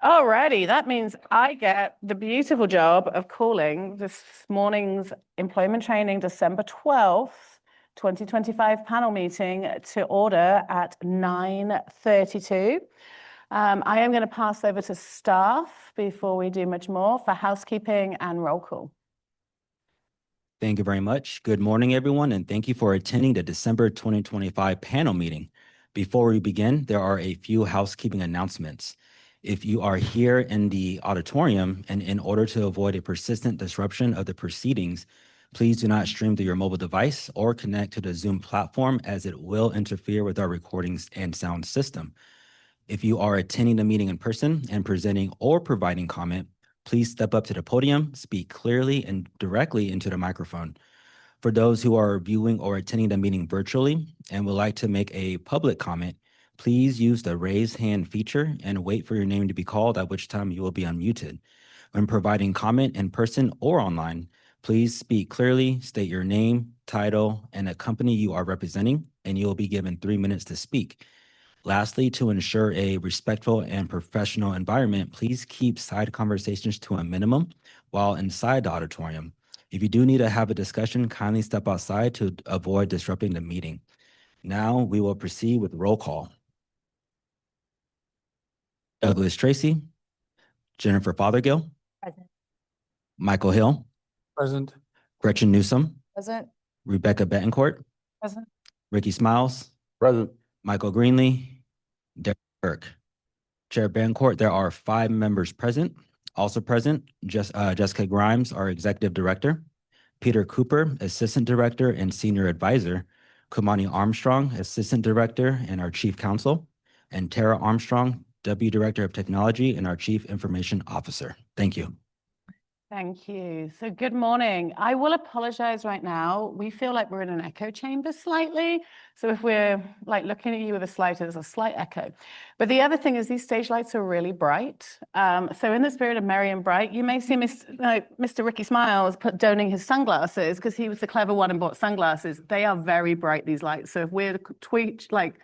Alrighty, that means I get the beautiful job of calling this morning's employment training December 12th, 2025 panel meeting to order at 9:32. I am going to pass over to staff before we do much more for housekeeping and roll call. Thank you very much. Good morning, everyone, and thank you for attending the December 2025 panel meeting. Before we begin, there are a few housekeeping announcements. If you are here in the auditorium and in order to avoid a persistent disruption of the proceedings, please do not stream to your mobile device or connect to the Zoom platform as it will interfere with our recordings and sound system. If you are attending the meeting in person and presenting or providing comment, please step up to the podium, speak clearly and directly into the microphone. For those who are viewing or attending the meeting virtually and would like to make a public comment, please use the raise hand feature and wait for your name to be called, at which time you will be unmuted. When providing comment in person or online, please speak clearly, state your name, title, and the company you are representing, and you will be given 3 minutes to speak. Lastly, to ensure a respectful and professional environment, please keep side conversations to a minimum while inside the auditorium. If you do need to have a discussion, kindly step outside to avoid disrupting the meeting. Now we will proceed with roll call. Douglas Tracy, Jennifer Fothergill. Present. Michael Hill. Present. Gretchen Newsom. Present. Rebecca Betancourt. Present. Ricky Smiles. Present. Michael Greenlee. Derek Burke. Chair Bancourt, there are 5 members present. Also present, Jessica Grimes, our Executive Director. Peter Cooper, Assistant Director and Senior Advisor. Kumani Armstrong, Assistant Director and our Chief Counsel. And Tara Armstrong, Deputy Director of Technology and our Chief Information Officer. Thank you. Thank you. So good morning. I will apologize right now. We feel like we're in an echo chamber slightly. So if we're like looking at you with a slide, there's a slight echo. But the other thing is these stage lights are really bright. So in the spirit of merry and bright, you may see Mr. Ricky Smiles donning his sunglasses because he was the clever one and bought sunglasses. They are very bright, these lights. So if we're tweaked like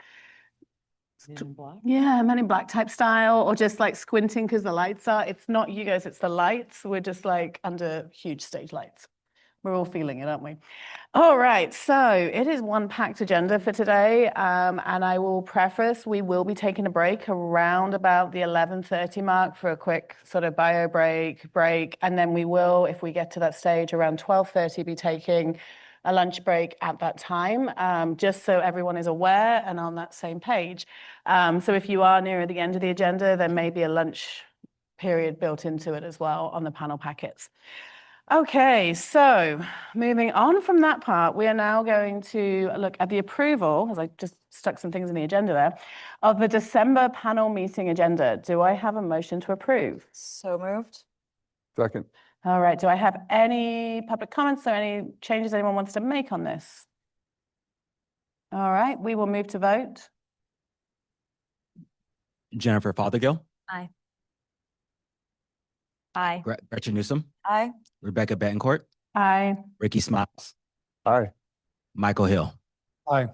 Men in Black? Yeah, Men in Black type style, or just like squinting because the lights are. It's not you guys, it's the lights. We're just like under huge stage lights. We're all feeling it, aren't we? All right, so it is one packed agenda for today. And I will preface, we will be taking a break around about the 11:30 mark for a quick sort of bio break. And then we will, if we get to that stage, around 12:30 be taking a lunch break at that time, just so everyone is aware and on that same page. So if you are near the end of the agenda, there may be a lunch period built into it as well on the panel packets. Okay, so moving on from that part, we are now going to look at the approval, as I just stuck some things in the agenda there, of the December panel meeting agenda. Do I have a motion to approve? So moved. Second. All right, do I have any public comments or any changes anyone wants to make on this? All right, we will move to vote. Jennifer Fothergill. Aye. Aye. Gretchen Newsom. Aye. Rebecca Betancourt. Aye. Ricky Smiles. Aye. Michael Hill. Aye.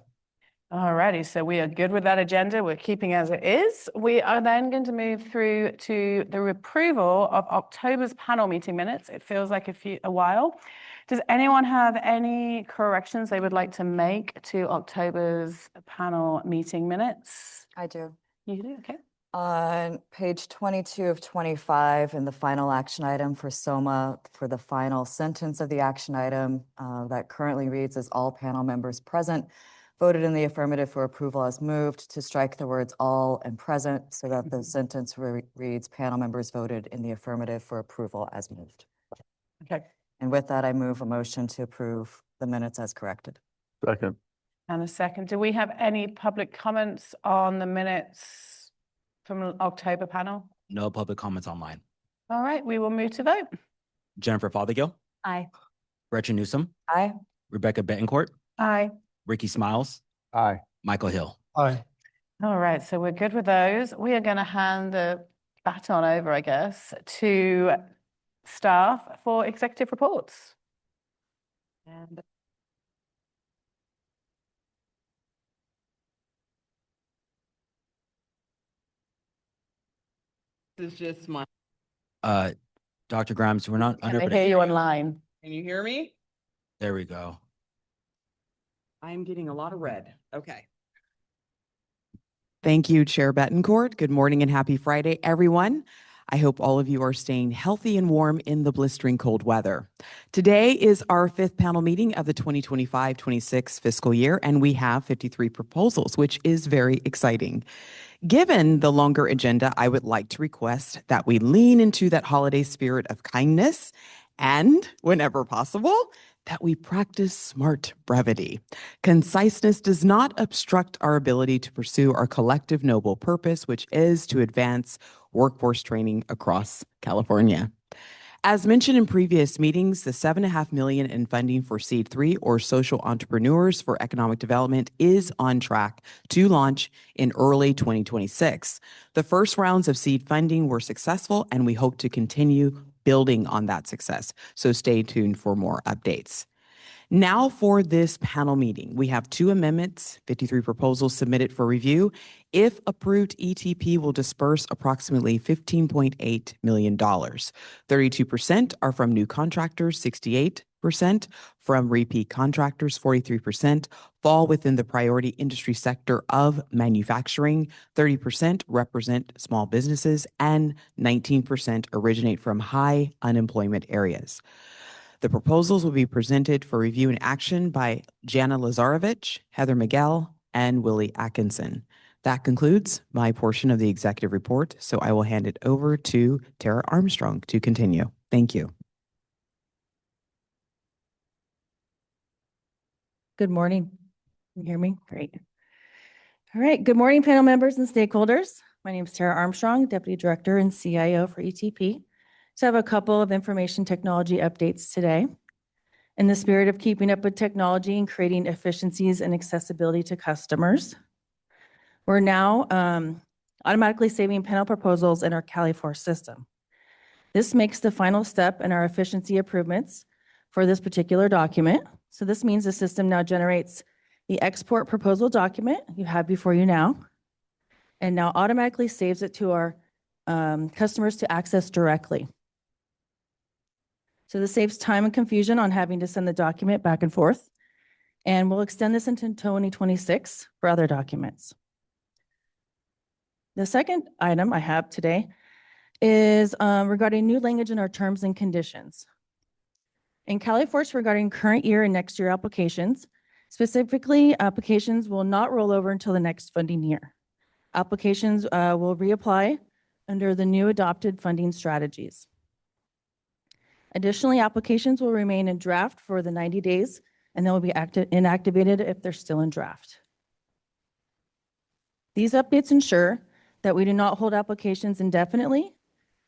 All righty, so we are good with that agenda. We're keeping as it is. We are then going to move through to the approval of October's panel meeting minutes. It feels like a while. Does anyone have any corrections they would like to make to October's panel meeting minutes? I do. You do, okay. On page 22 of 25 in the final action item for SOMA, for the final sentence of the action item that currently reads as all panel members present voted in the affirmative for approval as moved, to strike the words all and present so that the sentence reads panel members voted in the affirmative for approval as moved. Okay. And with that, I move a motion to approve the minutes as corrected. Second. And a second. Do we have any public comments on the minutes from October panel? No public comments online. All right, we will move to vote. Jennifer Fothergill. Aye. Gretchen Newsom. Aye. Rebecca Betancourt. Aye. Ricky Smiles. Aye. Michael Hill. Aye. All right, so we're good with those. We are going to hand the baton over, I guess, to staff for executive reports. And This is just my, Dr. Grimes, we're not Can I under, hear you online? can you hear me? there we go. I'm getting a lot of red. Okay. Thank you, Chair Betancourt. Good morning and happy Friday, everyone. I hope all of you are staying healthy and warm in the blistering cold weather. Today is our fifth panel meeting of the 2025-26 fiscal year, and we have 53 proposals, which is very exciting. Given the longer agenda, I would like to request that we lean into that holiday spirit of kindness and, whenever possible, that we practice smart brevity. Conciseness does not obstruct our ability to pursue our collective noble purpose, which is to advance workforce training across California. As mentioned in previous meetings, the $7.5 million in funding for Seed 3, or Social Entrepreneurs for Economic Development, is on track to launch in early 2026. The first rounds of seed funding were successful, and we hope to continue building on that success. So stay tuned for more updates. Now for this panel meeting, we have 2 amendments, 53 proposals submitted for review. If approved, ETP will disperse approximately $15.8 million. 32% are from new contractors, 68% from repeat contractors, 43% fall within the priority industry sector of manufacturing, 30% represent small businesses, and 19% originate from high unemployment areas. The proposals will be presented for review and action by Jana Lazarevich, Heather Miguel, and Willie Atkinson. That concludes my portion of the executive report, so I will hand it over to Tara Armstrong to continue. Thank you. Good morning. Can you hear me? Great. All right. Good morning, panel members and stakeholders. My name is Tara Armstrong, Deputy Director and CIO for ETP. So I have a couple of information technology updates today. In the spirit of keeping up with technology and creating efficiencies and accessibility to customers, we're now automatically saving panel proposals in our CaliForce system. This makes the final step in our efficiency improvements for this particular document. So this means the system now generates the export proposal document you have before you now, and now automatically saves it to our customers to access directly. So this saves time and confusion on having to send the document back and forth, and we'll extend this into 2026 for other documents. The second item I have today is regarding new language in our terms and conditions. In CaliForce, regarding current year and next year applications, specifically, applications will not roll over until the next funding year. Applications will reapply under the new adopted funding strategies. Additionally, applications will remain in draft for the 90 days, and they will be inactivated if they're still in draft. These updates ensure that we do not hold applications indefinitely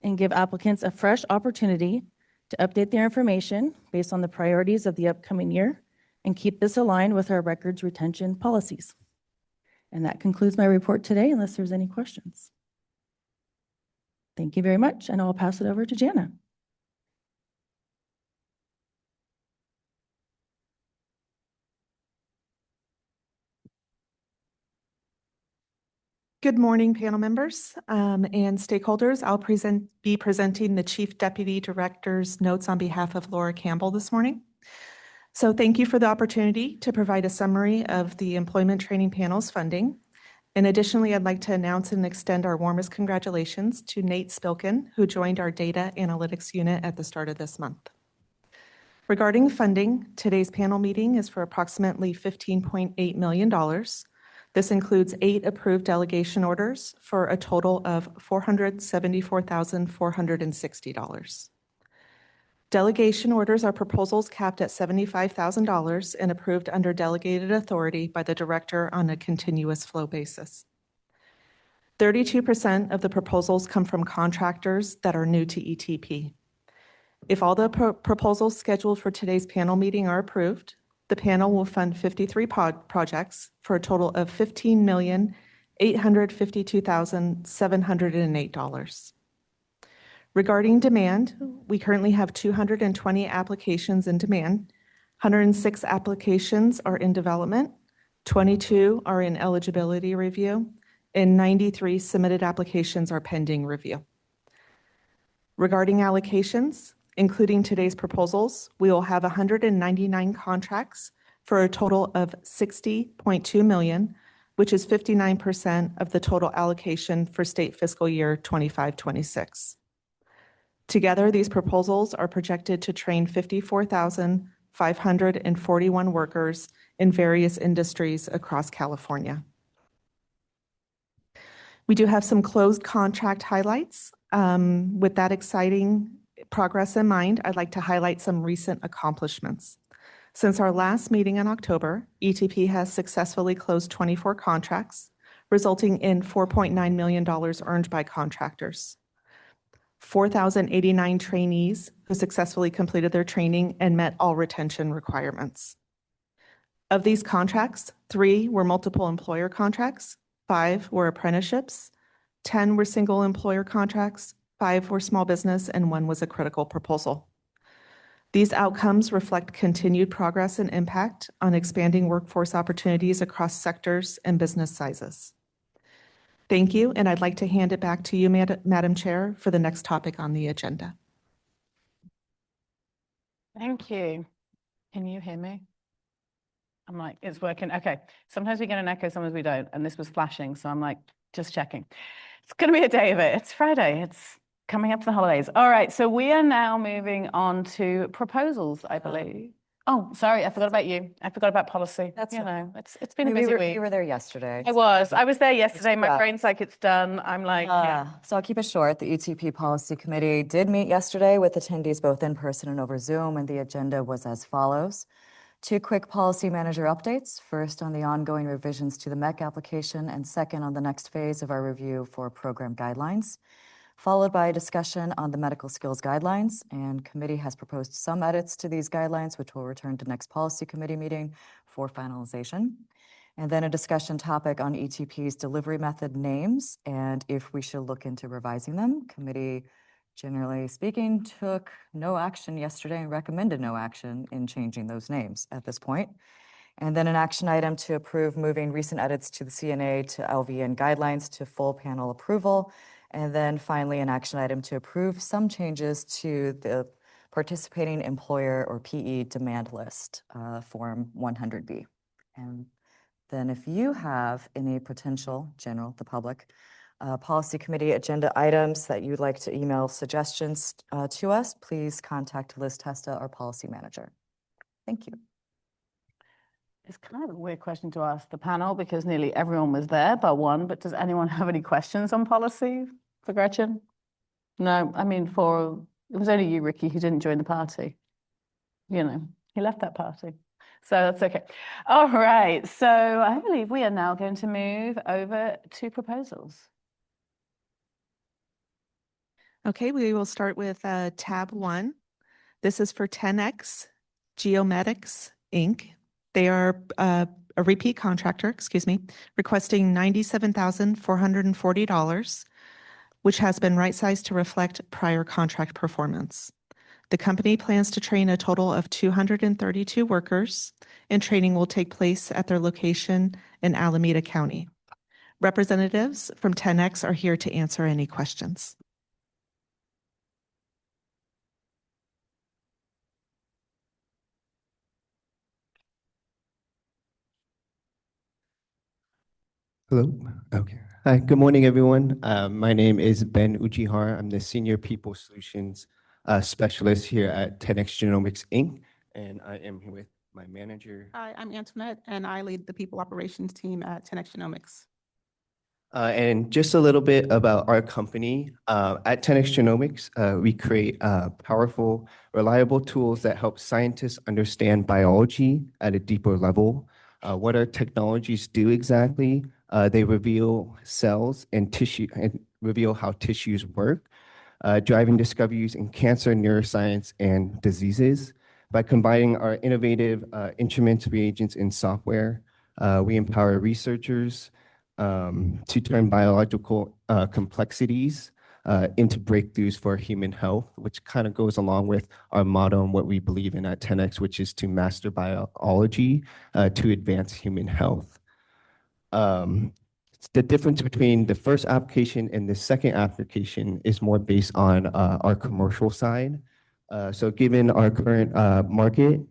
and give applicants a fresh opportunity to update their information based on the priorities of the upcoming year and keep this aligned with our records retention policies. And that concludes my report today, unless there's any questions. Thank you very much, and I'll pass it over to Jana. Good morning, panel members and stakeholders. I'll be presenting the Chief Deputy Director's notes on behalf of Laura Campbell this morning. So thank you for the opportunity to provide a summary of the Employment Training Panel's funding. And additionally, I'd like to announce and extend our warmest congratulations to Nate Spilkin, who joined our Data Analytics Unit at the start of this month. Regarding funding, today's panel meeting is for approximately $15.8 million. This includes 8 approved delegation orders for a total of $474,460. Delegation orders are proposals capped at $75,000 and approved under delegated authority by the director on a continuous flow basis. 32% of the proposals come from contractors that are new to ETP. If all the proposals scheduled for today's panel meeting are approved, the panel will fund 53 projects for a total of $15,852,708. Regarding demand, we currently have 220 applications in demand. 106 applications are in development, 22 are in eligibility review, and 93 submitted applications are pending review. Regarding allocations, including today's proposals, we will have 199 contracts for a total of $60.2 million, which is 59% of the total allocation for state fiscal year 25-26. Together, these proposals are projected to train 54,541 workers in various industries across California. We do have some closed contract highlights. With that exciting progress in mind, I'd like to highlight some recent accomplishments. Since our last meeting in October, ETP has successfully closed 24 contracts, resulting in $4.9 million earned by contractors. 4,089 trainees who successfully completed their training and met all retention requirements. Of these contracts, 3 were multiple employer contracts, 5 were apprenticeships, 10 were single employer contracts, 5 were small business, and 1 was a critical proposal. These outcomes reflect continued progress and impact on expanding workforce opportunities across sectors and business sizes. Thank you, and I'd like to hand it back to you, Madam Chair, for the next topic on the agenda. Thank you. Can you hear me? I'm like, it's working. Okay. Sometimes we get an echo, sometimes we don't. And this was flashing. So I'm like, just checking. It's going to be a day of it. It's Friday. It's coming up to the holidays. All right. So we are now moving on to proposals, I believe. Oh, sorry. I forgot about you. I forgot about policy. That's You okay. know, it's been a busy week. You were there yesterday. I was there yesterday. My Yeah. brain's like, it's done. I'm like, yeah. So I'll keep it short. The ETP Policy Committee did meet yesterday with attendees both in person and over Zoom, and the agenda was as follows. 2 quick policy manager updates. First, on the ongoing revisions to the MEC application, and second, on the next phase of our review for program guidelines, followed by a discussion on the medical skills guidelines. And committee has proposed some edits to these guidelines, which will return to next policy committee meeting for finalization. And then a discussion topic on ETP's delivery method names and if we should look into revising them. Committee, generally speaking, took no action yesterday and recommended no action in changing those names at this point. And then an action item to approve moving recent edits to the CNA to LVN guidelines to full panel approval. And then finally, an action item to approve some changes to the participating employer or PE demand list, Form 100B. And then if you have any potential, general, the public, policy committee agenda items that you'd like to email suggestions to us, please contact Liz Testa, our policy manager. Thank you. It's kind of a weird question to ask the panel because nearly everyone was there but one. But does anyone have any questions on policy for Gretchen? No, I mean, it was only you, Ricky, who didn't join the party. You know, he left that party. So that's okay. All right. So I believe we are now going to move over to proposals. Okay, we will start with tab 1. This is for 10X Geomedics, Inc. They are a repeat contractor, requesting $97,440, which has been right-sized to reflect prior contract performance. The company plans to train a total of 232 workers, and training will take place at their location in Alameda County. Representatives from 10X are here to answer any questions. Hello. Okay. Hi, good morning, everyone. My name is Ben Ujihara. I'm the Senior People Solutions Specialist here at 10X Genomics, Inc. And I am here with my manager. Hi, I'm Antoinette, and I lead the People Operations team at 10X Genomics. And just a little bit about our company. At 10X Genomics, we create powerful, reliable tools that help scientists understand biology at a deeper level. What our technologies do exactly, they reveal cells and tissue and reveal how tissues work, driving discoveries in cancer, neuroscience, and diseases. By combining our innovative instruments, reagents, and software, we empower researchers to turn biological complexities into breakthroughs for human health, which kind of goes along with our motto and what we believe in at 10X, which is to master biology to advance human health. the difference between the first application and the second application is more based on our commercial side. So given our current market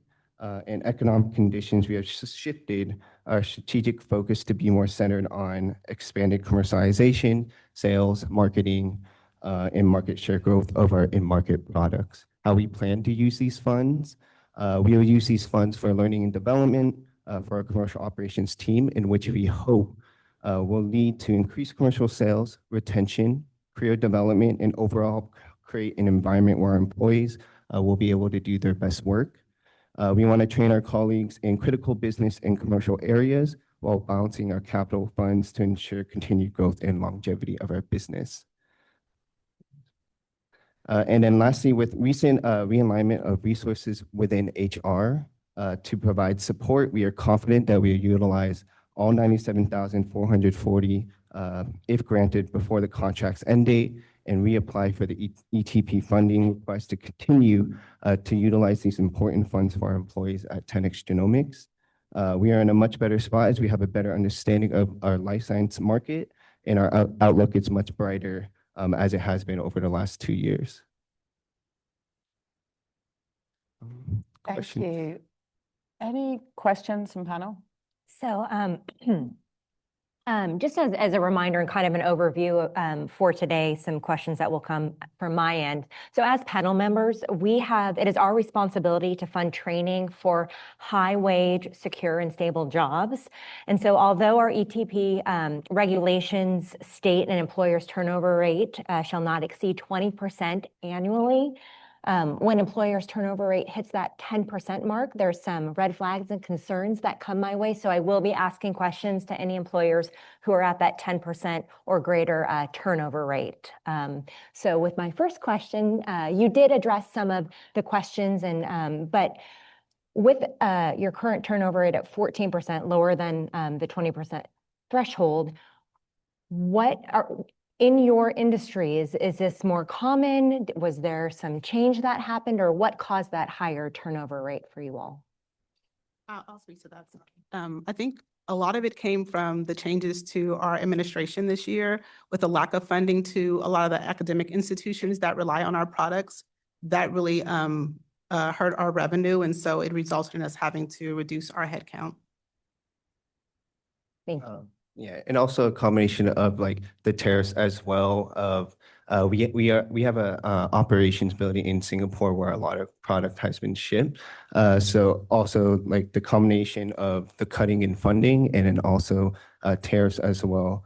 and economic conditions, we have shifted our strategic focus to be more centered on expanded commercialization, sales, marketing, and market share growth of our in-market products. How we plan to use these funds? We will use these funds for learning and development for our commercial operations team, in which we hope will lead to increased commercial sales, retention, career development, and overall create an environment where our employees will be able to do their best work. We want to train our colleagues in critical business and commercial areas while balancing our capital funds to ensure continued growth and longevity of our business. And then lastly, with recent realignment of resources within HR to provide support, we are confident that we will utilize all 97,440 if granted before the contract's end date and reapply for the ETP funding request to continue to utilize these important funds for our employees at 10x Genomics. We are in a much better spot as we have a better understanding of our life science market, and our outlook is much brighter as it has been over the last 2 years. Thank you. Any questions from panel? So just as a reminder and kind of an overview for today, some questions that will come from my end. So as panel members, it is our responsibility to fund training for high wage, secure and stable jobs. And so although our ETP regulations state an employer's turnover rate shall not exceed 20% annually, when employers' turnover rate hits that 10% mark, there's some red flags and concerns that come my way. So I will be asking questions to any employers who are at that 10% or greater turnover rate. So with my first question, you did address some of the questions, but with your current turnover rate at 14%, lower than the 20% threshold, in your industry, is this more common? Was there some change that happened, or what caused that higher turnover rate for you all? I'll speak to that. I think a lot of it came from the changes to our administration this year with the lack of funding to a lot of the academic institutions that rely on our products. That really hurt our revenue, and so it resulted in us having to reduce our headcount. Thank you. Yeah, and also a combination of like the tariffs as well. We have a operations building in Singapore where a lot of product has been shipped. So also like the combination of the cutting in funding and then also tariffs as well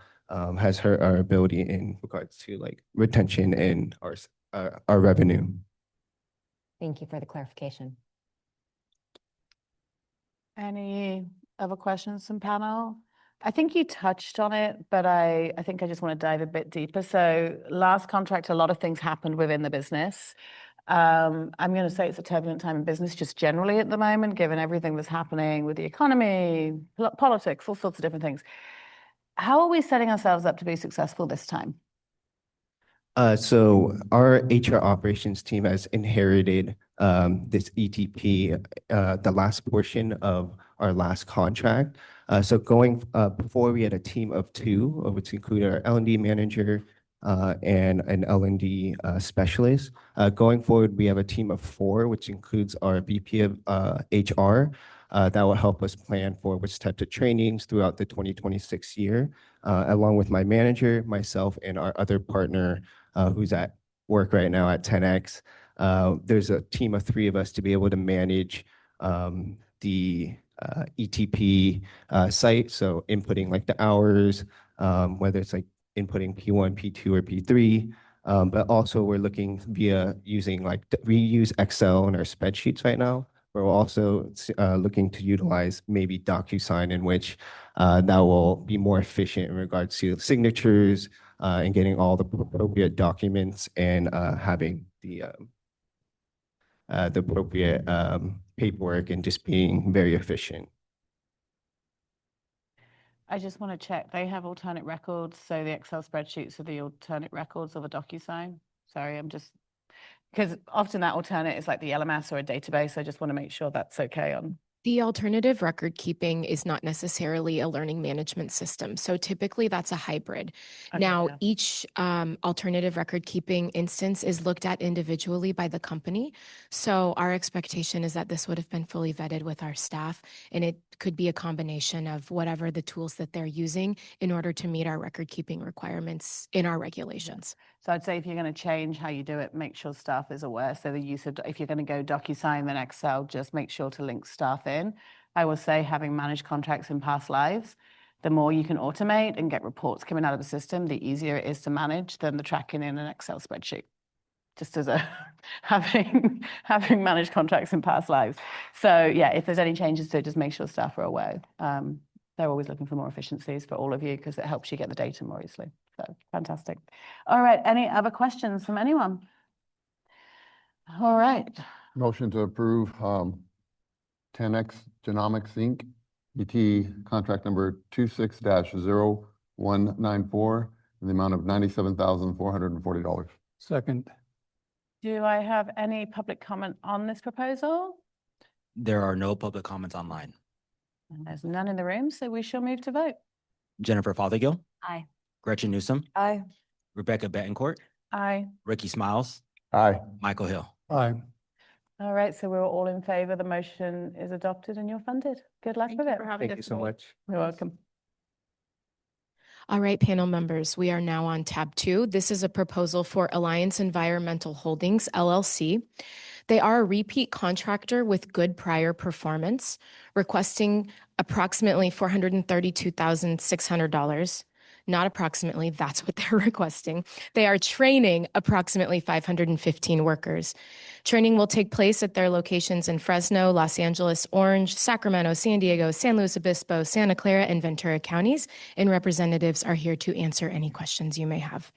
has hurt our ability in regards to like retention and our revenue. Thank you for the clarification. Any other questions from panel? I think you touched on it, but I think I just want to dive a bit deeper. So last contract, a lot of things happened within the business. I'm going to say it's a turbulent time in business just generally at the moment, given everything that's happening with the economy, politics, all sorts of different things. How are we setting ourselves up to be successful this time? So our HR operations team has inherited this ETP, the last portion of our last contract. So before we had a team of 2, which included our L&D manager and an L&D specialist. Going forward, we have a team of 4, which includes our VP of HR that will help us plan for which types of trainings throughout the 2026 year, along with my manager, myself, and our other partner who's at work right now at 10x. There's a team of 3 of us to be able to manage the ETP site, so inputting like the hours, whether it's like inputting P1, P2, or P3, but also we're looking using like we use Excel in our spreadsheets right now. We're also looking to utilize maybe DocuSign, in which that will be more efficient in regards to signatures and getting all the appropriate documents and having the appropriate paperwork and just being very efficient. I just want to check. They have alternate records, so the Excel spreadsheets are the alternate records of a DocuSign. Sorry, because often that alternate is like the LMS or a database. I just want to make sure that's okay on The alternative record keeping is not necessarily a learning management system. So typically that's a hybrid. Okay, Now, yeah. each alternative record keeping instance is looked at individually by the company. So our expectation is that this would have been fully vetted with our staff, and it could be a combination of whatever the tools that they're using in order to meet our record keeping requirements in our regulations. So I'd say if you're going to change how you do it, make sure staff is aware. So the use of, if you're going to go DocuSign then Excel, just make sure to link staff in. I will say having managed contracts in past lives, the more you can automate and get reports coming out of the system, the easier it is to manage than the tracking in an Excel spreadsheet. Just as a having managed contracts in past lives. So yeah, if there's any changes to it, just make sure staff are aware. They're always looking for more efficiencies for all of you because it helps you get the data more easily. So fantastic. All right, any other questions from anyone? All right. Motion to approve 10X Genomics Inc. ET contract number 26-0194 in the amount of $97,440. Second. Do I have any public comment on this proposal? There are no public comments online. And there's none in the room, so we shall move to vote. Jennifer Fothergill, Aye. Gretchen Newsom, Aye. Rebecca Betancourt, Aye. Ricky Smiles, Aye. Michael Hill. Aye. All right, so we're all in favor. The motion is adopted and you're funded. Good luck Thank with you it. for having Thank you us so today. much. You're welcome. All right, panel members, we are now on tab 2. This is a proposal for Alliance Environmental Holdings, LLC. They are a repeat contractor with good prior performance, requesting approximately $432,600. Not approximately, that's what they're requesting. They are training approximately 515 workers. Training will take place at their locations in Fresno, Los Angeles, Orange, Sacramento, San Diego, San Luis Obispo, Santa Clara, and Ventura counties, and representatives are here to answer any questions you may have.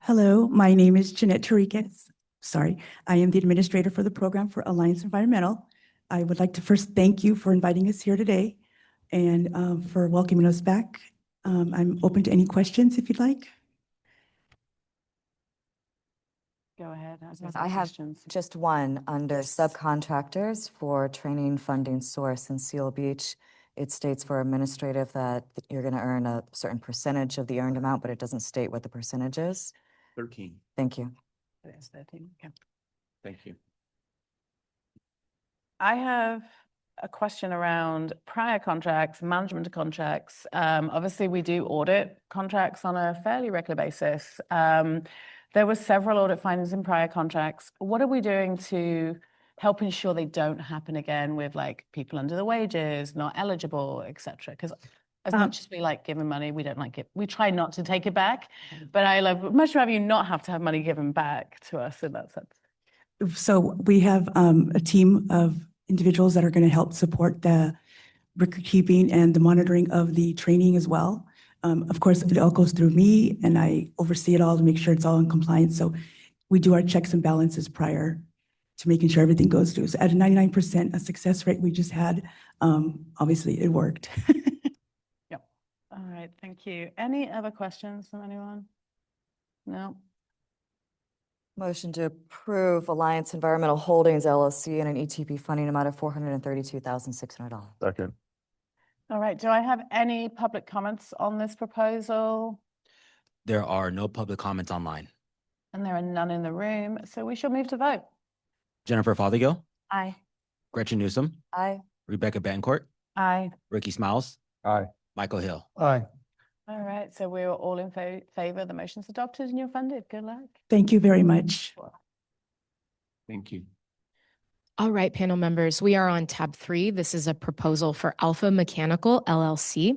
Hello, my name is Jeanette Tariquez. Sorry, I am the administrator for the program for Alliance Environmental. I would like to first thank you for inviting us here today and for welcoming us back. I'm open to any questions if you'd like. Go ahead. I have questions. just one under Yes. subcontractors for training funding source in Seal Beach. It states for administrative that you're going to earn a certain percentage of the earned amount, but it doesn't state what the percentage is. 13. Thank you. It is 13. Okay. Thank you. I have a question around prior contracts, management contracts. Obviously, we do audit contracts on a fairly regular basis. There were several audit findings in prior contracts. What are we doing to help ensure they don't happen again with like people under the wages, not eligible, et cetera? Because as much as we like giving money, we don't like it. We try not to take it back, but I love much rather you not have to have money given back to us in that sense. So we have a team of individuals that are going to help support the record keeping and the monitoring of the training as well. Of course, it all goes through me and I oversee it all to make sure it's all in compliance. So we do our checks and balances prior to making sure everything goes through. So at a 99% a success rate we just had, obviously it worked. Yep. All right, thank you. Any other questions from anyone? No? Motion to approve Alliance Environmental Holdings LLC and an ETP funding amount of $432,600. Second. All right, do I have any public comments on this proposal? There are no public comments online. And there are none in the room, so we shall move to vote. Jennifer Fothergill, Aye. Gretchen Newsom, Aye. Rebecca Betancourt, Aye. Ricky Smiles, Aye. Michael Hill. Aye. All right, so we're all in favor. The motion's adopted and you're funded. Good luck. Thank you very much. Thank you. All right, panel members, we are on tab 3. This is a proposal for Alpha Mechanical LLC.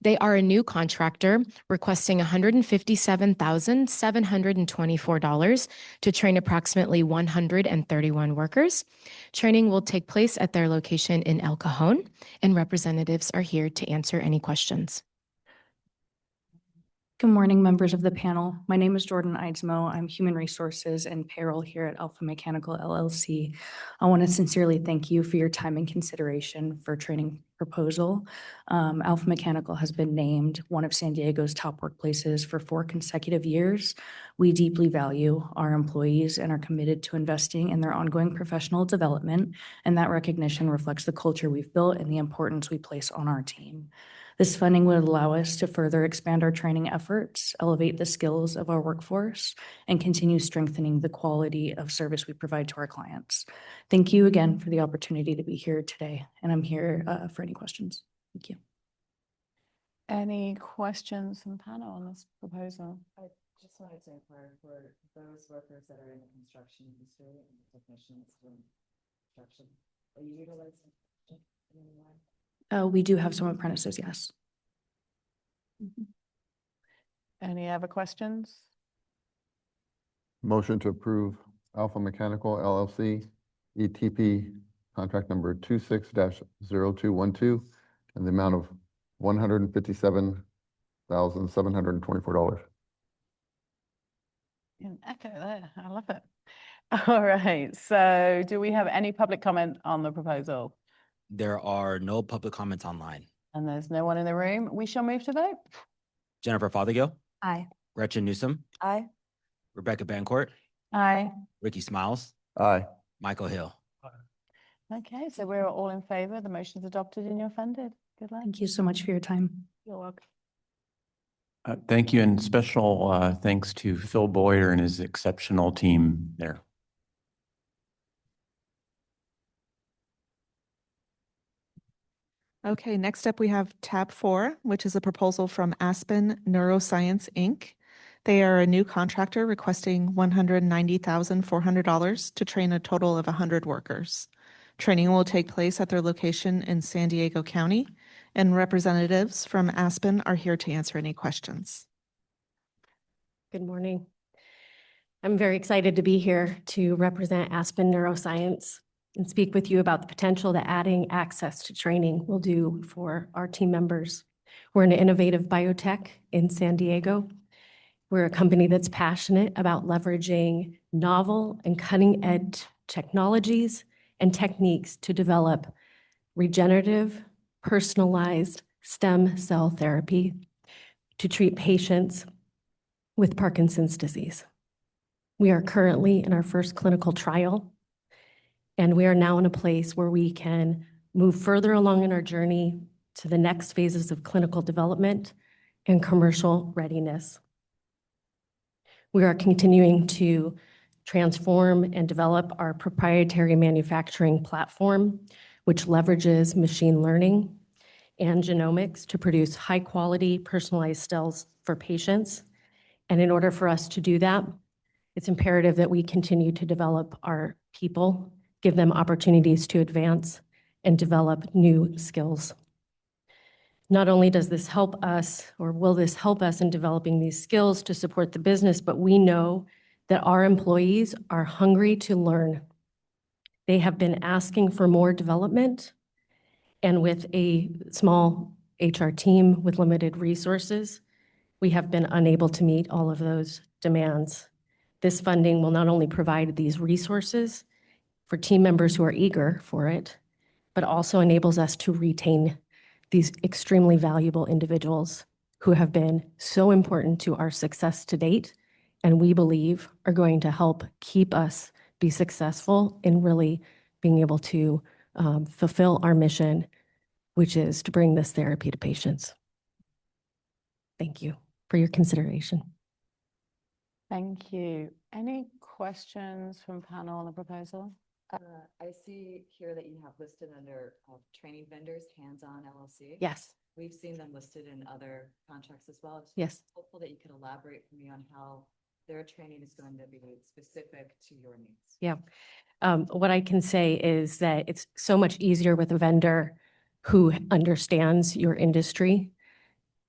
They are a new contractor requesting $157,724 to train approximately 131 workers. Training will take place at their location in El Cajon, and representatives are here to answer any questions. Good morning, members of the panel. My name is Jordan Eidsmo. I'm Human Resources and Payroll here at Alpha Mechanical LLC. I want to sincerely thank you for your time and consideration for training proposal. Alpha Mechanical has been named one of San Diego's top workplaces for 4 consecutive years. We deeply value our employees and are committed to investing in their ongoing professional development, and that recognition reflects the culture we've built and the importance we place on our team. This funding would allow us to further expand our training efforts, elevate the skills of our workforce, and continue strengthening the quality of service we provide to our clients. Thank you again for the opportunity to be here today, and I'm here for any questions. Thank you. Any questions from the panel on this proposal? I just wanted to inquire for those workers that are in the construction industry and the technicians in construction, are you utilizing in any way? We do have some apprentices, yes. Any other questions? Motion to approve Alpha Mechanical LLC, ETP contract number 26-0212 in the amount of $157,724. An echo there. I love it. All right. So do we have any public comment on the proposal? There are no public comments online. And there's no one in the room. We shall move to vote. Jennifer Fothergill, Aye. Gretchen Newsom, Aye. Rebecca Bancourt, Aye. Ricky Smiles, Aye. Michael Hill. Okay, so we're all in favor. The motion's adopted and you're funded. Good luck. Thank you so much for your time. You're welcome. Thank you, and special thanks to Phil Boyer and his exceptional team there. Okay, next up we have tab 4, which is a proposal from Aspen Neuroscience, Inc. They are a new contractor requesting $190,400 to train a total of 100 workers. Training will take place at their location in San Diego County, and representatives from Aspen are here to answer any questions. Good morning. I'm very excited to be here to represent Aspen Neuroscience and speak with you about the potential that adding access to training will do for our team members. We're an innovative biotech in San Diego. We're a company that's passionate about leveraging novel and cutting-edge technologies and techniques to develop regenerative, personalized stem cell therapy to treat patients with Parkinson's disease. We are currently in our first clinical trial, and we are now in a place where we can move further along in our journey to the next phases of clinical development and commercial readiness. We are continuing to transform and develop our proprietary manufacturing platform, which leverages machine learning and genomics to produce high-quality personalized cells for patients. And in order for us to do that, it's imperative that we continue to develop our people, give them opportunities to advance and develop new skills. Not only does this help us, or will this help us in developing these skills to support the business, but we know that our employees are hungry to learn. They have been asking for more development, and with a small HR team with limited resources, we have been unable to meet all of those demands. This funding will not only provide these resources for team members who are eager for it, but also enables us to retain these extremely valuable individuals who have been so important to our success to date, and we believe are going to help keep us be successful in really being able to fulfill our mission, which is to bring this therapy to patients. Thank you for your consideration. Thank you. Any questions from panel on the proposal? I see here that you have listed under training vendors, Hands-On LLC. Yes. We've seen them listed in other contracts as well. It's Yes. hopeful that you could elaborate for me on how their training is going to be specific to your needs. Yeah. What I can say is that it's so much easier with a vendor who understands your industry.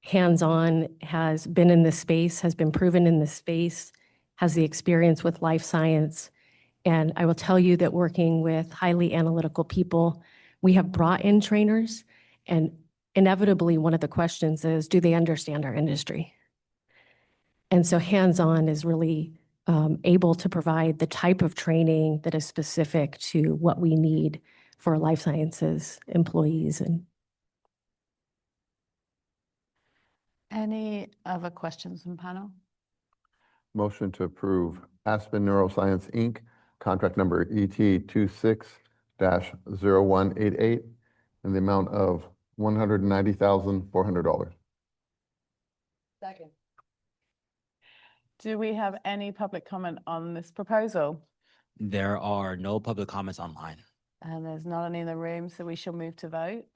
Hands-On has been in this space, has been proven in this space, has the experience with life science. And I will tell you that working with highly analytical people, we have brought in trainers, and inevitably one of the questions is, do they understand our industry? And so hands-on is really able to provide the type of training that is specific to what we need for life sciences employees. And Any other questions from panel? Motion to approve Aspen Neuroscience, Inc., contract number ET 26-0188 in the amount of $190,400. Second. Do we have any public comment on this proposal? There are no public comments online. And there's not any in the room, so we shall move to vote.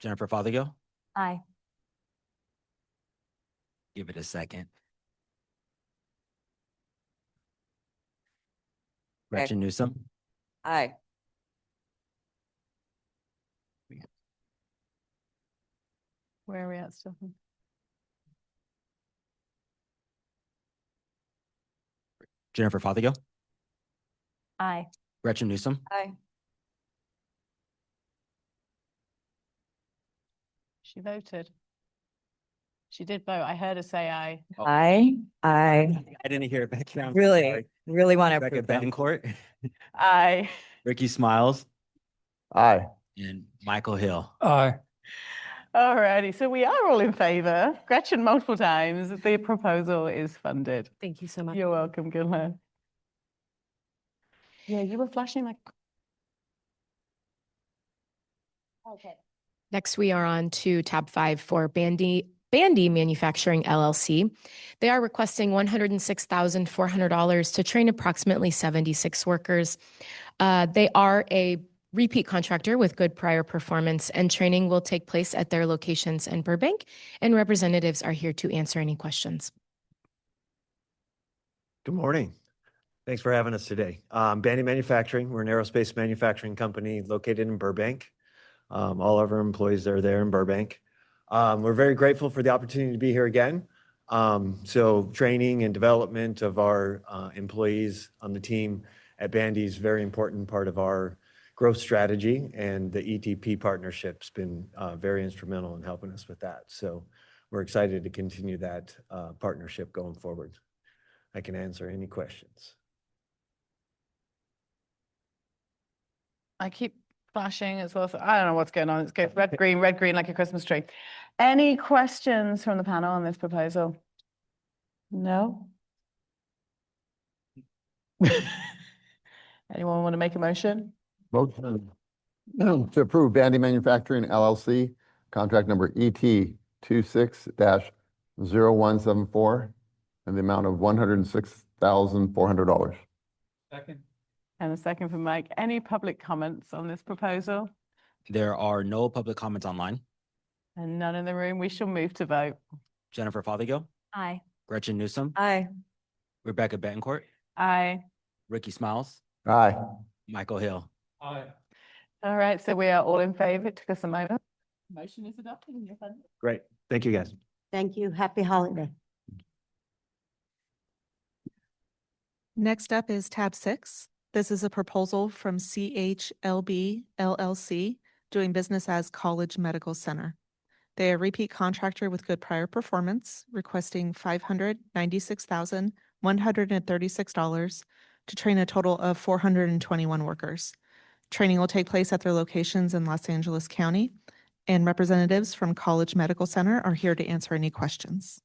Jennifer Fothergill, Aye. give it a second. Gretchen Newsom, Aye. Where are we at, Stephen? Jennifer Fothergill, Aye. Gretchen Newsom, Aye. She voted. She did vote. I heard her say aye. Aye. Aye. I didn't hear it back here. I'm Really, sorry. really want to Rebecca approve them. Betancourt, Aye. Ricky Smiles, Aye. and Michael Hill. Aye. Alrighty, so we are all in favor. Gretchen multiple times. The proposal is funded. thank you so much. You're welcome, good luck. Yeah, you were flashing like. Okay. Next, we are on to tab 5 for Bandy Manufacturing LLC. They are requesting $106,400 to train approximately 76 workers. They are a repeat contractor with good prior performance, and training will take place at their locations in Burbank, and representatives are here to answer any questions. Good morning. Thanks for having us today. Bandy Manufacturing, we're an aerospace manufacturing company located in Burbank. All of our employees are there in Burbank. We're very grateful for the opportunity to be here again. So training and development of our employees on the team at Bandy is a very important part of our growth strategy, and the ETP partnership's been very instrumental in helping us with that. So we're excited to continue that partnership going forward. I can answer any questions. I keep flashing as well, so I don't know what's going on. It's going red, green like a Christmas tree. Any questions from the panel on this proposal? No? Anyone want to make a motion? Motion to approve Bandy Manufacturing LLC, contract number ET 26-0174 in the amount of $106,400. Second. And a second from Mike. Any public comments on this proposal? There are no public comments online. And none in the room. We shall move to vote. Jennifer Fothergill, Aye. Gretchen Newsom, Aye. Rebecca Betancourt, Aye. Ricky Smiles, Aye. Michael Hill. Aye. All right, so we are all in favor. It took us a moment. Motion is adopted and you're funded. Great. Thank you, guys. Thank you. Happy holiday. Next up is tab 6. This is a proposal from CHLB LLC, doing business as College Medical Center. They are a repeat contractor with good prior performance, requesting $596,136 to train a total of 421 workers. Training will take place at their locations in Los Angeles County, and representatives from College Medical Center are here to answer any questions.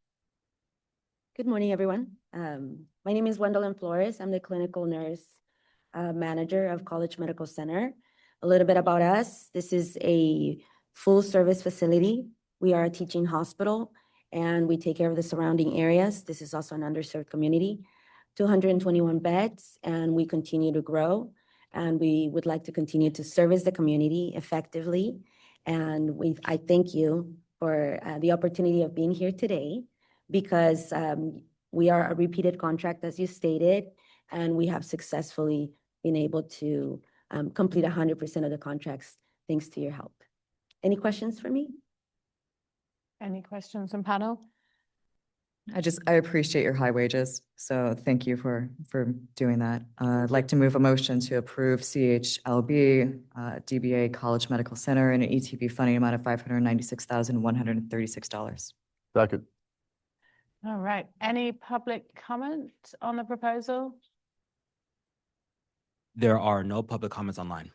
Good morning, everyone. My name is Gwendolyn Flores. I'm the clinical nurse manager of College Medical Center. A little bit about us. This is a full service facility. We are a teaching hospital and we take care of the surrounding areas. This is also an underserved community, 221 beds, and we continue to grow. And we would like to continue to service the community effectively. And I thank you for the opportunity of being here today, because we are a repeated contract, as you stated, and we have successfully been able to complete 100% of the contracts thanks to your help. Any questions for me? Any questions from panel? I appreciate your high wages, so thank you for doing that. I'd like to move a motion to approve CHLB, DBA College Medical Center, and an ETP funding amount of $596,136. Second. All right. Any public comment on the proposal? There are no public comments online.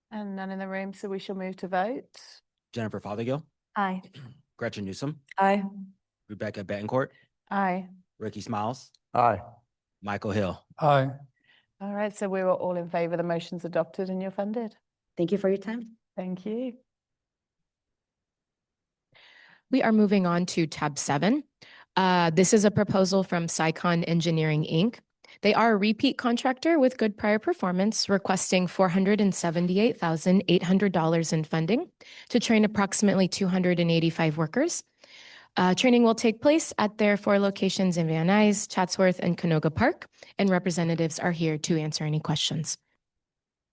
And none in the room, so we shall move to vote. Jennifer Fothergill, Aye. Gretchen Newsom, Aye. Rebecca Betancourt, Aye. Ricky Smiles, Aye. Michael Hill. Aye. All right, so we were all in favor. The motion's adopted and you're funded. Thank you for your time. Thank you. We are moving on to tab 7. This is a proposal from Sycon Engineering, Inc. They are a repeat contractor with good prior performance, requesting $478,800 in funding to train approximately 285 workers. Training will take place at their 4 locations in Van Nuys, Chatsworth, and Canoga Park, and representatives are here to answer any questions.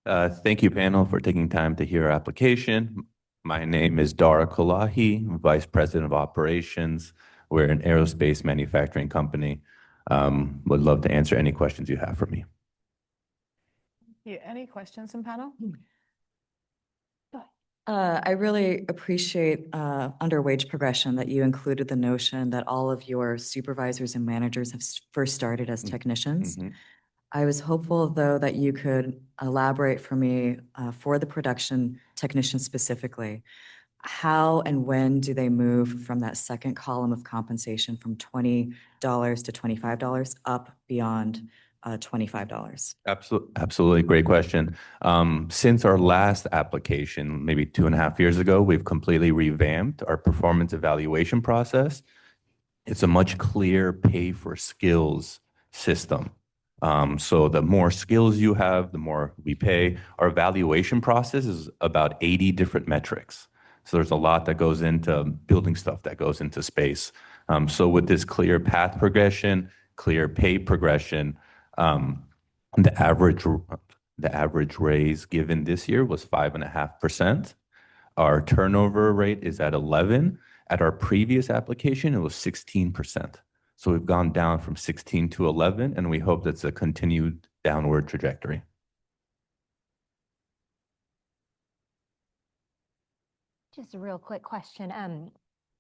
Thank you, panel, for taking time to hear our application. My name is Dara Kolahi, Vice President of Operations. We're an aerospace manufacturing company. Would love to answer any questions you have for me. Any questions from panel? I really appreciate under wage progression that you included the notion that all of your supervisors and managers have first started as technicians. I was hopeful, though, that you could elaborate for me for the production technicians specifically. How and when do they move from that second column of compensation from $20 to $25 up beyond $25? Absolutely. Great question. Since our last application, maybe 2.5 years ago, we've completely revamped our performance evaluation process. It's a much clearer pay for skills system. So the more skills you have, the more we pay. Our evaluation process is about 80 different metrics. So there's a lot that goes into building stuff that goes into space. So with this clear path progression, clear pay progression, the average raise given this year was 5.5%. Our turnover rate is at 11. At our previous application, it was 16%. So we've gone down from 16 to 11, and we hope that's a continued downward trajectory. Just a real quick question.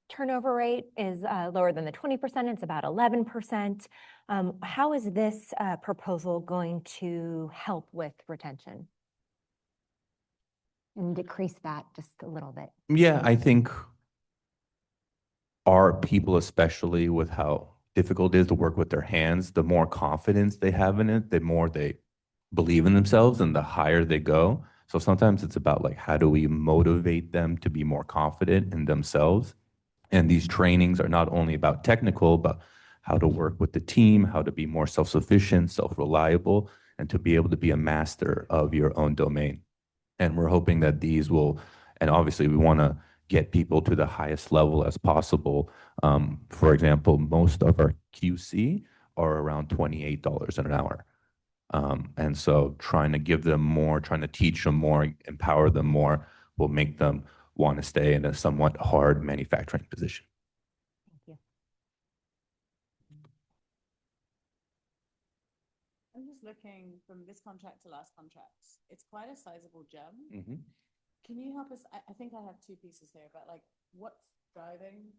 Turnover rate is lower than the 20%. It's about 11%. How is this proposal going to help with retention and decrease that just a little bit? Yeah, I think our people, especially with how difficult it is to work with their hands, the more confidence they have in it, the more they believe in themselves and the higher they go. So sometimes it's about like, how do we motivate them to be more confident in themselves? And these trainings are not only about technical, but how to work with the team, how to be more self-sufficient, self-reliable, and to be able to be a master of your own domain. And we're hoping that these will, and obviously we want to get people to the highest level as possible. For example, most of our QC are around $28 an hour. And so trying to give them more, trying to teach them more, empower them more will make them want to stay in a somewhat hard manufacturing position. Thank you. I'm just looking from this contract to last contract. It's quite a sizable jump. Can you help us? I think I have 2 pieces here, but like what's driving?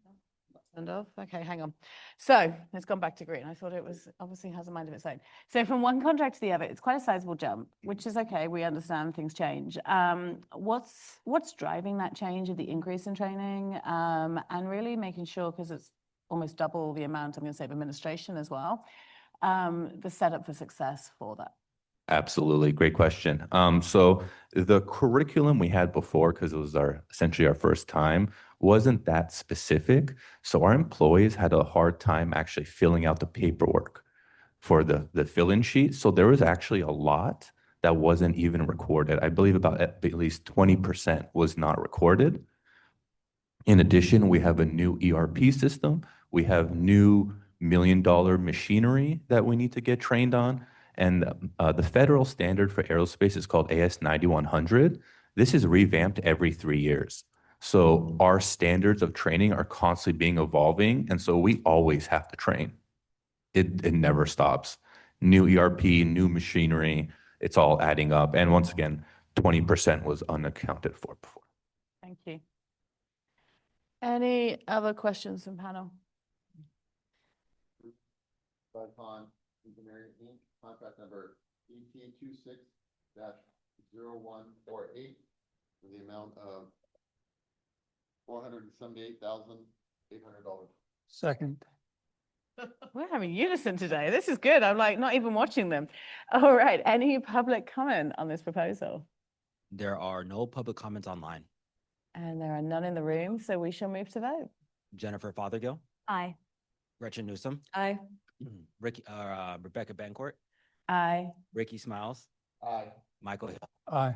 Turned off. Okay, hang on. So it's gone back to green. I thought it was obviously has a mind of its own. So from one contract to the other, it's quite a sizable jump, which is okay. We understand things change. What's driving that change of the increase in training and really making sure, because it's almost double the amount, I'm going to say, of administration as well, the setup for success for that? Absolutely. Great question. So the curriculum we had before, because it was essentially our first time, wasn't that specific. So our employees had a hard time actually filling out the paperwork for the fill-in sheet. So there was actually a lot that wasn't even recorded. I believe about at least 20% was not recorded. In addition, we have a new ERP system. We have new million-dollar machinery that we need to get trained on. And the federal standard for aerospace is called AS 9100. This is revamped every 3 years. So our standards of training are constantly being evolving. And so we always have to train. It never stops. New ERP, new machinery, it's all adding up. And once again, 20% was unaccounted for before. Thank you. Any other questions from panel? Bud Pond Engineering, Inc., contract number ET 26-0148 for the amount of $478,800. Second. We're having unison today. This is good. I'm like not even watching them. All right. Any public comment on this proposal? There are no public comments online. And there are none in the room, so we shall move to vote. Jennifer Fothergill, Aye. Gretchen Newsom, Aye. Rebecca Bancourt, Aye. Ricky Smiles, Aye. Michael Hill. Aye.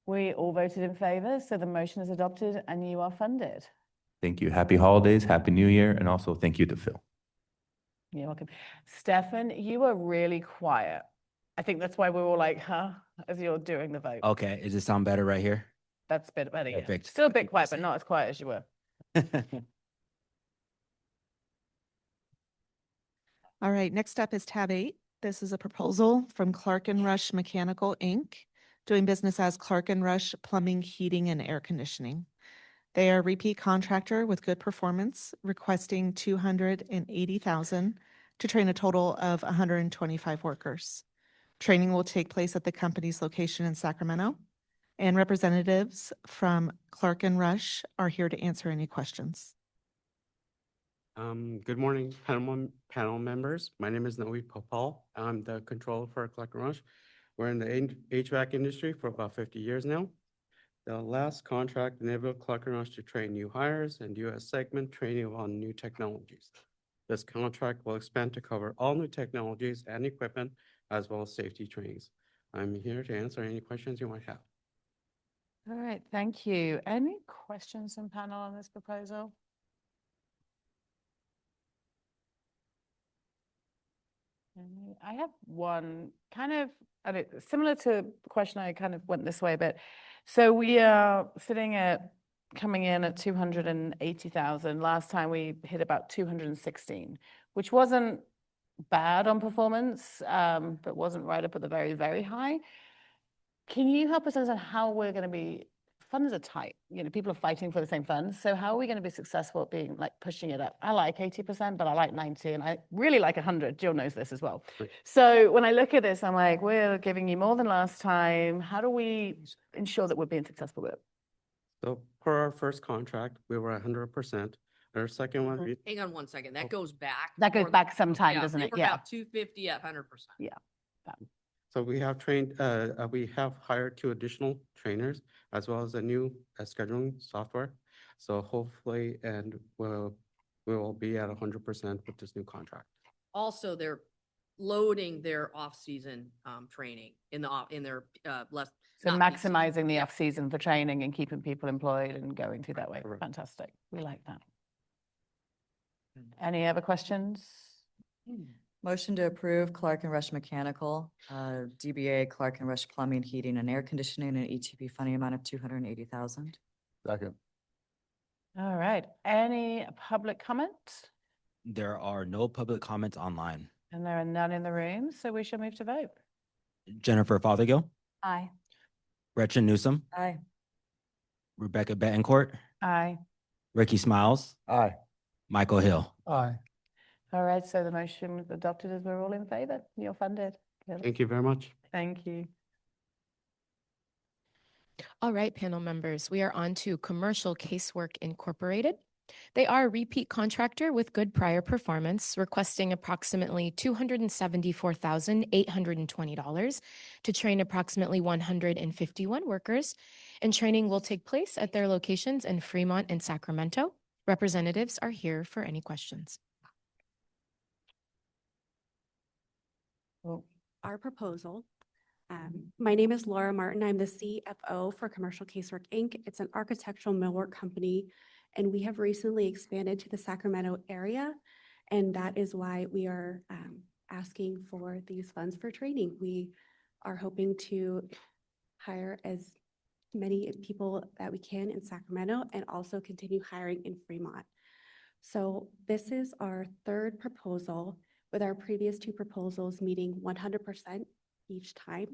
We all voted in favor, so the motion is adopted and you are funded. Thank you. Happy holidays, happy new year, and also thank you to Phil. You're welcome. Stefan, you were really quiet. I think that's why we're all like, huh, as you're doing the vote. Okay, does it sound better right here? That's a bit better. Yeah. Perfect. Still a bit quiet, but not as quiet as you were. All right, next up is tab 8. This is a proposal from Clark and Rush Mechanical, Inc., doing business as Clark and Rush Plumbing, Heating, and Air Conditioning. They are a repeat contractor with good performance, requesting $280,000 to train a total of 125 workers. Training will take place at the company's location in Sacramento, and representatives from Clark and Rush are here to answer any questions. Good morning, panel members. My name is Noe Popal. I'm the controller for Clark and Rush. We're in the HVAC industry for about 50 years now. The last contract enabled Clark and Rush to train new hires and U.S. segment training on new technologies. This contract will expand to cover all new technologies and equipment, as well as safety trainings. I'm here to answer any questions you might have. All right, thank you. Any questions from panel on this proposal? I have one kind of, and it's similar to the question I kind of went this way a bit. So we are sitting at coming in at 280,000. Last time we hit about 216, which wasn't bad on performance, but wasn't right up at the very, very high. Can you help us understand how we're going to be, funds are tight, you know, people are fighting for the same funds. So how are we going to be successful at being like pushing it up? I like 80%, but I like 90 and I really like 100. Jill knows this as well. So when I look at this, I'm like, we're giving you more than last time. How do we ensure that we're being successful with it? So per our first contract, we were 100%. Our second one, we- Hang on one second. That goes back. That goes more- back some time, Yeah, doesn't they it? were Yeah. about 250 at 100%. Yeah. so we have trained, we have hired 2 additional trainers as well as a new scheduling software. So hopefully, and we will be at 100% with this new contract. Also, they're loading their off-season training in their less. So not peak season. maximizing the off season for training and keeping people employed and going through that way. Correct. Fantastic. We like that. Any other questions? Motion to approve Clark and Rush Mechanical, DBA Clark and Rush Plumbing, Heating, and Air Conditioning, an ETP funding amount of 280,000. Second. All right. Any public comment? There are no public comments online. And there are none in the room, so we shall move to vote. Jennifer Fothergill, Aye. Gretchen Newsom, Aye. Rebecca Betancourt, Aye. Ricky Smiles, Aye. Michael Hill. Aye. All right, so the motion was adopted as we're all in favor. You're funded. Good. Thank you very much. Thank you. All right, panel members, we are on to Commercial Casework Incorporated. They are a repeat contractor with good prior performance, requesting approximately $274,820 to train approximately 151 workers, and training will take place at their locations in Fremont and Sacramento. Representatives are here for any questions. Our proposal. My name is Laura Martin. I'm the CFO for Commercial Casework, Inc. It's an architectural millwork company, and we have recently expanded to the Sacramento area, and that is why we are asking for these funds for training. We are hoping to hire as many people that we can in Sacramento and also continue hiring in Fremont. So this is our third proposal, with our previous 2 proposals meeting 100% each time.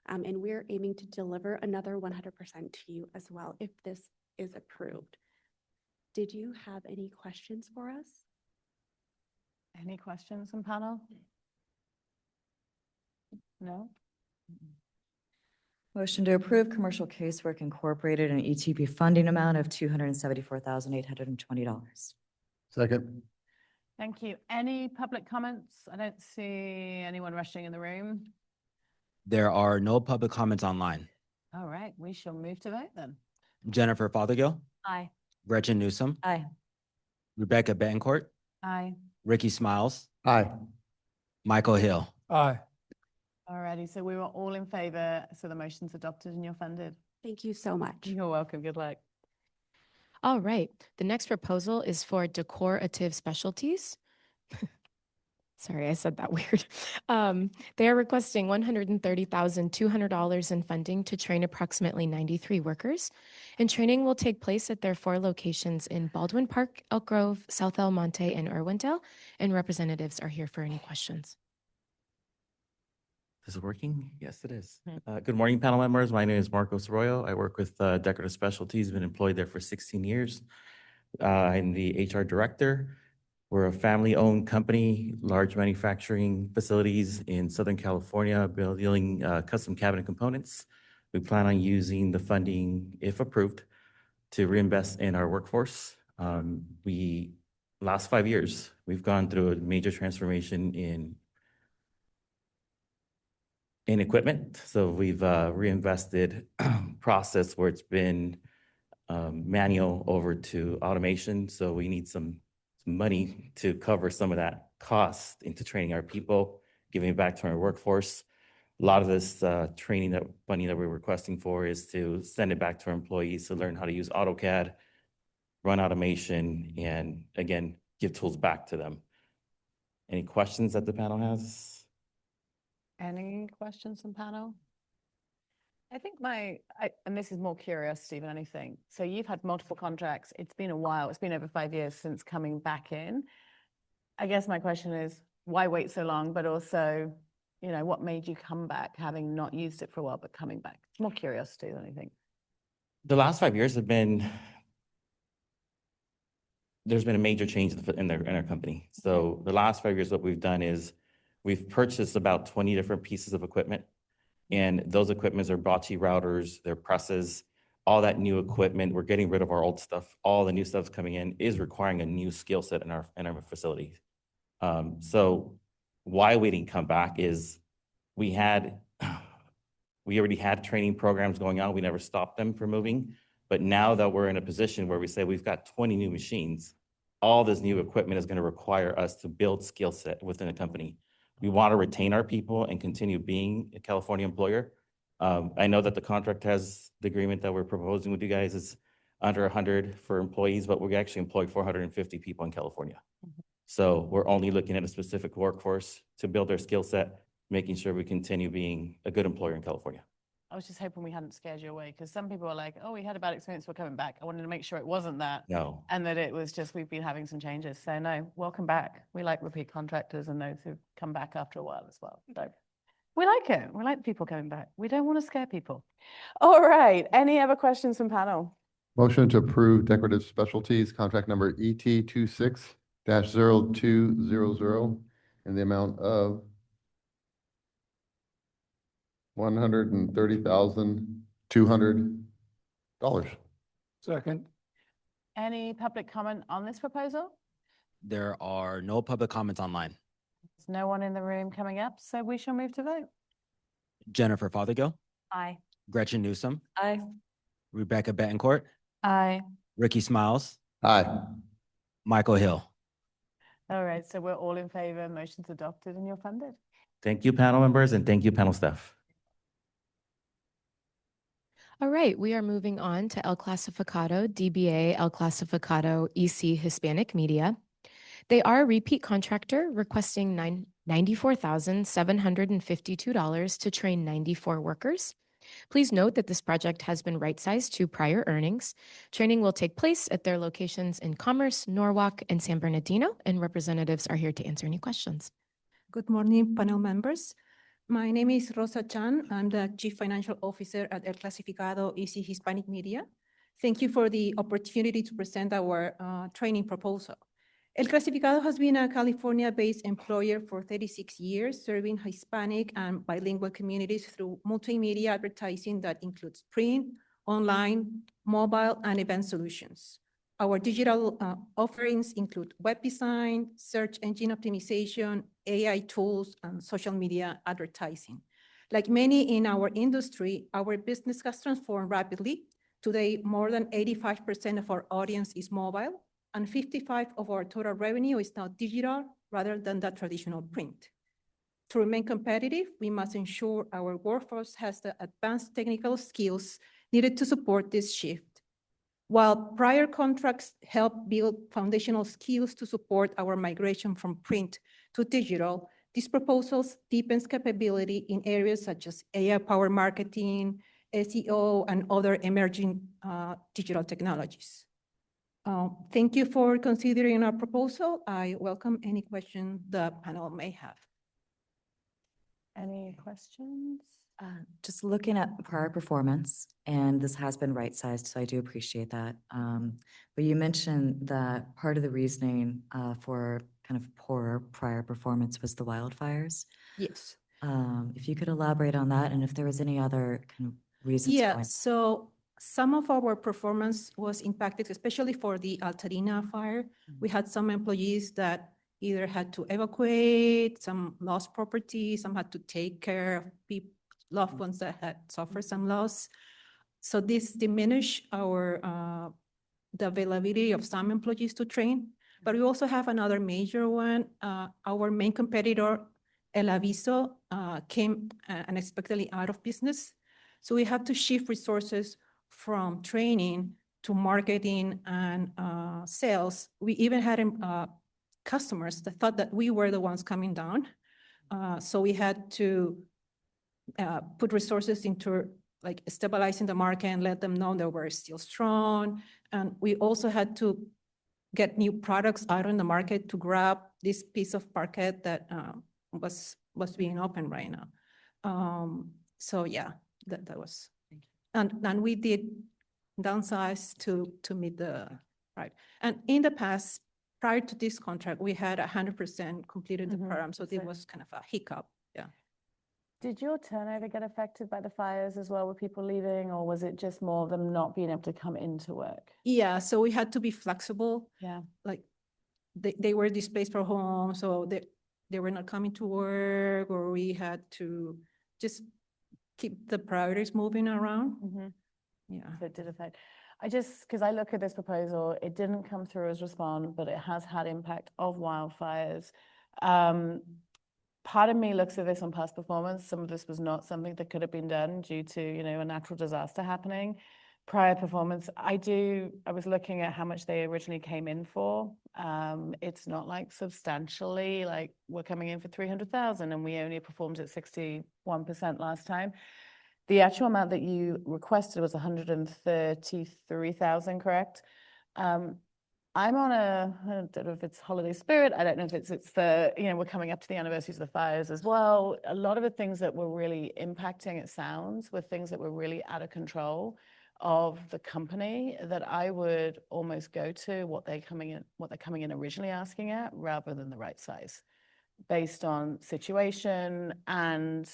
And we're aiming to deliver another 100% to you as well if this is approved. Did you have any questions for us? Any questions from panel? No? Motion to approve Commercial Casework Incorporated an ETP funding amount of $274,820. Second. Thank you. Any public comments? I don't see anyone rushing in the room. There are no public comments online. All right, we shall move to vote then. Jennifer Fothergill, Aye. Gretchen Newsom, Aye. Rebecca Betancourt, Aye. Ricky Smiles, Aye. Michael Hill. Aye. All righty, so we were all in favor, so the motion's adopted and you're funded. Thank you so much. You're welcome. Good luck. All right. The next proposal is for Decorative Specialties. Sorry, I said that weird. They are requesting $130,200 in funding to train approximately 93 workers. And training will take place at their 4 locations in Baldwin Park, Elk Grove, South El Monte, and Irwindale. And representatives are here for any questions. Is it working? Yes, it is. Good morning, panel members. My name is Marcos Arroyo. I work with Decorative Specialties, been employed there for 16 years. I'm the HR director. We're a family-owned company, large manufacturing facilities in Southern California, building custom cabinet components. We plan on using the funding, if approved, to reinvest in our workforce. Last 5 years, we've gone through a major transformation in equipment. So we've reinvested process where it's been manual over to automation. So we need some money to cover some of that cost into training our people, giving it back to our workforce. A lot of this training money that we're requesting for is to send it back to our employees to learn how to use AutoCAD, run automation, and again, give tools back to them. Any questions that the panel has? Any questions from panel? I think and this is more curiosity than anything. So you've had multiple contracts. It's been a while. It's been over 5 years since coming back in. I guess my question is, why wait so long? But also, what made you come back, having not used it for a while, but coming back? It's more curiosity than anything. The last 5 years have been, there's been a major change in our company. So the last 5 years, what we've done is we've purchased about 20 different pieces of equipment. And those equipments are Bocce routers, they're presses, all that new equipment. We're getting rid of our old stuff. All the new stuff coming in is requiring a new skill set in our facility. So why we didn't come back is we already had training programs going on. We never stopped them from moving. But now that we're in a position where we say we've got 20 new machines, all this new equipment is going to require us to build skill set within the company. We want to retain our people and continue being a California employer. I know that the contract has the agreement that we're proposing with you guys is under 100 for employees, but we actually employ 450 people in California. So we're only looking at a specific workforce to build their skill set, making sure we continue being a good employer in California. I was just hoping we hadn't scared you away, because some people are like, oh, we had a bad experience, we're coming back. I wanted to make sure it wasn't that. No. And that it was just, we've been having some changes. So no, welcome back. We like repeat contractors and those who come back after a while as well. So we like it. We like people coming back. We don't want to scare people. All right. Any other questions from panel? Motion to approve Decorative Specialties contract number ET 26-0200 in the amount of $130,200. Second. Any public comment on this proposal? There are no public comments online. There's no one in the room coming up, so we shall move to vote. Jennifer Fothergill, Aye. Gretchen Newsom, Aye. Rebecca Betancourt, Aye. Ricky Smiles, Aye. Michael Hill. All right, so we're all in favor. Motion's adopted and you're funded. Thank you, panel members, and thank you, panel staff. All right, we are moving on to El Clasificado, DBA El Clasificado EC Hispanic Media. They are a repeat contractor requesting $94,752 to train 94 workers. Please note that this project has been right-sized to prior earnings. Training will take place at their locations in Commerce, Norwalk, and San Bernardino, and representatives are here to answer any questions. Good morning, panel members. My name is Rosa Chan. I'm the Chief Financial Officer at El Clasificado EC Hispanic Media. Thank you for the opportunity to present our training proposal. El Clasificado has been a California-based employer for 36 years, serving Hispanic and bilingual communities through multimedia advertising that includes print, online, mobile, and event solutions. Our digital offerings include web design, search engine optimization, AI tools, and social media advertising. Like many in our industry, our business has transformed rapidly. Today, more than 85% of our audience is mobile, and 55% of our total revenue is now digital rather than that traditional print. To remain competitive, we must ensure our workforce has the advanced technical skills needed to support this shift. While prior contracts help build foundational skills to support our migration from print to digital, these proposals deepens capability in areas such as AI-powered marketing, SEO, and other emerging digital technologies. Thank you for considering our proposal. I welcome any question the panel may have. Any questions? Just looking at prior performance, and this has been right-sized, so I do appreciate that. But you mentioned that part of the reasoning for kind of poorer prior performance was the wildfires. Yes. If you could elaborate on that, and if there was any other kind of reasons. Yeah, so some of our performance was impacted, especially for the Altarina fire. We had some employees that either had to evacuate, some lost property, some had to take care of loved ones that had suffered some loss. So this diminished our the availability of some employees to train. But we also have another major one. Our main competitor, El Aviso, came unexpectedly out of business. So we have to shift resources from training to marketing and sales. We even had customers that thought that we were the ones coming down. So we had to put resources into like stabilizing the market and let them know that we're still strong. And we also had to get new products out on the market to grab this piece of parquet that was being opened right now. So yeah, that was, and we did downsize to meet the, right. And in the past, prior to this contract, we had 100% completed the program. So it was kind of a hiccup, yeah. Did your turnover get affected by the fires as well with people leaving, or was it just more of them not being able to come into work? Yeah, so we had to be flexible. Yeah. Like they were displaced from home, so they were not coming to work, or we had to just keep the priorities moving around. Yeah. So it did affect. Because I look at this proposal, it didn't come through as respond, but it has had impact of wildfires. Part of me looks at this on past performance. Some of this was not something that could have been done due to, a natural disaster happening. Prior performance, I was looking at how much they originally came in for. It's not like substantially, like we're coming in for 300,000 and we only performed at 61% last time. The actual amount that you requested was 133,000, correct? I'm on I don't know if it's holiday spirit. I don't know if it's the, we're coming up to the anniversaries of the fires as well. A lot of the things that were really impacting, it sounds, were things that were really out of control of the company that I would almost go to what they're coming in originally asking at rather than the right size based on situation and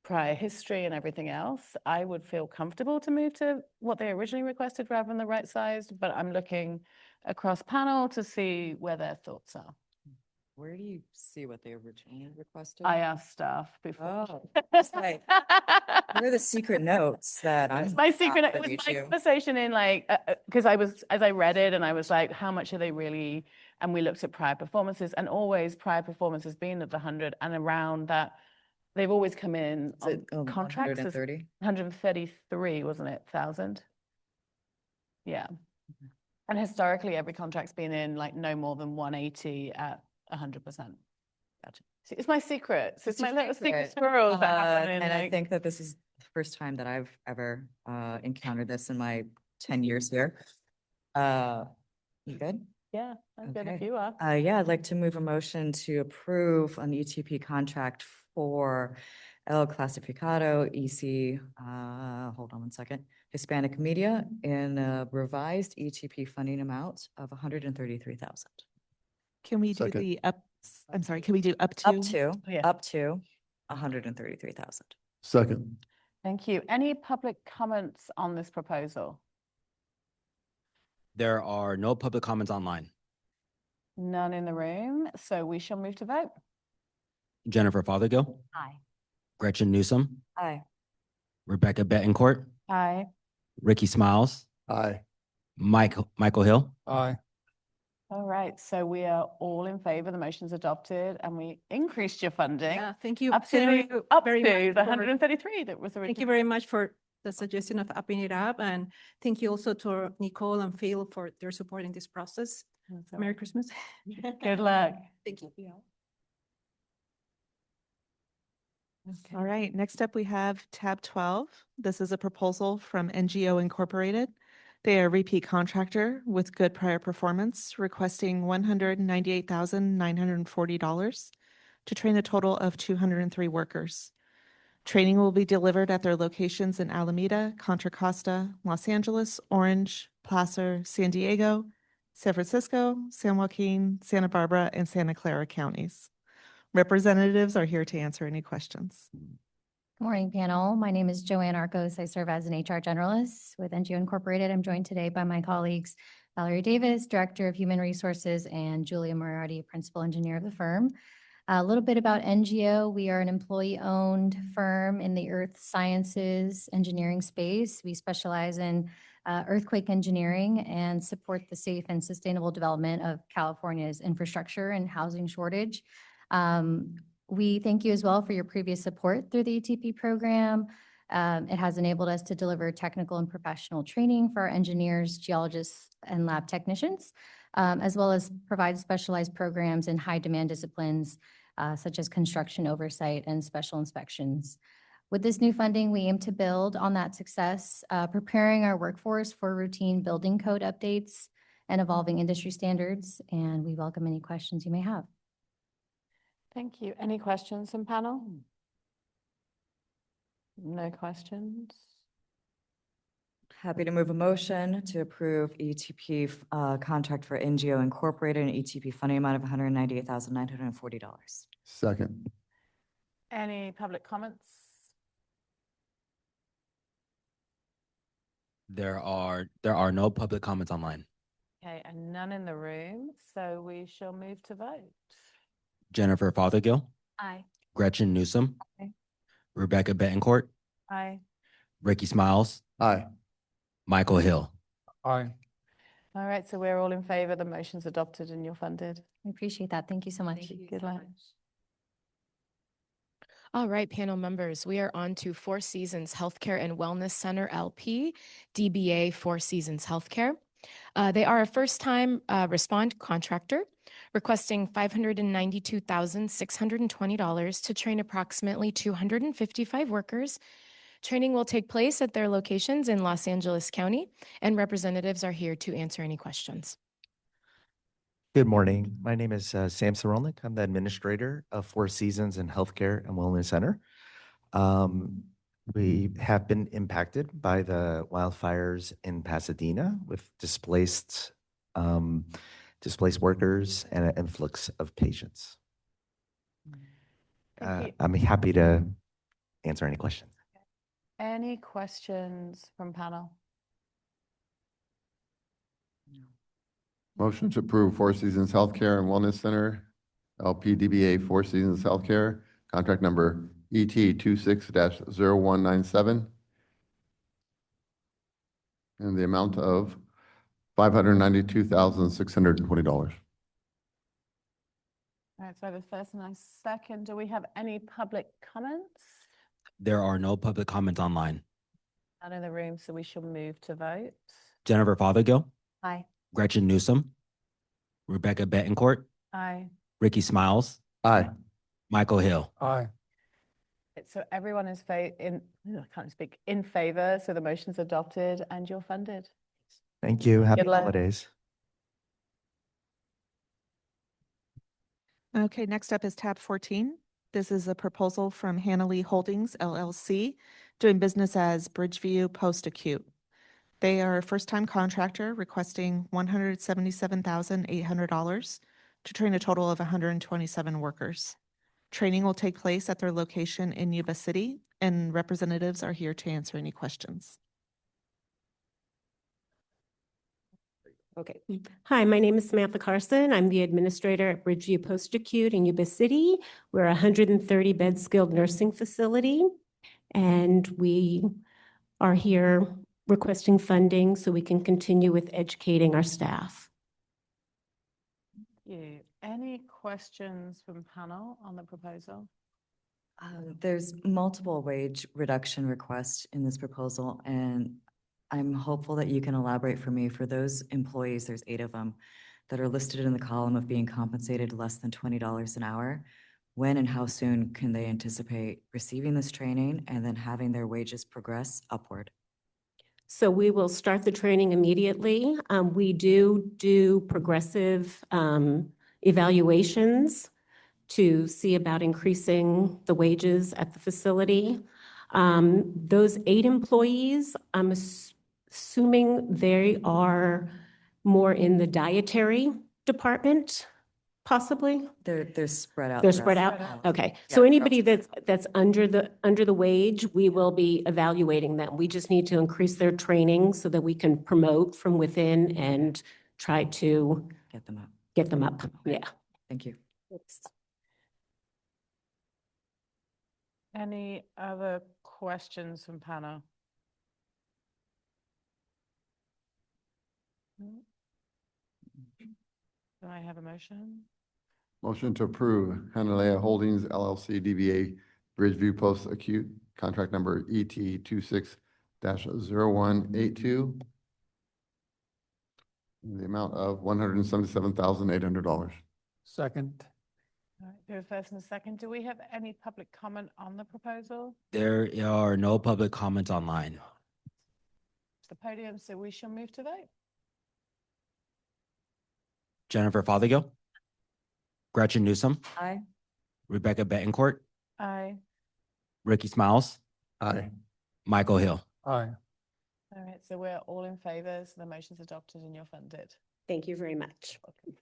prior history and everything else. I would feel comfortable to move to what they originally requested rather than the right size, but I'm looking across panel to see where their thoughts are. Where do you see what they originally requested? I asked staff before. Oh, it's like, what are the secret notes that I'm? My secret, it was my conversation in because as I read it and I was like, how much are they really? And we looked at prior performances, and always prior performance has been at the 100 and around that. They've always come in on contracts. 130? 133, wasn't it? 1,000? Yeah. And historically, every contract's been in like no more than 180 at 100%. Gotcha. See, it's my secret. So it's my little secret squirrel. And I think that this is the first time that I've ever encountered this in my 10 years here. You good? Yeah, I'm good if you are. Yeah, I'd like to move a motion to approve an ETP contract for El Clasificado EC, hold on one second, Hispanic Media in a revised ETP funding amount of 133,000. Can we do Second. the up, I'm sorry, can we do up Up to? to, Yeah. up to 133,000. Second. Thank you. Any public comments on this proposal? There are no public comments online. None in the room, so we shall move to vote. Jennifer Fothergill, Aye. Gretchen Newsom, Aye. Rebecca Betancourt, Aye. Ricky Smiles, Aye. Michael Hill. Aye. All right, so we are all in favor. The motion's adopted and we increased your funding Yeah, thank you. up Thank to you up very to much the for- 133 that was Thank you originally. very much for the suggestion of upping it up, and thank you also to Nicole and Phil for their support in this process. That's all Merry right. Christmas. Good luck. Thank you. All right, next up we have tab 12. This is a proposal from NGO Incorporated. They are a repeat contractor with good prior performance, requesting $198,940 to train a total of 203 workers. Training will be delivered at their locations in Alameda, Contra Costa, Los Angeles, Orange, Placer, San Diego, San Francisco, San Joaquin, Santa Barbara, and Santa Clara counties. Representatives are here to answer any questions. Good morning, panel. My name is Joanne Arcos. I serve as an HR generalist with NGO Incorporated. I'm joined today by my colleagues, Valerie Davis, Director of Human Resources, and Julia Moriarty, Principal Engineer of the firm. A little bit about NGO. We are an employee-owned firm in the earth sciences engineering space. We specialize in earthquake engineering and support the safe and sustainable development of California's infrastructure and housing shortage. We thank you as well for your previous support through the ETP program. It has enabled us to deliver technical and professional training for our engineers, geologists, and lab technicians, as well as provide specialized programs in high-demand disciplines such as construction oversight and special inspections. With this new funding, we aim to build on that success, preparing our workforce for routine building code updates and evolving industry standards, and we welcome any questions you may have. Thank you. Any questions from panel? No questions? Happy to move a motion to approve ETP contract for NGO Incorporated and ETP funding amount of $198,940. Second. Any public comments? There are no public comments online. Okay, and none in the room, so we shall move to vote. Jennifer Fothergill, Aye. Gretchen Newsom, Aye. Rebecca Betancourt, Aye. Ricky Smiles, Aye. Michael Hill. Aye. All right, so we're all in favor. The motion's adopted and you're funded. I appreciate that. Thank you so much. Good luck. All right, panel members, we are on to Four Seasons Healthcare and Wellness Center LP, DBA Four Seasons Healthcare. They are a first-time respond contractor requesting $592,620 to train approximately 255 workers. Training will take place at their locations in Los Angeles County, and representatives are here to answer any questions. Good morning. My name is Sam Sarolnik. I'm the administrator of Four Seasons and Healthcare and Wellness Center. We have been impacted by the wildfires in Pasadena with displaced workers and an influx of patients. I'm happy to answer any questions. Any questions from panel? Motion to approve Four Seasons Healthcare and Wellness Center, LPDBA Four Seasons Healthcare, contract number ET 26-0197. And the amount of $592,620. All right, so I have a first and a second. Do we have any public comments? There are no public comments online. None in the room, so we shall move to vote. Jennifer Fothergill, Aye. Gretchen Newsom, Rebecca Betancourt, Aye. Ricky Smiles, Aye. Michael Hill. Aye. So everyone is I can't speak, in favor, so the motion's adopted and you're funded. Thank you. Happy Good luck. holidays. Okay, next up is tab 14. This is a proposal from Hannah Lee Holdings LLC, doing business as Bridgeview Post-Acute. They are a first-time contractor requesting $177,800 to train a total of 127 workers. Training will take place at their location in Yuba City, and representatives are here to answer any questions. Okay. Hi, my name is Samantha Carson. I'm the administrator at Bridgeview Post-Acute in Yuba City. We're a 130-bed skilled nursing facility, and we are here requesting funding so we can continue with educating our staff. Thank you. Any questions from panel on the proposal? There's multiple wage reduction requests in this proposal, and I'm hopeful that you can elaborate for me. For those employees, there's 8 of them that are listed in the column of being compensated less than $20 an hour. When and how soon can they anticipate receiving this training and then having their wages progress upward? So we will start the training immediately. We do progressive evaluations to see about increasing the wages at the facility. Those 8 employees, I'm assuming they are more in the dietary department, possibly? They're spread out. They're throughout spread the out? house. Okay. Yeah, So across anybody the that's under the wage, we will be evaluating them. We just need to increase their training so that we can promote from within and try to Get them up. get them up. Yeah. Thank you. Any other questions from panel? Do I have a motion? Motion to approve Hanalea Holdings LLC DBA Bridgeview Post Acute, contract number ET 26-0182. In the amount of $177,800. Second. All right, do a first and a second. Do we have any public comment on the proposal? There are no public comments online. The podium, so we shall move to vote. Jennifer Fothergill, Gretchen Newsom, Aye. Rebecca Betancourt, Aye. Ricky Smiles, Aye. Michael Hill. Aye. All right, so we're all in favor, so the motion's adopted and you're funded. Thank you very much. Welcome.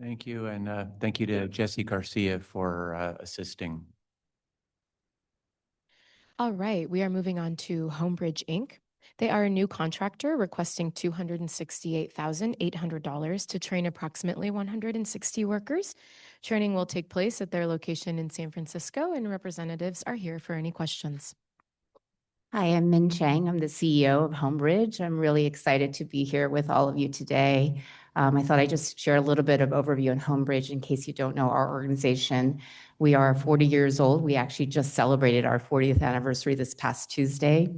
Thank you, and thank you to Jesse Garcia for assisting. All right, we are moving on to Homebridge Inc. They are a new contractor requesting $268,800 to train approximately 160 workers. Training will take place at their location in San Francisco, and representatives are here for any questions. Hi, I'm Min Chang. I'm the CEO of Homebridge. I'm really excited to be here with all of you today. I thought I'd just share a little bit of overview on Homebridge in case you don't know our organization. We are 40 years old. We actually just celebrated our 40th anniversary this past Tuesday.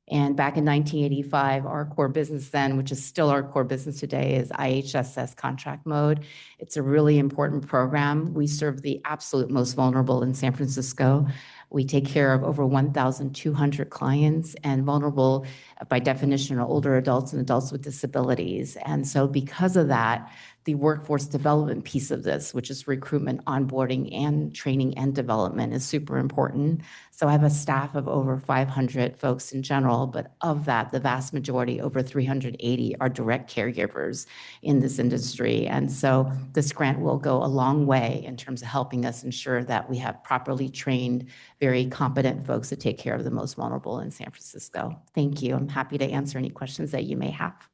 And back in 1985, our core business then, which is still our core business today, is IHSS contract mode. It's a really important program. We serve the absolute most vulnerable in San Francisco. We take care of over 1,200 clients, and vulnerable by definition are older adults and adults with disabilities. And so because of that, the workforce development piece of this, which is recruitment, onboarding, and training and development, is super important. So I have a staff of over 500 folks in general, but of that, the vast majority, over 380, are direct caregivers in this industry. And so this grant will go a long way in terms of helping us ensure that we have properly trained, very competent folks to take care of the most vulnerable in San Francisco. Thank you. I'm happy to answer any questions that you may have.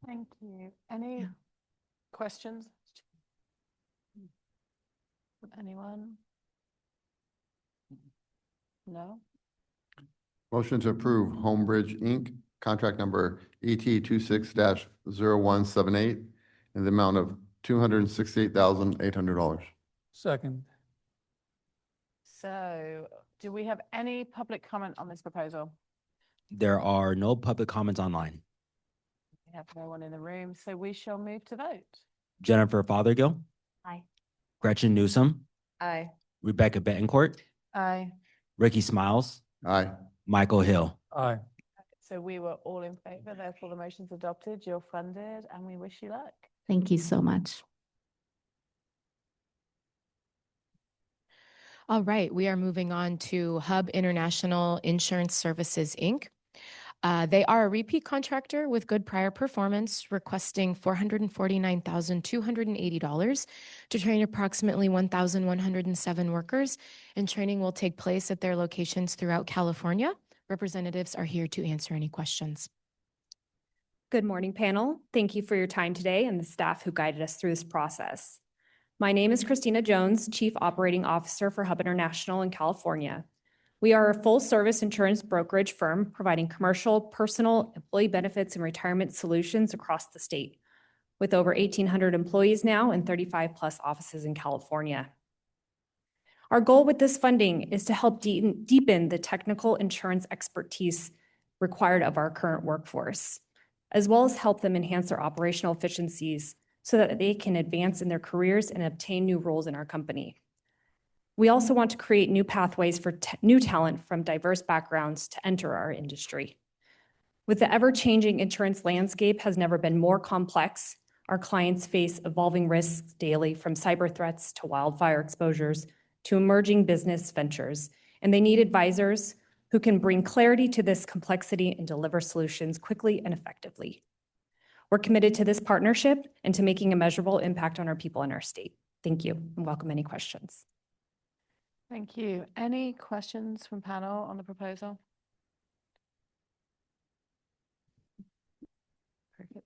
Thank you. Any questions? From anyone? No? Motion to approve Homebridge Inc., contract number ET 26-0178 in the amount of $268,800. Second. So do we have any public comment on this proposal? There are no public comments online. We have no one in the room, so we shall move to vote. Jennifer Fothergill, Aye. Gretchen Newsom, Aye. Rebecca Betancourt, Aye. Ricky Smiles, Aye. Michael Hill. Aye. So we were all in favor, therefore the motion's adopted, you're funded, and we wish you luck. Thank you so much. All right, we are moving on to Hub International Insurance Services, Inc. They are a repeat contractor with good prior performance, requesting $449,280 to train approximately 1,107 workers, and training will take place at their locations throughout California. Representatives are here to answer any questions. Good morning, panel. Thank you for your time today and the staff who guided us through this process. My name is Christina Jones, Chief Operating Officer for Hub International in California. We are a full-service insurance brokerage firm providing commercial, personal, employee benefits, and retirement solutions across the state, with over 1,800 employees now and 35+ offices in California. Our goal with this funding is to help deepen the technical insurance expertise required of our current workforce, as well as help them enhance their operational efficiencies so that they can advance in their careers and obtain new roles in our company. We also want to create new pathways for new talent from diverse backgrounds to enter our industry. With the ever-changing insurance landscape has never been more complex, our clients face evolving risks daily, from cyber threats to wildfire exposures to emerging business ventures, and they need advisors who can bring clarity to this complexity and deliver solutions quickly and effectively. We're committed to this partnership and to making a measurable impact on our people in our state. Thank you, and welcome any questions. Thank you. Any questions from panel on the proposal? Crickets.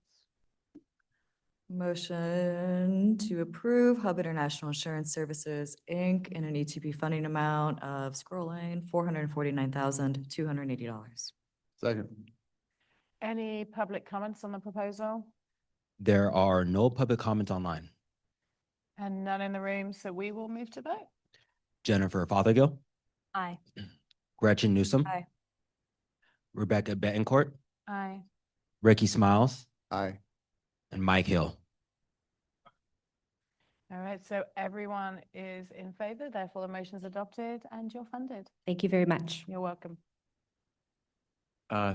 Motion to approve Hub International Insurance Services, Inc. in an ETP funding amount of, scrolling, $449,280. Second. Any public comments on the proposal? There are no public comments online. And none in the room, so we will move to vote. Jennifer Fothergill, Aye. Gretchen Newsom, Aye. Rebecca Betancourt, Aye. Ricky Smiles, Aye. and Mike Hill. All right, so everyone is in favor, therefore the motion is adopted and you're funded. Thank you very much. You're welcome.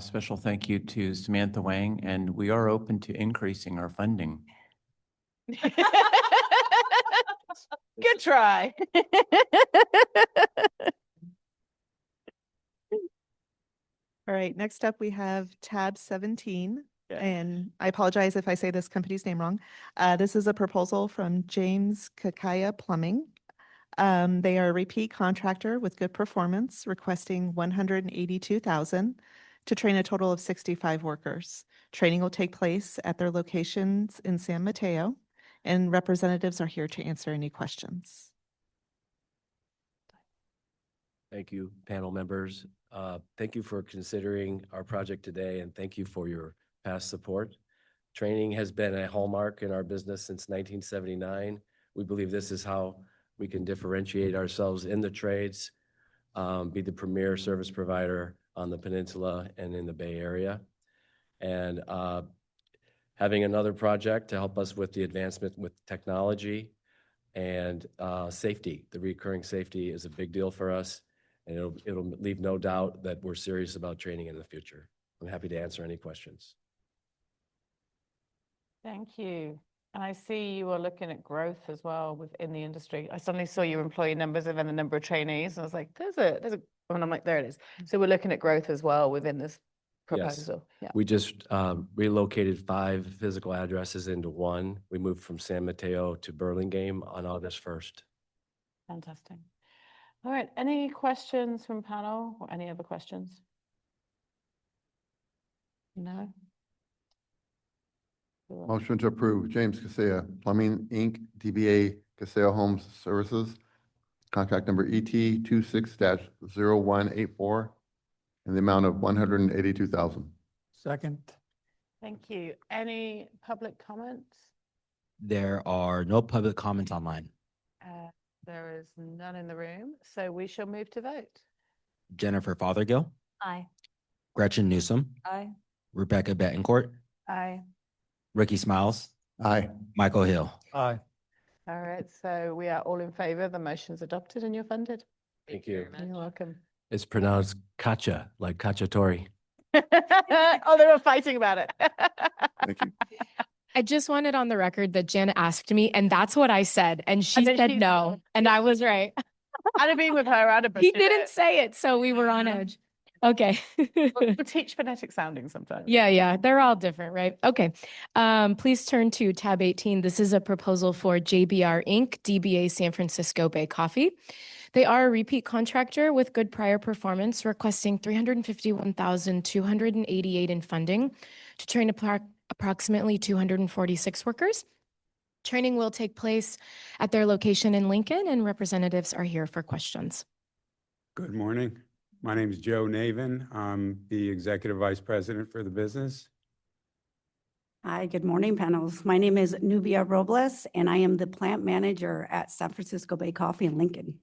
Special thank you to Samantha Wang, and we are open to increasing our funding. Good try. All right, next up we have tab 17. And I apologize if I say this company's name wrong. This is a proposal from James Kakaya Plumbing. They are a repeat contractor with good performance, requesting $182,000 to train a total of 65 workers. Training will take place at their locations in San Mateo, and representatives are here to answer any questions. Thank you, panel members. Thank you for considering our project today, and thank you for your past support. Training has been a hallmark in our business since 1979. We believe this is how we can differentiate ourselves in the trades, be the premier service provider on the peninsula and in the Bay Area. And having another project to help us with the advancement with technology and safety. The recurring safety is a big deal for us, and it'll leave no doubt that we're serious about training in the future. I'm happy to answer any questions. Thank you. And I see you are looking at growth as well within the industry. I suddenly saw your employee numbers and then the number of trainees. And I was like, there's a, and I'm like, there it is. So we're looking at growth as well within this proposal. Yeah. We just relocated 5 physical addresses into 1. We moved from San Mateo to Burlingame on August 1st. Fantastic. All right. Any questions from panel or any other questions? No? Motion to approve James Casea Plumbing, Inc., DBA Casea Homes Services, contract number ET 26-0184, in the amount of $182,000. Second. Thank you. Any public comments? There are no public comments online. There is none in the room, so we shall move to vote. Jennifer Fothergill, Aye. Gretchen Newsom, Aye. Rebecca Betancourt, Aye. Ricky Smiles, Aye. Michael Hill. Aye. All right, so we are all in favor. The motion's adopted and you're funded. Thank you. You're welcome. It's pronounced Kacha, like Cacciatore. Oh, they were fighting about it. Thank you. I just wanted on the record that Jen asked me, and that's what I said. And she then said she no, and I was right. I'd have been with her. I'd have He butchered didn't it. say it, so we were on edge. Okay. We'll teach phonetic sounding sometimes. Yeah, they're all different, right? Okay. Please turn to tab 18. This is a proposal for JBR Inc., DBA San Francisco Bay Coffee. They are a repeat contractor with good prior performance, requesting $351,288 in funding to train approximately 246 workers. Training will take place at their location in Lincoln, and representatives are here for questions. Good morning. My name is Joe Navin. I'm the Executive Vice President for the business. Hi, good morning, panels. My name is Nubia Robles, and I am the plant manager at San Francisco Bay Coffee in Lincoln.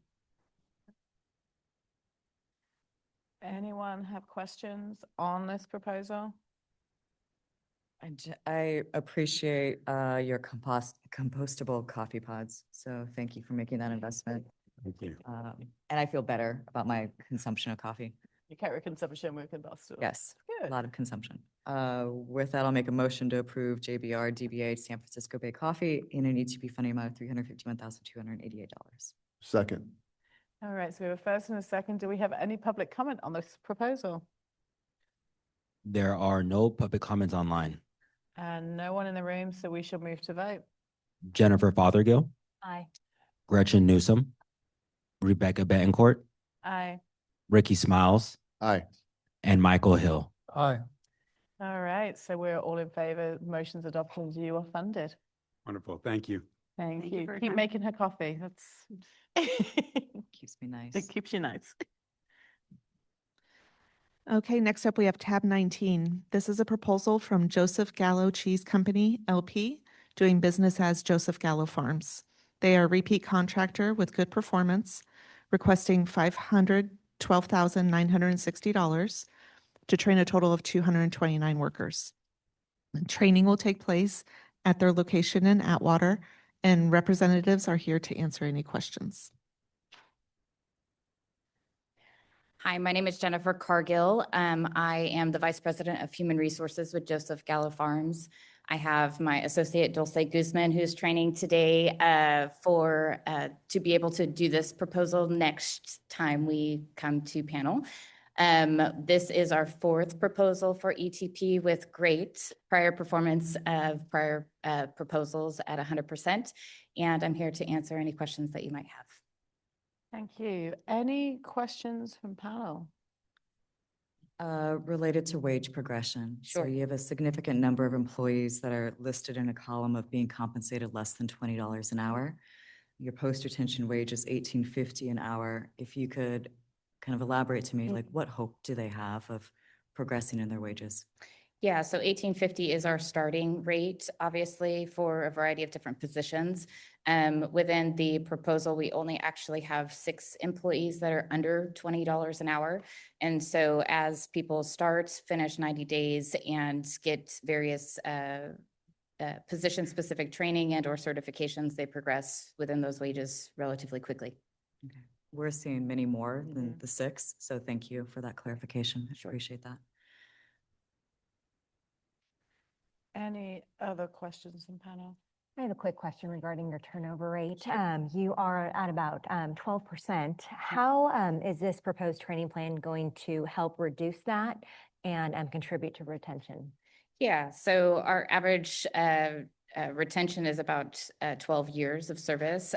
Anyone have questions on this proposal? I appreciate your compostable coffee pods. So thank you for making that investment. Thank you. And I feel better about my consumption of coffee. You carry consumption with Boston. Yes, Good. a lot of consumption. With that, I'll make a motion to approve JBR DBA San Francisco Bay Coffee in an ETP funding amount of $351,288. Second. All right, so we have a first and a second. Do we have any public comment on this proposal? There are no public comments online. And no one in the room, so we shall move to vote. Jennifer Fothergill, Aye. Gretchen Newsom, Rebecca Betancourt, Aye. Ricky Smiles, Aye. and Michael Hill. Aye. All right, so we're all in favor. Motion's adopted. You are funded. Wonderful. Thank you. Thank Thank you you. for your Keep time. making her coffee. That's Keeps me nice. it keeps you nice. Okay, next up, we have tab 19. This is a proposal from Joseph Gallo Cheese Company, LP, doing business as Joseph Gallo Farms. They are a repeat contractor with good performance, requesting $512,960 to train a total of 229 workers. Training will take place at their location in Atwater, and representatives are here to answer any questions. Hi, my name is Jennifer Cargill. I am the Vice President of Human Resources with Joseph Gallo Farms. I have my associate Dulce Guzman, who's training today to be able to do this proposal next time we come to panel. This is our fourth proposal for ETP with great prior performance of prior proposals at 100%. And I'm here to answer any questions that you might have. Thank you. Any questions from panel? Related to wage progression. Sure. So you have a significant number of employees that are listed in a column of being compensated less than $20 an hour. Your post-retention wage is $18.50 an hour. If you could kind of elaborate to me, like what hope do they have of progressing in their wages? Yeah, so $18.50 is our starting rate, obviously, for a variety of different positions. Within the proposal, we only actually have 6 employees that are under $20 an hour. And so as people start, finish 90 days and get various position-specific training and or certifications, they progress within those wages relatively quickly. Okay. We're seeing many more than the 6, so thank you for that clarification. I appreciate that. Any other questions from panel? I have a quick question regarding your turnover rate. You are at about 12%. How is this proposed training plan going to help reduce that and contribute to retention? Yeah, so our average retention is about 12 years of service.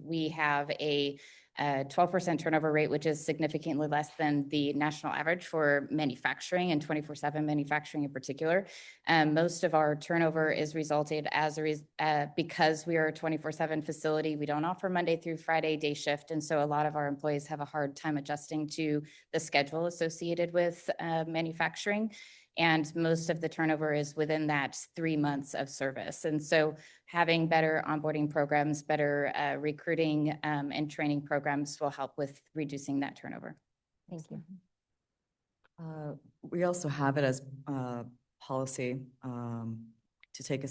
We have a 12% turnover rate, which is significantly less than the national average for manufacturing and 24/7 manufacturing in particular. Most of our turnover is resulted because we are a 24/7 facility. We don't offer Monday through Friday day shift. And so a lot of our employees have a hard time adjusting to the schedule associated with manufacturing. And most of the turnover is within that 3 months of service. And so having better onboarding programs, better recruiting and training programs will help with reducing that turnover. Thank you. We also have it as policy to take a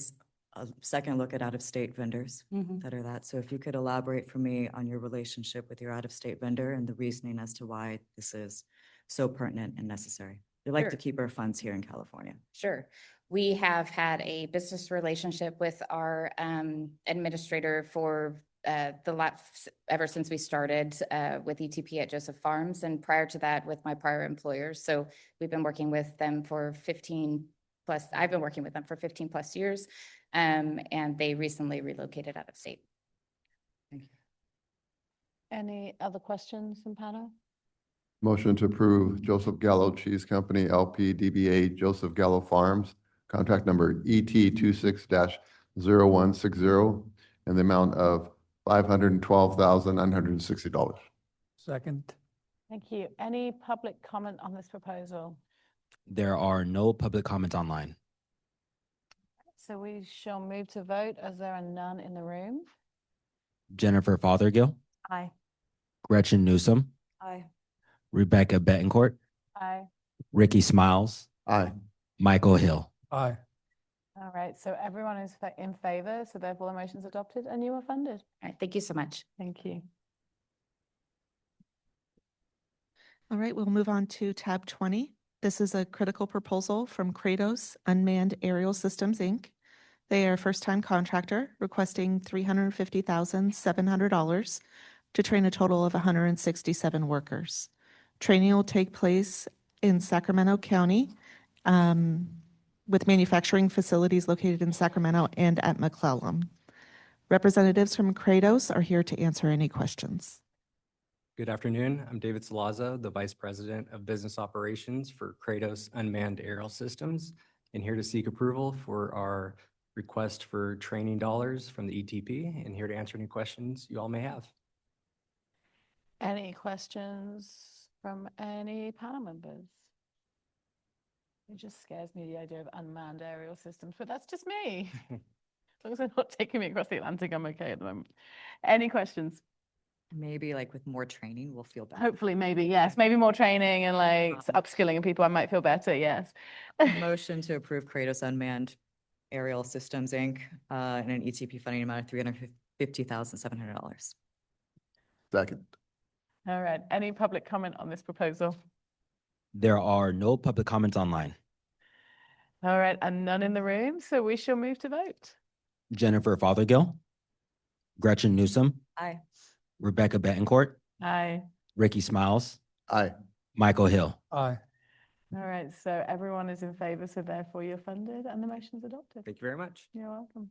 second look at out-of-state vendors that are that. So if you could elaborate for me on your relationship with your out-of-state vendor and the reasoning as to why this is so pertinent and necessary. We like to keep our funds here in California. Sure. We have had a business relationship with our administrator for ever since we started with ETP at Joseph Farms, and prior to that with my prior employers. So we've been working with them for 15 plus, I've been working with them for 15 plus years, and they recently relocated out of state. Any other questions from panel? Motion to approve Joseph Gallo Cheese Company, LP DBA Joseph Gallo Farms, contract number ET 26-0160, in the amount of $512,960. Second. Thank you. Any public comment on this proposal? There are no public comments online. So we shall move to vote as there are none in the room. Jennifer Fothergill, Aye. Gretchen Newsom, Aye. Rebecca Betancourt, Aye. Ricky Smiles, Aye. Michael Hill. Aye. All right, so everyone is in favor, so therefore the motion is adopted and you are funded. All right, thank you so much. Thank you. All right, we'll move on to tab 20. This is a critical proposal from Kratos Unmanned Aerial Systems, Inc. They are a first-time contractor requesting $350,700 to train a total of 167 workers. Training will take place in Sacramento County with manufacturing facilities located in Sacramento and at McClellan. Representatives from Kratos are here to answer any questions. Good afternoon. I'm David Salazzo, the Vice President of Business Operations for Kratos Unmanned Aerial Systems, and here to seek approval for our request for training dollars from the ETP, and here to answer any questions you all may have. Any questions from any panel members? It just scares me, the idea of unmanned aerial systems, but that's just me. As long as they're not taking me across the Atlantic, I'm okay at the moment. Any questions? Maybe like with more training, we'll feel better. Hopefully, maybe, yes. Maybe more training and like upskilling of people, I might feel better, yes. Motion to approve Kratos Unmanned Aerial Systems, Inc. In an ETP funding amount of $350,700. Second. All right, any public comment on this proposal? There are no public comments online. All right, and none in the room, so we shall move to vote. Jennifer Fothergill, Gretchen Newsom, Aye. Rebecca Betancourt, Aye. Ricky Smiles, Aye. Michael Hill. Aye. All right, so everyone is in favor, so therefore you're funded and the motion is adopted. Thank you very much. You're welcome.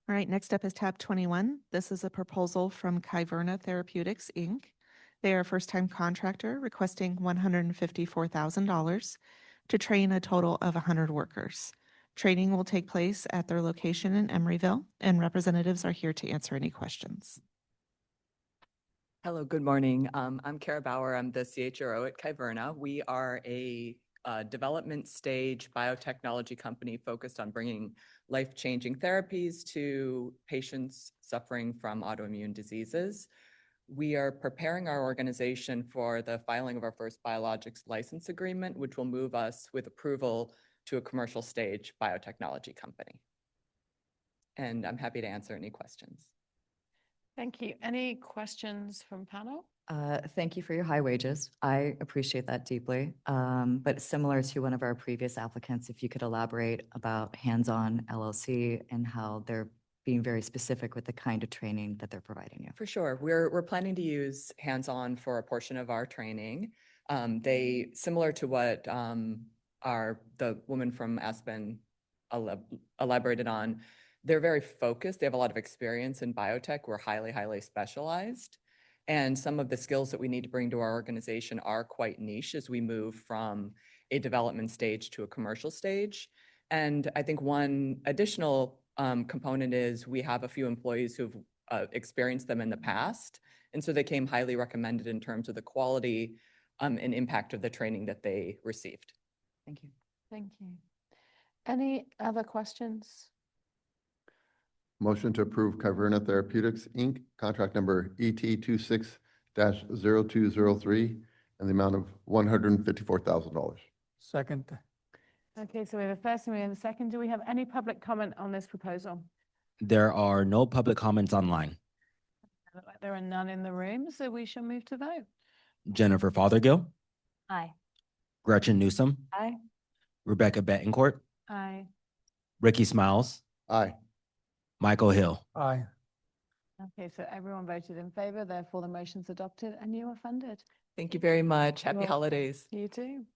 All right, next up is tab 21. This is a proposal from Kyverna Therapeutics, Inc. They are a first-time contractor requesting $154,000 to train a total of 100 workers. Training will take place at their location in Emeryville, and representatives are here to answer any questions. Hello, good morning. I'm Kara Bauer. I'm the CHRO at Kyverna. We are a development stage biotechnology company focused on bringing life-changing therapies to patients suffering from autoimmune diseases. We are preparing our organization for the filing of our first biologics license agreement, which will move us with approval to a commercial stage biotechnology company. And I'm happy to answer any questions. Thank you. Any questions from panel? Thank you for your high wages. I appreciate that deeply. But similar to one of our previous applicants, if you could elaborate about Hands-On LLC and how they're being very specific with the kind of training that they're providing you. For sure. We're planning to use Hands-On for a portion of our training. They, similar to what the woman from Aspen elaborated on, they're very focused. They have a lot of experience in biotech. We're highly, highly specialized. And some of the skills that we need to bring to our organization are quite niche as we move from a development stage to a commercial stage. And I think one additional component is we have a few employees who've experienced them in the past. And so they came highly recommended in terms of the quality and impact of the training that they received. Thank you. Thank you. Any other questions? Motion to approve Kyverna Therapeutics, Inc., contract number ET 26-0203, in the amount of $154,000. Second. Okay, so we have a first and we have a second. Do we have any public comment on this proposal? There are no public comments online. There are none in the room, so we shall move to vote. Jennifer Fothergill, Aye. Gretchen Newsom, Aye. Rebecca Betancourt, Aye. Ricky Smiles, Aye. Michael Hill. Aye. Okay, so everyone voted in favor, therefore the motion's adopted and you are funded. Thank you very much. You're Happy welcome. holidays. You too.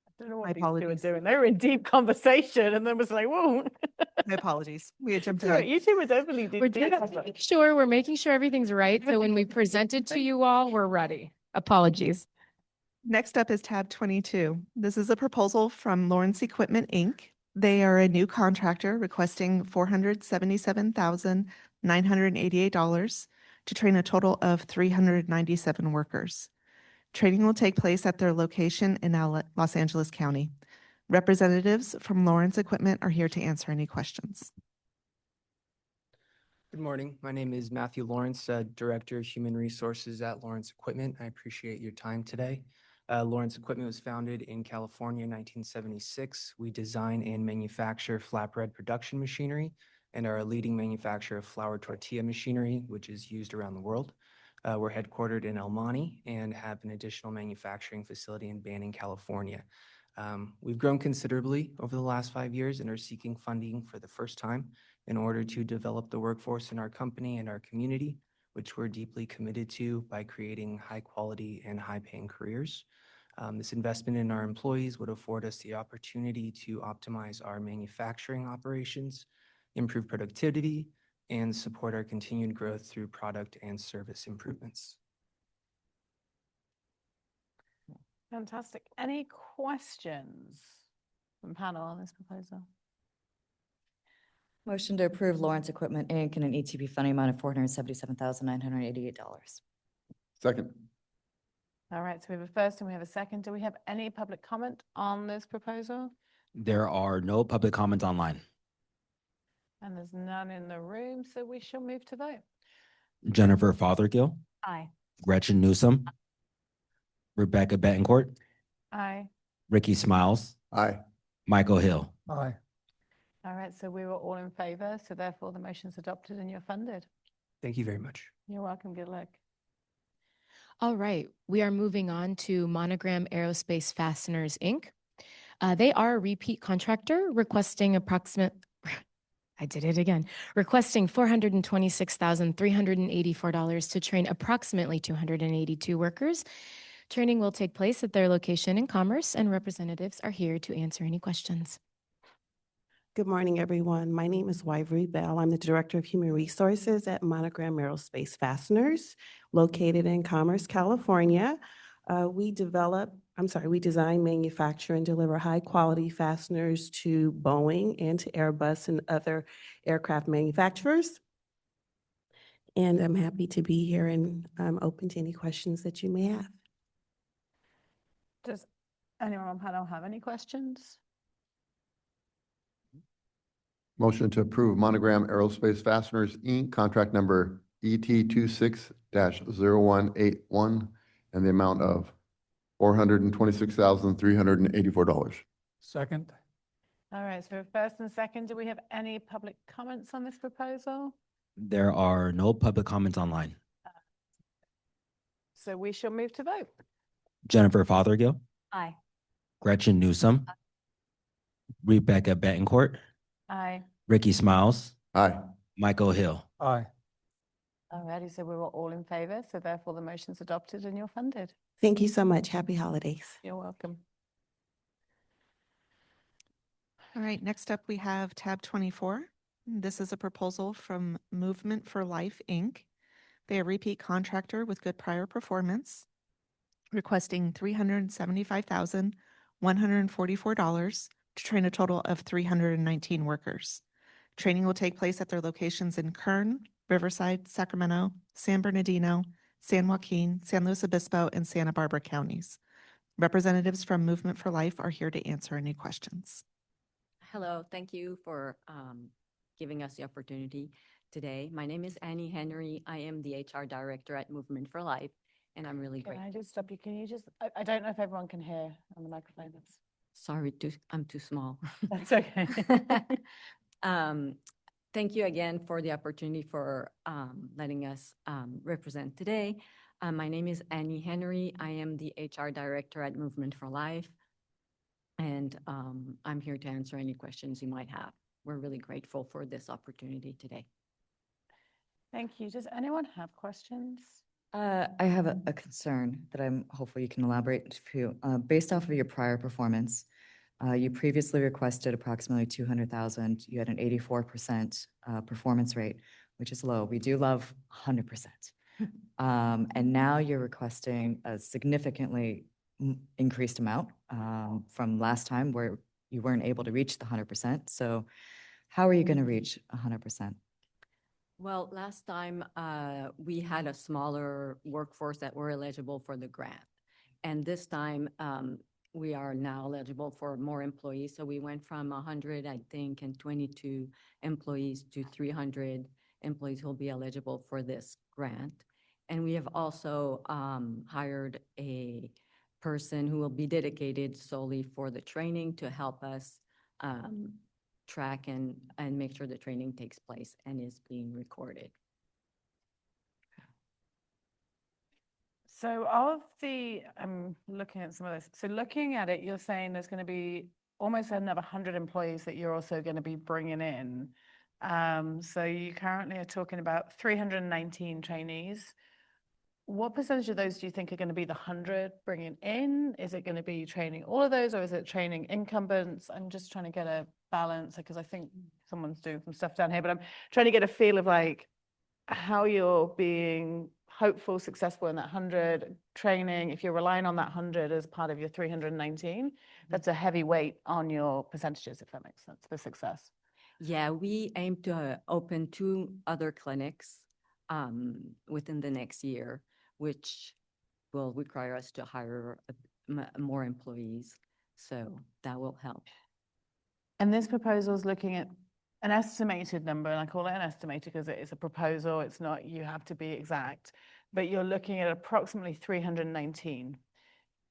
I don't know My what these two are apologies. doing. They were in deep conversation and then was like, whoa. My apologies. We had jumped It's all right, ahead. you two were overly deep. We're just making sure, we're making sure everything's right. So when we present it to you all, we're ready. Apologies. Next up is tab 22. This is a proposal from Lawrence Equipment, Inc. They are a new contractor requesting $477,988 to train a total of 397 workers. Training will take place at their location in Los Angeles County. Representatives from Lawrence Equipment are here to answer any questions. Good morning. My name is Matthew Lawrence, Director of Human Resources at Lawrence Equipment. I appreciate your time today. Lawrence Equipment was founded in California in 1976. We design and manufacture flatbread production machinery and are a leading manufacturer of flour tortilla machinery, which is used around the world. We're headquartered in El Monte and have an additional manufacturing facility in Banning, California. We've grown considerably over the last 5 years and are seeking funding for the first time in order to develop the workforce in our company and our community, which we're deeply committed to by creating high quality and high paying careers. This investment in our employees would afford us the opportunity to optimize our manufacturing operations, improve productivity, and support our continued growth through product and service improvements. Fantastic. Any questions from panel on this proposal? Motion to approve Lawrence Equipment, Inc. and an ETP funding amount of $477,988. Second. All right, so we have a first and we have a second. Do we have any public comment on this proposal? There are no public comments online. And there's none in the room, so we shall move to vote. Jennifer Fothergill, Aye. Gretchen Newsom, Rebecca Betancourt, Aye. Ricky Smiles, Aye. Michael Hill. Aye. All right, so we were all in favor, so therefore the motion's adopted and you're funded. Thank you very much. You're welcome. Good luck. All right, we are moving on to Monogram Aerospace Fasteners, Inc. They are a repeat contractor requesting requesting $426,384 to train approximately 282 workers. Training will take place at their location in Commerce, and representatives are here to answer any questions. Good morning, everyone. My name is Wyvery Bell. I'm the Director of Human Resources at Monogram Aerospace Fasteners, located in Commerce, California. We design, manufacture, and deliver high-quality fasteners to Boeing and to Airbus and other aircraft manufacturers. And I'm happy to be here and I'm open to any questions that you may have. Does anyone on panel have any questions? Motion to approve Monogram Aerospace Fasteners, Inc., contract number ET26-0181, and the amount of $426,384. Second. All right, so first and second, do we have any public comments on this proposal? There are no public comments online. So we shall move to vote. Jennifer Fothergill, Aye. Gretchen Newsom, Rebecca Betancourt, Aye. Ricky Smiles, Aye. Michael Hill. Aye. All righty, so we were all in favor, so therefore the motion's adopted and you're funded. Thank you so much. Happy holidays. You're welcome. All right, next up we have tab 24. This is a proposal from Movement for Life, Inc. They are a repeat contractor with good prior performance, requesting $375,144 to train a total of 319 workers. Training will take place at their locations in Kern, Riverside, Sacramento, San Bernardino, San Joaquin, San Luis Obispo, and Santa Barbara counties. Representatives from Movement for Life are here to answer any questions. Hello, thank you for giving us the opportunity today. My name is Annie Henry. I am the HR Director at Movement for Life, and I'm really Can grateful. I just stop you? Can you just, I don't know if everyone can hear on the microphone. Sorry, I'm too small. That's okay. Thank you again for the opportunity for letting us represent today. My name is Annie Henry. I am the HR Director at Movement for Life. And I'm here to answer any questions you might have. We're really grateful for this opportunity today. Thank you. Does anyone have questions? I have a concern that hopefully you can elaborate to. Based off of your prior performance, you previously requested approximately 200,000. You had an 84% performance rate, which is low. We do love 100%. And now you're requesting a significantly increased amount from last time where you weren't able to reach the 100%. So how are you going to reach 100%? Well, last time we had a smaller workforce that were eligible for the grant. And this time we are now eligible for more employees. So we went from 100, I think, and 22 employees to 300 employees who will be eligible for this grant. And we have also hired a person who will be dedicated solely for the training to help us track and make sure the training takes place and is being recorded. So I'm looking at some of this. So looking at it, you're saying there's going to be almost another 100 employees that you're also going to be bringing in. So you currently are talking about 319 trainees. What percentage of those do you think are going to be the 100 bringing in? Is it going to be training all of those, or is it training incumbents? I'm just trying to get a balance because I think someone's doing some stuff down here, but I'm trying to get a feel of like how you're being hopeful, successful in that 100 training. If you're relying on that 100 as part of your 319, that's a heavy weight on your percentages, if that makes sense, for success. Yeah, we aim to open 2 other clinics within the next year, which will require us to hire more employees. So that will help. And this proposal is looking at an estimated number, and I call it an estimated because it is a proposal. It's not, you have to be exact, but you're looking at approximately 319.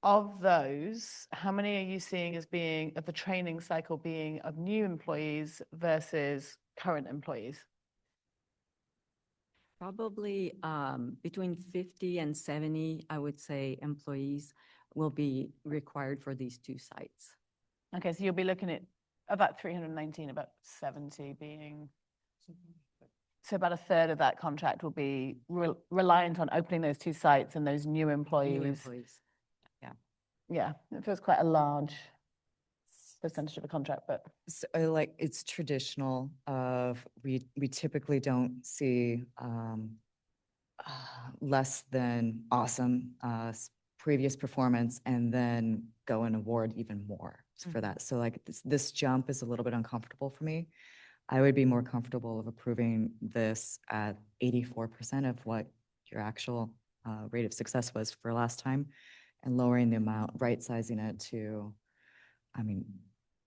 Of those, how many are you seeing as being of the training cycle being of new employees versus current employees? Probably between 50 and 70, I would say, employees will be required for these 2 sites. Okay, so you'll be looking at about 319, about 70 being, so about a third of that contract will be reliant on opening those 2 sites and those new employees. New employees, yeah. Yeah, it feels quite a large percentage of a contract, but. So, like it's traditional of we typically don't see less than awesome previous performance and then go and award even more for that. So like this jump is a little bit uncomfortable for me. I would be more comfortable of approving this at 84% of what your actual rate of success was for last time and lowering the amount, right-sizing it to, I mean,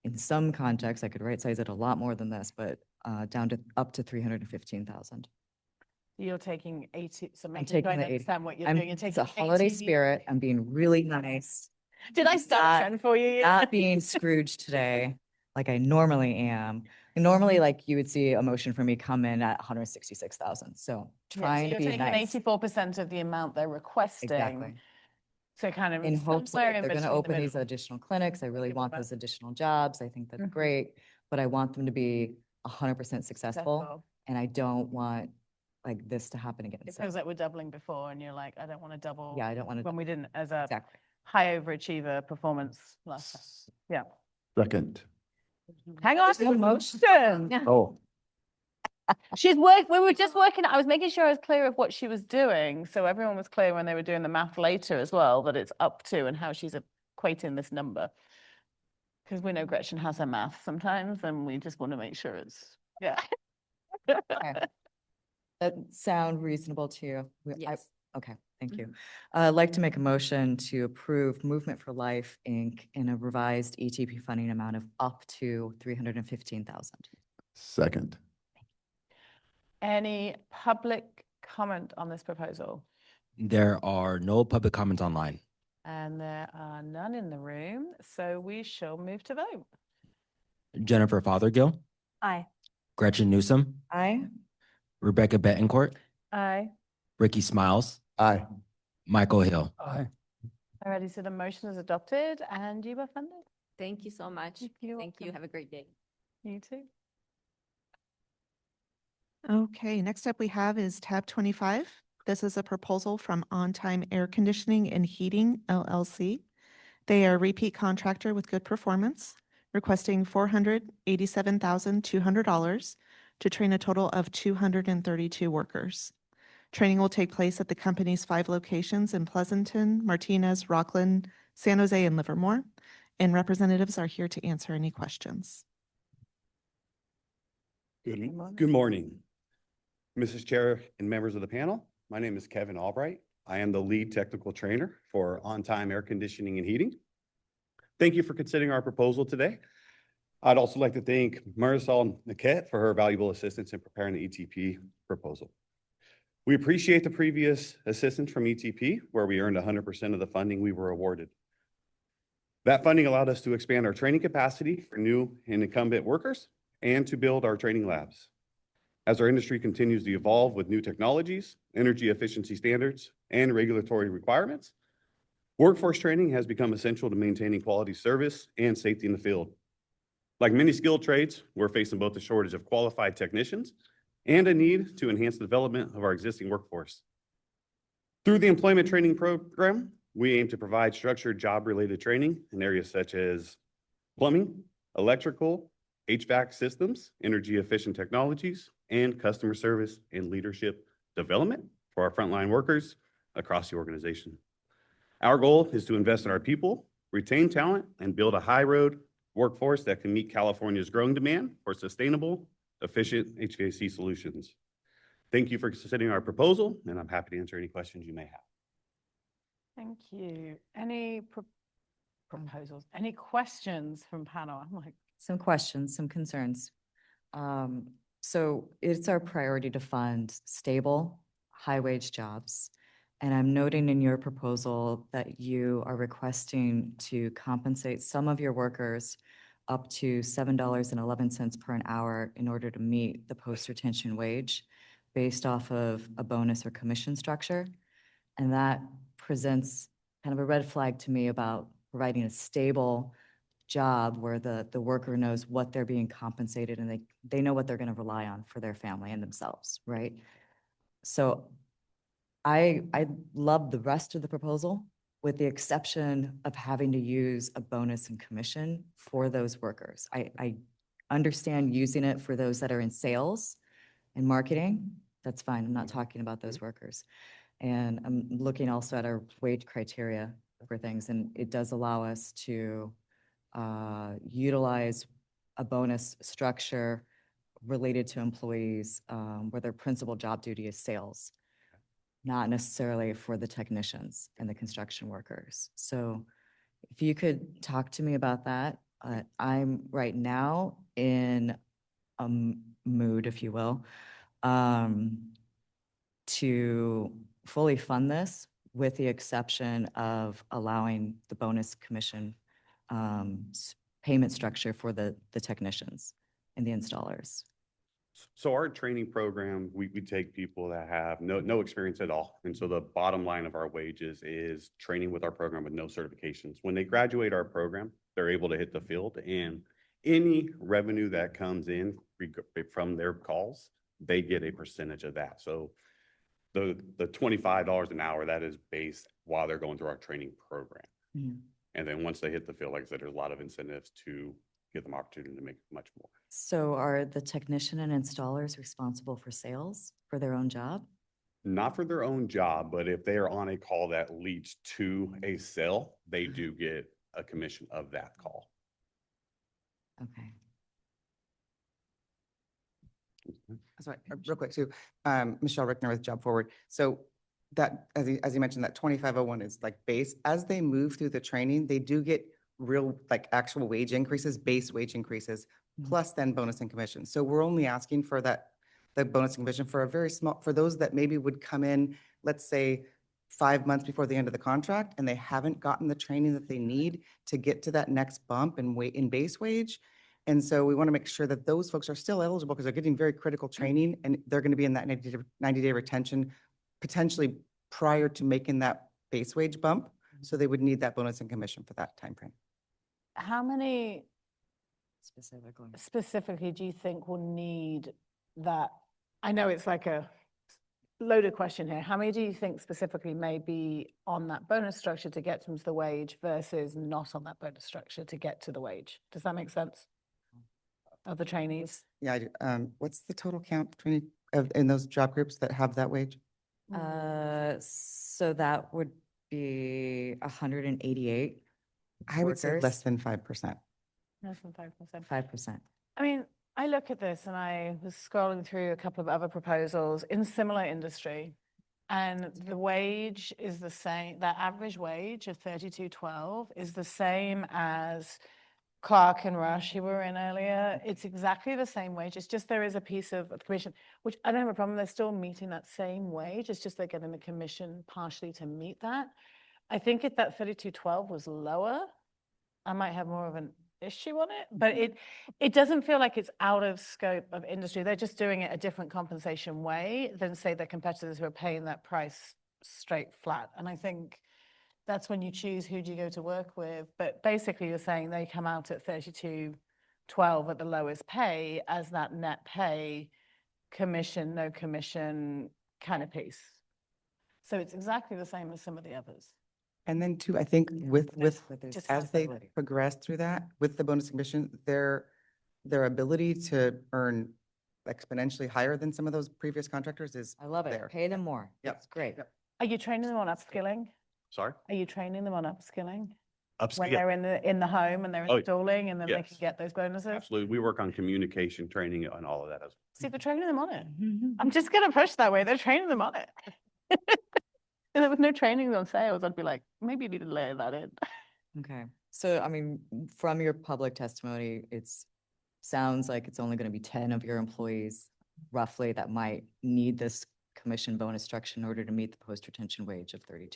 in some contexts, I could right-size it a lot more than this, but down to up to 315,000. You're taking 80, so I'm taking trying the to 80. understand what you're I'm- doing. You're taking It's a holiday 80 spirit. I'm being really nice. Did I start a trend for you? Not being Scrooge today, like I normally am. Normally, like you would see a motion for me come in at 166,000. So trying to be You're nice. taking 84% of the amount they're requesting. Exactly. So kind of In hopes somewhere that in they're going to between the open these middle. additional clinics. I really want those additional jobs. I think that's Mhm. great, but I want them to be 100% successful. Successful. And I don't want like this to happen again. It So, feels like we're doubling before and you're like, I don't want to double. yeah, I don't want to. When we didn't as a Exactly. high overachiever performance last time. Yeah. Second. Hang on. No motion. Oh, We were just working, I was making sure I was clear of what she was doing. So everyone was clear when they were doing the math later as well, that it's up to and how she's equating this number. Because we know Gretchen has her math sometimes and we just want to make sure it's, yeah. Okay. That sound reasonable to you? Yes. Okay, thank you. I'd like to make a motion to approve Movement for Life, Inc. in a revised ETP funding amount of up to 315,000. second. Any public comment on this proposal? There are no public comments online. And there are none in the room, so we shall move to vote. Jennifer Fothergill, Aye. Gretchen Newsom, Aye. Rebecca Betancourt, Aye. Ricky Smiles, Aye. Michael Hill. Aye. Alrighty, so the motion is adopted and you were funded. Thank you so much. You're Thank you. welcome. Have a great day. You too. Okay, next up we have is tab 25. This is a proposal from On Time Air Conditioning and Heating LLC. They are a repeat contractor with good performance, requesting $487,200 to train a total of 232 workers. Training will take place at the company's 5 locations in Pleasanton, Martinez, Rockland, San Jose, and Livermore, and representatives are here to answer any questions. Good morning, Mrs. Chair and members of the panel. My name is Kevin Albright. I am the lead technical trainer for On Time Air Conditioning and Heating. Thank you for considering our proposal today. I'd also like to thank Marisol Niquette for her valuable assistance in preparing the ETP proposal. We appreciate the previous assistance from ETP, where we earned 100% of the funding we were awarded. That funding allowed us to expand our training capacity for new and incumbent workers and to build our training labs. As our industry continues to evolve with new technologies, energy efficiency standards, and regulatory requirements, workforce training has become essential to maintaining quality service and safety in the field. Like many skilled trades, we're facing both a shortage of qualified technicians and a need to enhance the development of our existing workforce. Through the employment training program, we aim to provide structured job-related training in areas such as plumbing, electrical, HVAC systems, energy efficient technologies, and customer service and leadership development for our frontline workers across the organization. Our goal is to invest in our people, retain talent, and build a high-road workforce that can meet California's growing demand for sustainable, efficient HVAC solutions. Thank you for considering our proposal, and I'm happy to answer any questions you may have. Thank you. Any proposals, any questions from panel? I'm like, Some questions, some concerns. So it's our priority to fund stable, high-wage jobs. And I'm noting in your proposal that you are requesting to compensate some of your workers up to $7.11 per an hour in order to meet the post-retention wage based off of a bonus or commission structure. And that presents kind of a red flag to me about providing a stable job where the worker knows what they're being compensated and they know what they're going to rely on for their family and themselves, right? So I love the rest of the proposal with the exception of having to use a bonus and commission for those workers. I understand using it for those that are in sales and marketing. That's fine. I'm not talking about those workers. And I'm looking also at our wage criteria for things, and it does allow us to utilize a bonus structure related to employees where their principal job duty is sales, not necessarily for the technicians and the construction workers. So if you could talk to me about that. I'm right now in a mood, if you will, to fully fund this with the exception of allowing the bonus commission payment structure for the technicians and the installers. So our training program, we take people that have no experience at all. And so the bottom line of our wages is training with our program with no certifications. When they graduate our program, they're able to hit the field, and any revenue that comes in from their calls, they get a percentage of that. So the $25 an hour, that is based while they're going through our training program. Mhm. And then once they hit the field, like I said, there's a lot of incentives to give them opportunity to make much more. So are the technician and installers responsible for sales for their own job? Not for their own job, but if they are on a call that leads to a sale, they do get a commission of that call. Okay. Sorry, real quick too, Michelle Rickner with Job Forward. So that, as you mentioned, that 2501 is like base. As they move through the training, they do get real, like actual wage increases, base wage increases, plus then bonus and commission. So we're only asking for that, the bonus and commission for a very small, for those that maybe would come in, let's say 5 months before the end of the contract, and they haven't gotten the training that they need to get to that next bump in base wage. And so we want to make sure that those folks are still eligible because they're getting very critical training and they're going to be in that 90-day retention potentially prior to making that base wage bump. So they would need that bonus and commission for that timeframe. How many Specifically. specifically do you think will need that? I know it's like a loaded question here. How many do you think specifically may be on that bonus structure to get them to the wage versus not on that bonus structure to get to the wage? Does that make sense? Of the trainees? Yeah, I do. What's the total count in those job groups that have that wage? So that would be 188. I would say less workers. than 5%. Less than 5%. 5%. I mean, I look at this and I was scrolling through a couple of other proposals in similar industry, and the wage is the same. That average wage of $32.12 is the same as Clark and Rush, who were in earlier. It's exactly the same wage. It's just there is a piece of the commission, which I don't have a problem. They're still meeting that same wage. It's just they're getting the commission partially to meet that. I think if that 32.12 was lower, I might have more of an issue on it, but it doesn't feel like it's out of scope of industry. They're just doing it a different compensation way than say their competitors who are paying that price straight flat. And I think that's when you choose who do you go to work with. But basically you're saying they come out at 32.12 at the lowest pay as that net pay, commission, no commission kind of piece. So it's exactly the same as some of the others. And then too, I think with, Just as they flexibility. progress through that, with the bonus commission, their ability to earn exponentially higher than some of those previous contractors is I love it. there. Pay them more. Yep. That's great. Yep. Are you training them on upskilling? Sorry? Are you training them on upskilling? Upskill- When they're in the home and they're Oh, installing and then they can yes. get those bonuses? Absolutely. We work on communication training and all of that as well. See, they're training them on it. I'm just gonna push that way. They're training them on it. And there was no training on sales. I'd be like, maybe you need to layer that in. Okay. So, I mean, from your public testimony, sounds like it's only going to be 10 of your employees roughly that might need this commission bonus structure in order to meet the post-retention wage of $32.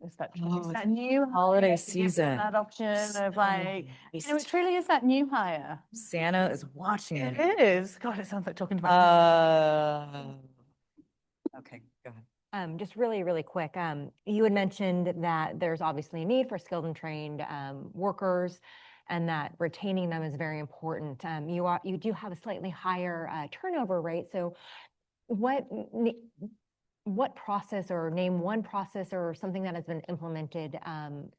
It's that, Oh, it's it's that new holiday hire to give them season. That option of like, you know, it truly is that new hire. Santa is watching it. It is. God, it sounds like talking to my. Okay, go ahead. Just really, really quick, you had mentioned that there's obviously a need for skilled and trained workers and that retaining them is very important. You do have a slightly higher turnover rate. So what process, or name one process or something that has been implemented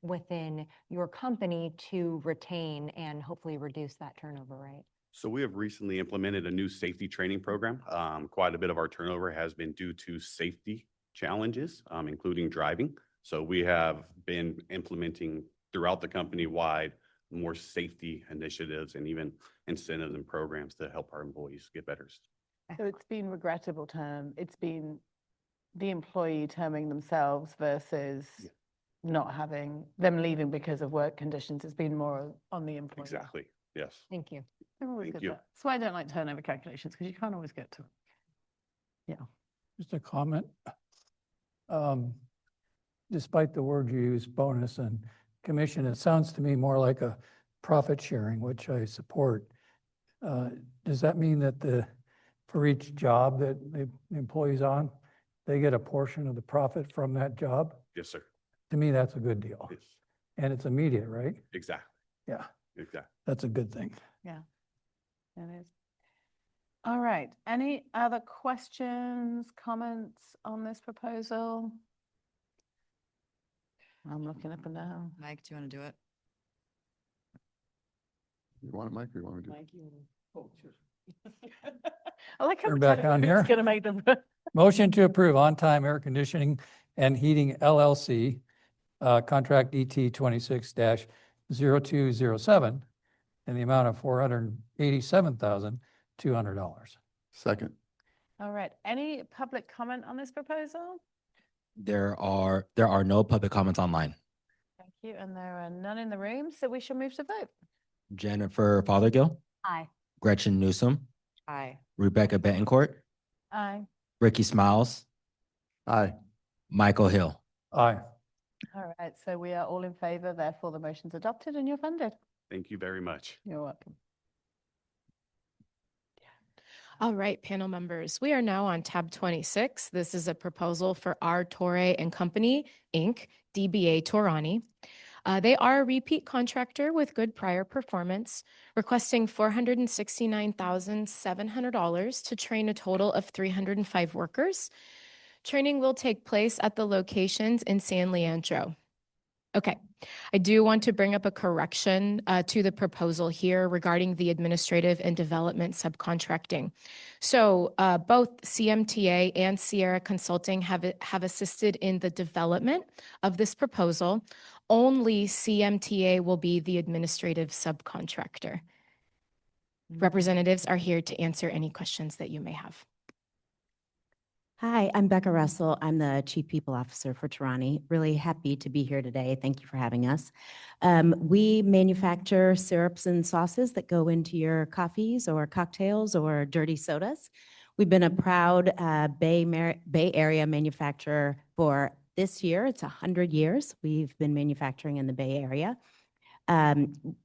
within your company to retain and hopefully reduce that turnover rate? So we have recently implemented a new safety training program. Quite a bit of our turnover has been due to safety challenges, including driving. So we have been implementing throughout the company wide more safety initiatives and even incentives and programs to help our employees get better. So it's been regrettable term. It's been the employee terming themselves versus not having them leaving because of work conditions. It's been more on the employer. Exactly. Yes. Thank you. They're always Thank good you. at that. That's why I don't like turnover calculations, because you can't always get to it. Yeah. Just a comment. Despite the word you use, bonus and commission, it sounds to me more like a profit sharing, which I support. Does that mean that for each job that the employee's on, they get a portion of the profit from that job? Yes, sir. To me, that's a good deal. Yes. And it's immediate, right? Exactly. Yeah, Exactly. that's a good thing. Yeah, it is. All right. Any other questions, comments on this proposal? I'm looking up and down. Mike, do you want to do it? You want it, Mike, or you want me to? Mike, you wanna- I like how Turn much back effort on it's here. gonna make them. Motion to approve on-time air conditioning and heating LLC, contract ET 26-0207 in the amount of $487,200. Second. All right. Any public comment on this proposal? There are no public comments online. Thank you. And there are none in the room, so we shall move to vote. Jennifer Fothergill, Aye. Gretchen Newsom, Aye. Rebecca Betancourt, Aye. Ricky Smiles, Aye. Michael Hill. Aye. All right. So we are all in favor. Therefore, the motion's adopted and you're funded. Thank you very much. You're welcome. All right, panel members, we are now on tab 26. This is a proposal for R. Torre and Company, Inc., DBA Torani. They are a repeat contractor with good prior performance, requesting $469,700 to train a total of 305 workers. Training will take place at the locations in San Leandro. Okay, I do want to bring up a correction to the proposal here regarding the administrative and development subcontracting. So both CMTA and Sierra Consulting have assisted in the development of this proposal. Only CMTA will be the administrative subcontractor. Representatives are here to answer any questions that you may have. Hi, I'm Becca Russell. I'm the Chief People Officer for Torani. Really happy to be here today. Thank you for having us. We manufacture syrups and sauces that go into your coffees or cocktails or dirty sodas. We've been a proud Bay Area manufacturer for this year. It's 100 years we've been manufacturing in the Bay Area.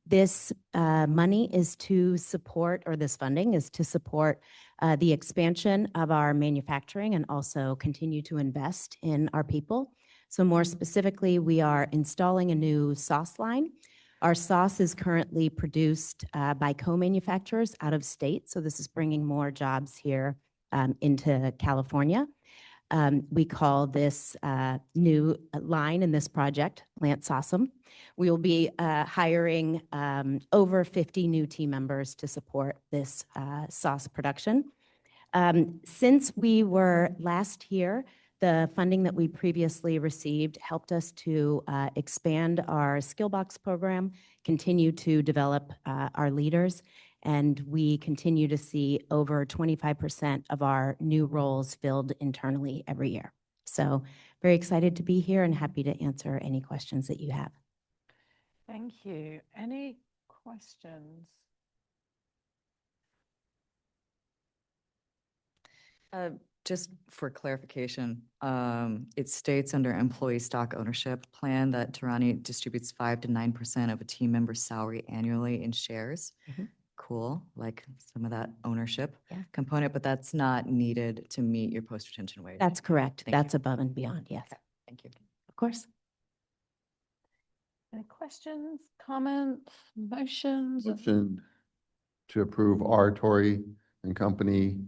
This money is to support, or this funding is to support the expansion of our manufacturing and also continue to invest in our people. So more specifically, we are installing a new sauce line. Our sauce is currently produced by co-manufacturers out of state. So this is bringing more jobs here into California. We call this new line in this project, Lance Awesome. We will be hiring over 50 new team members to support this sauce production. Since we were last here, the funding that we previously received helped us to expand our Skillbox program, continue to develop our leaders, and we continue to see over 25% of our new roles filled internally every year. So very excited to be here and happy to answer any questions that you have. Thank you. Any questions? Just for clarification, it states under employee stock ownership plan that Torani distributes 5 to 9% of a team member's salary annually in shares. Cool, like some of that ownership component, but that's not needed to meet your post-retention wage. That's correct. Thank That's you. above and beyond, yes. Okay, thank you. Of course. Any questions, comments, motions? Motion to approve R. Torre and Company,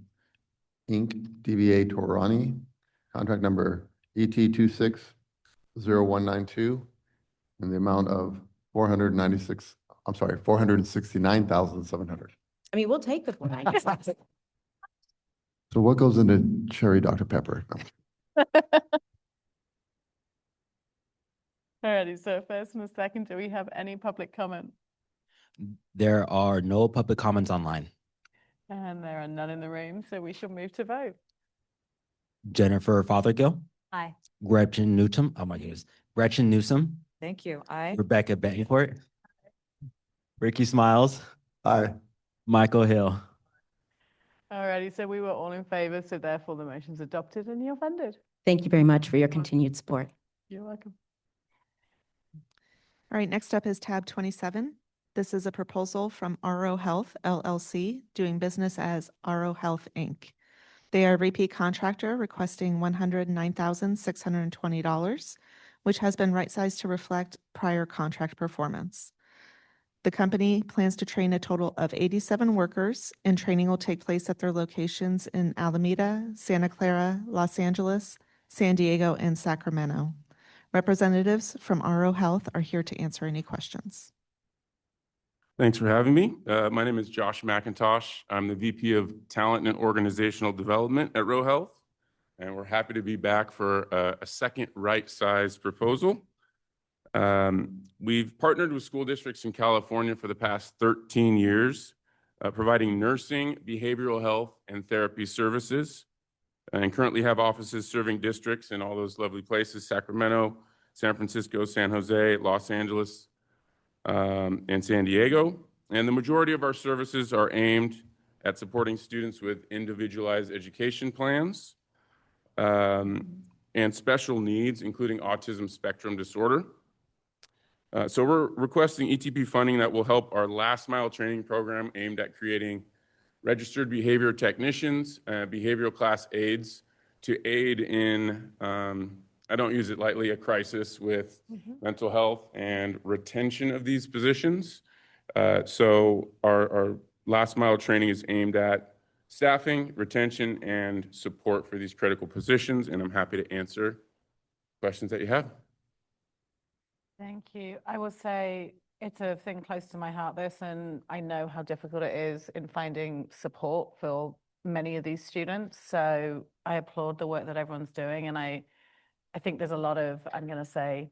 Inc., DBA Torani, contract number ET 260192, in the amount of $469,700. I mean, we'll take the 490. So what goes into cherry Dr. Pepper? Alrighty, so first and a second, do we have any public comment? There are no public comments online. And there are none in the room, so we shall move to vote. Jennifer Fothergill, Aye. Gretchen Newsom, oh my goodness, Gretchen Newsom, Thank you. Aye. Rebecca Betancourt, Ricky Smiles, Aye. Michael Hill. Alrighty, so we were all in favor, so therefore the motion's adopted and you're funded. Thank you very much for your continued support. You're welcome. All right, next up is tab 27. This is a proposal from RO Health LLC, doing business as RO Health Inc. They are a repeat contractor requesting $109,620, which has been right-sized to reflect prior contract performance. The company plans to train a total of 87 workers, and training will take place at their locations in Alameda, Santa Clara, Los Angeles, San Diego, and Sacramento. Representatives from RO Health are here to answer any questions. Thanks for having me. My name is Josh McIntosh. I'm the VP of Talent and Organizational Development at RO Health, and we're happy to be back for a second right-sized proposal. We've partnered with school districts in California for the past 13 years, providing nursing, behavioral health, and therapy services, and currently have offices serving districts in all those lovely places: Sacramento, San Francisco, San Jose, Los Angeles, and San Diego. And the majority of our services are aimed at supporting students with individualized education plans and special needs, including autism spectrum disorder. So we're requesting ETP funding that will help our last mile training program aimed at creating registered behavior technicians, behavioral class aides to aid in, I don't use it lightly, a crisis with mental health and retention of these positions. So our last mile training is aimed at staffing, retention, and support for these critical positions, and I'm happy to answer questions that you have. Thank you. I will say it's a thing close to my heart, this, and I know how difficult it is in finding support for many of these students. So I applaud the work that everyone's doing. And I think there's a lot of, I'm going to say,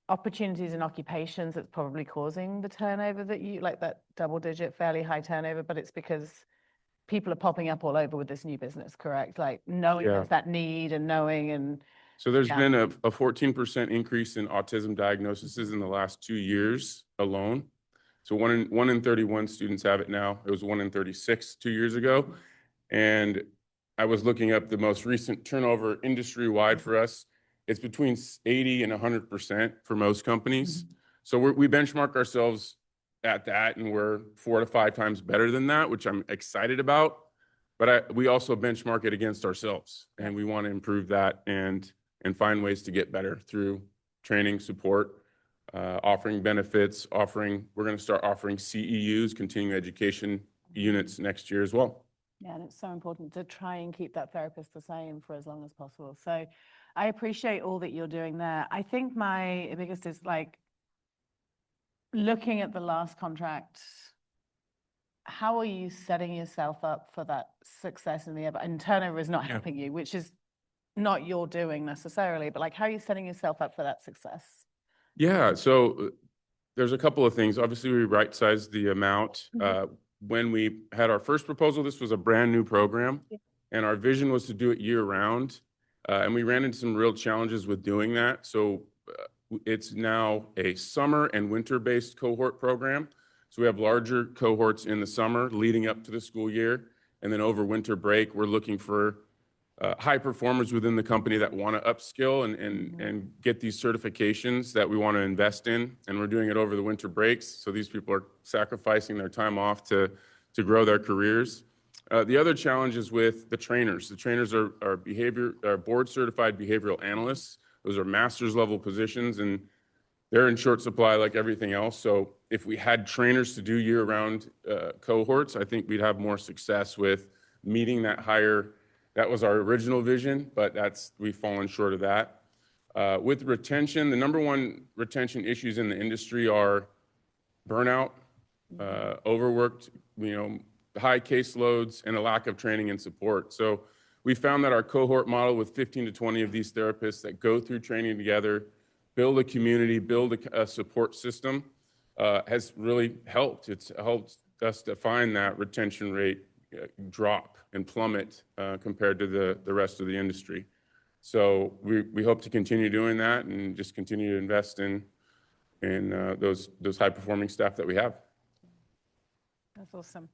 opportunities in occupations that's probably causing the turnover that you, like that double digit, fairly high turnover, but it's because people are popping up all over with this new business, correct? Like knowing Yeah. there's that need and knowing and So there's Yeah. been a 14% increase in autism diagnoses in the last 2 years alone. So one in 31 students have it now. It was 1 in 36 2 years ago. And I was looking up the most recent turnover industry-wide for us. It's between 80 and 100% for most companies. So we benchmark ourselves at that, and we're 4 to 5 times better than that, which I'm excited about. But we also benchmark it against ourselves, and we want to improve that and find ways to get better through training, support, offering benefits, we're going to start offering CEUs, continuing education units next year as well. Yeah, and it's so important to try and keep that therapist the same for as long as possible. So I appreciate all that you're doing there. I think my biggest is like looking at the last contract, how are you setting yourself up for that success in the end? And turnover is not helping you, which is not your doing necessarily, but like how are you setting yourself up for that success? Yeah, so there's a couple of things. Obviously, we right-sized the amount. When we had our first proposal, this was a brand-new program, and our vision was to do it year-round. And we ran into some real challenges with doing that. So it's now a summer and winter-based cohort program. So we have larger cohorts in the summer leading up to the school year. And then over winter break, we're looking for high performers within the company that want to upskill and get these certifications that we want to invest in. And we're doing it over the winter breaks. So these people are sacrificing their time off to grow their careers. The other challenge is with the trainers. The trainers are board certified behavioral analysts. Those are master's level positions, and they're in short supply like everything else. So if we had trainers to do year-round cohorts, I think we'd have more success with meeting that higher. That was our original vision, but we've fallen short of that. With retention, the number one retention issues in the industry are burnout, overworked, high caseloads, and a lack of training and support. So we found that our cohort model with 15 to 20 of these therapists that go through training together, build a community, build a support system, has really helped. It's helped us to find that retention rate drop and plummet compared to the rest of the industry. So we hope to continue doing that and just continue to invest in those high-performing staff that we have. That's awesome.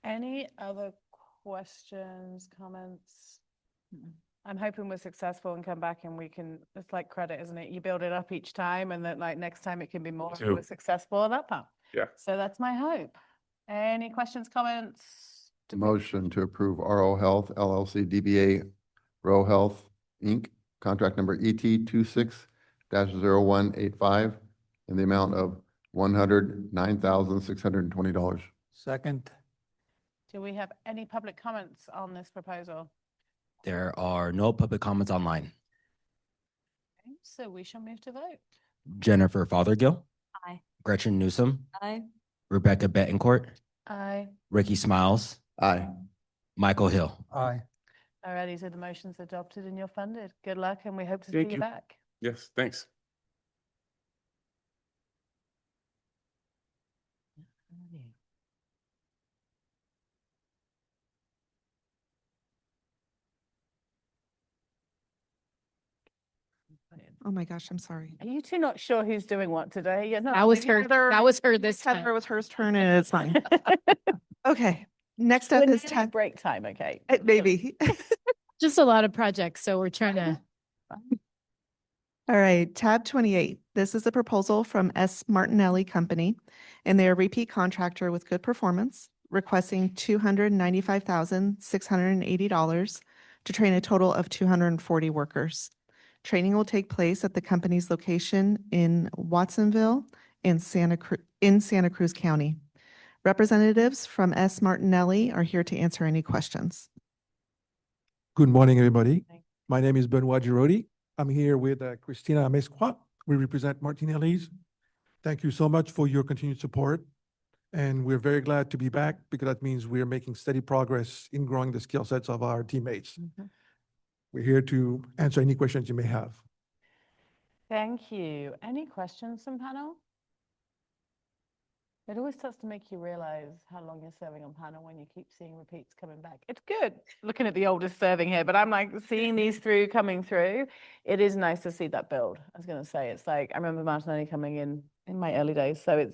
Any other questions, comments? I'm hoping we're successful and come back and we can, it's like credit, isn't it? You build it up each time and then like next time it can be more if we're successful on that part. Yeah. So that's my hope. Any questions, comments? Motion to approve RO Health LLC DBA Row Health Inc., contract number ET 26-0185 in the amount of $109,620. Second. Do we have any public comments on this proposal? There are no public comments online. Okay, so we shall move to vote. Jennifer Fothergill. Aye. Gretchen Newsom. Aye. Rebecca Betancourt. Aye. Ricky Smiles. Aye. Michael Hill. Aye. Alrighty, so the motion's adopted and you're funded. Good luck and we hope to see Thank you you. back. Yes, thanks. Oh my gosh, I'm sorry. Are you two not sure who's doing what today? You're not. That was maybe her. That was her this time. Heather, it was her turn and it's mine. Okay, next up We're is nearly tab, break time, okay? maybe. Just a lot of projects, so we're trying to. All right, tab 28. This is a proposal from S. Martinelli Company, and they are a repeat contractor with good performance. requesting $295,680 to train a total of 240 workers. Training will take place at the company's location in Watsonville and Santa Cruz County. Representatives from S. Martinelli are here to answer any questions. Good morning, everybody. My name is Benoit Girodi. I'm here with Christina Amesqua. We represent Martinelli's. Thank you so much for your continued support. And we're very glad to be back because that means we're making steady progress in growing the skill sets of our teammates. We're here to answer any questions you may have. Thank you. Any questions from panel? It always starts to make you realize how long you're serving on panel when you keep seeing repeats coming back. It's good looking at the oldest serving here, but I'm like seeing these coming through. It is nice to see that build. I was going to say, it's like, I remember Martinelli coming in my early days. So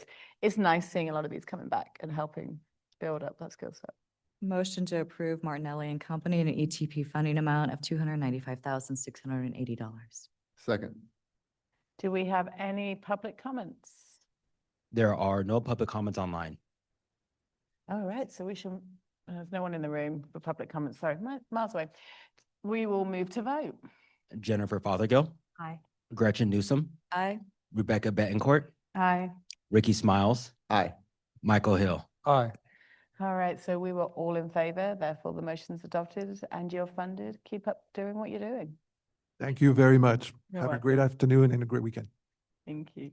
it's nice seeing a lot of these coming back and helping build up that skill set. Motion to approve Martinelli and Company an ETP funding amount of $295,680. Second. Do we have any public comments? There are no public comments online. All right, so we should, there's no one in the room for public comments. Sorry, miles away. We will move to vote. Jennifer Fothergill, Aye. Gretchen Newsom, Aye. Rebecca Betancourt, Aye. Ricky Smiles, Aye. Michael Hill. Aye. All right, so we were all in favor, therefore the motion's adopted and you're funded. Keep up doing what you're doing. Thank you very much. You're Have a welcome. great afternoon and a great weekend. Thank you.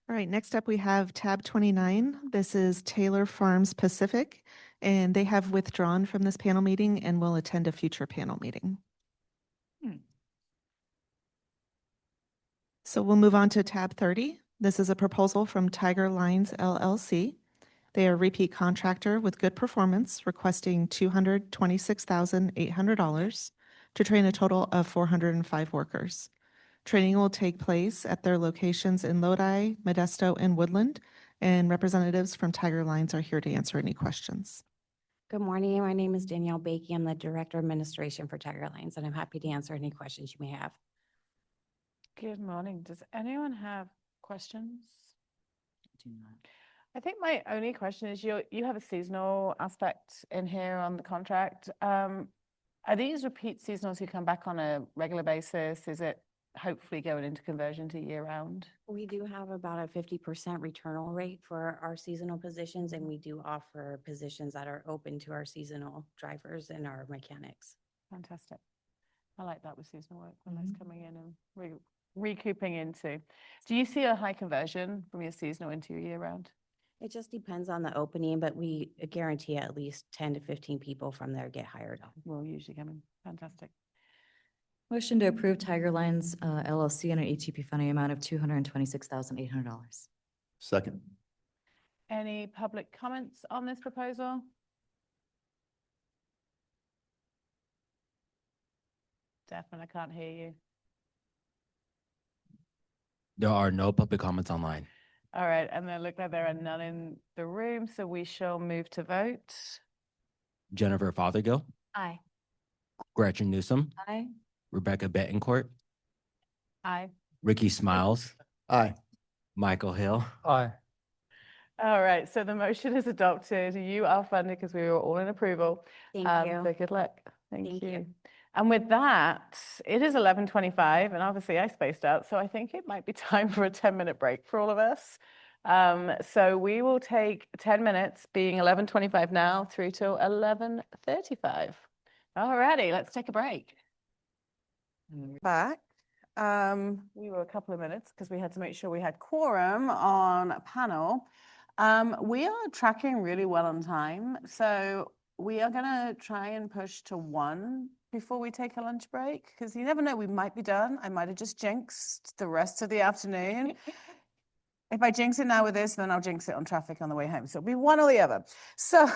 All right, next up we have tab 29. This is Taylor Farms Pacific, and they have withdrawn from this panel meeting and will attend a future panel meeting. So we'll move on to tab 30. This is a proposal from Tiger Lines LLC. They are a repeat contractor with good performance, requesting $226,800 to train a total of 405 workers. Training will take place at their locations in Lodi, Modesto, and Woodland, and representatives from Tiger Lines are here to answer any questions. Good morning. My name is Danielle Bakey. I'm the Director of Administration for Tiger Lines, and I'm happy to answer any questions you may have. Good morning. Does anyone have questions? I think my only question is you have a seasonal aspect in here on the contract. Are these repeat seasonals who come back on a regular basis? Is it hopefully going into conversion to year round? We do have about a 50% returnal rate for our seasonal positions, and we do offer positions that are open to our seasonal drivers and our mechanics. Fantastic. I like that with seasonal work when that's coming in and recouping into. Do you see a high conversion from your seasonal into your year round? It just depends on the opening, but we guarantee at least 10 to 15 people from there get hired on. Will usually come in. Fantastic. Motion to approve Tiger Lines LLC and an ETP funding amount of $226,800. Second. Any public comments on this proposal? Stefan, I can't hear you. There are no public comments online. All right, and then look like there are none in the room, so we shall move to vote. Jennifer Fothergill, Aye. Gretchen Newsom, Aye. Rebecca Betancourt, Aye. Ricky Smiles, Aye. Michael Hill. Aye. All right, so the motion is adopted. You are funded because we were all in approval. Thank you. So good luck. Thank Thank you. you. And with that, it is 11:25, and obviously I spaced out, so I think it might be time for a 10-minute break for all of us. So we will take 10 minutes, being 11:25 now, through till 11:35. All righty, let's take a break. Back. We were a couple of minutes because we had to make sure we had quorum on panel. We are tracking really well on time, so we are going to try and push to 1 before we take a lunch break, because you never know, we might be done. I might have just jinxed the rest of the afternoon. If I jinx it now with this, then I'll jinx it on traffic on the way home. So it'll be one or the other. So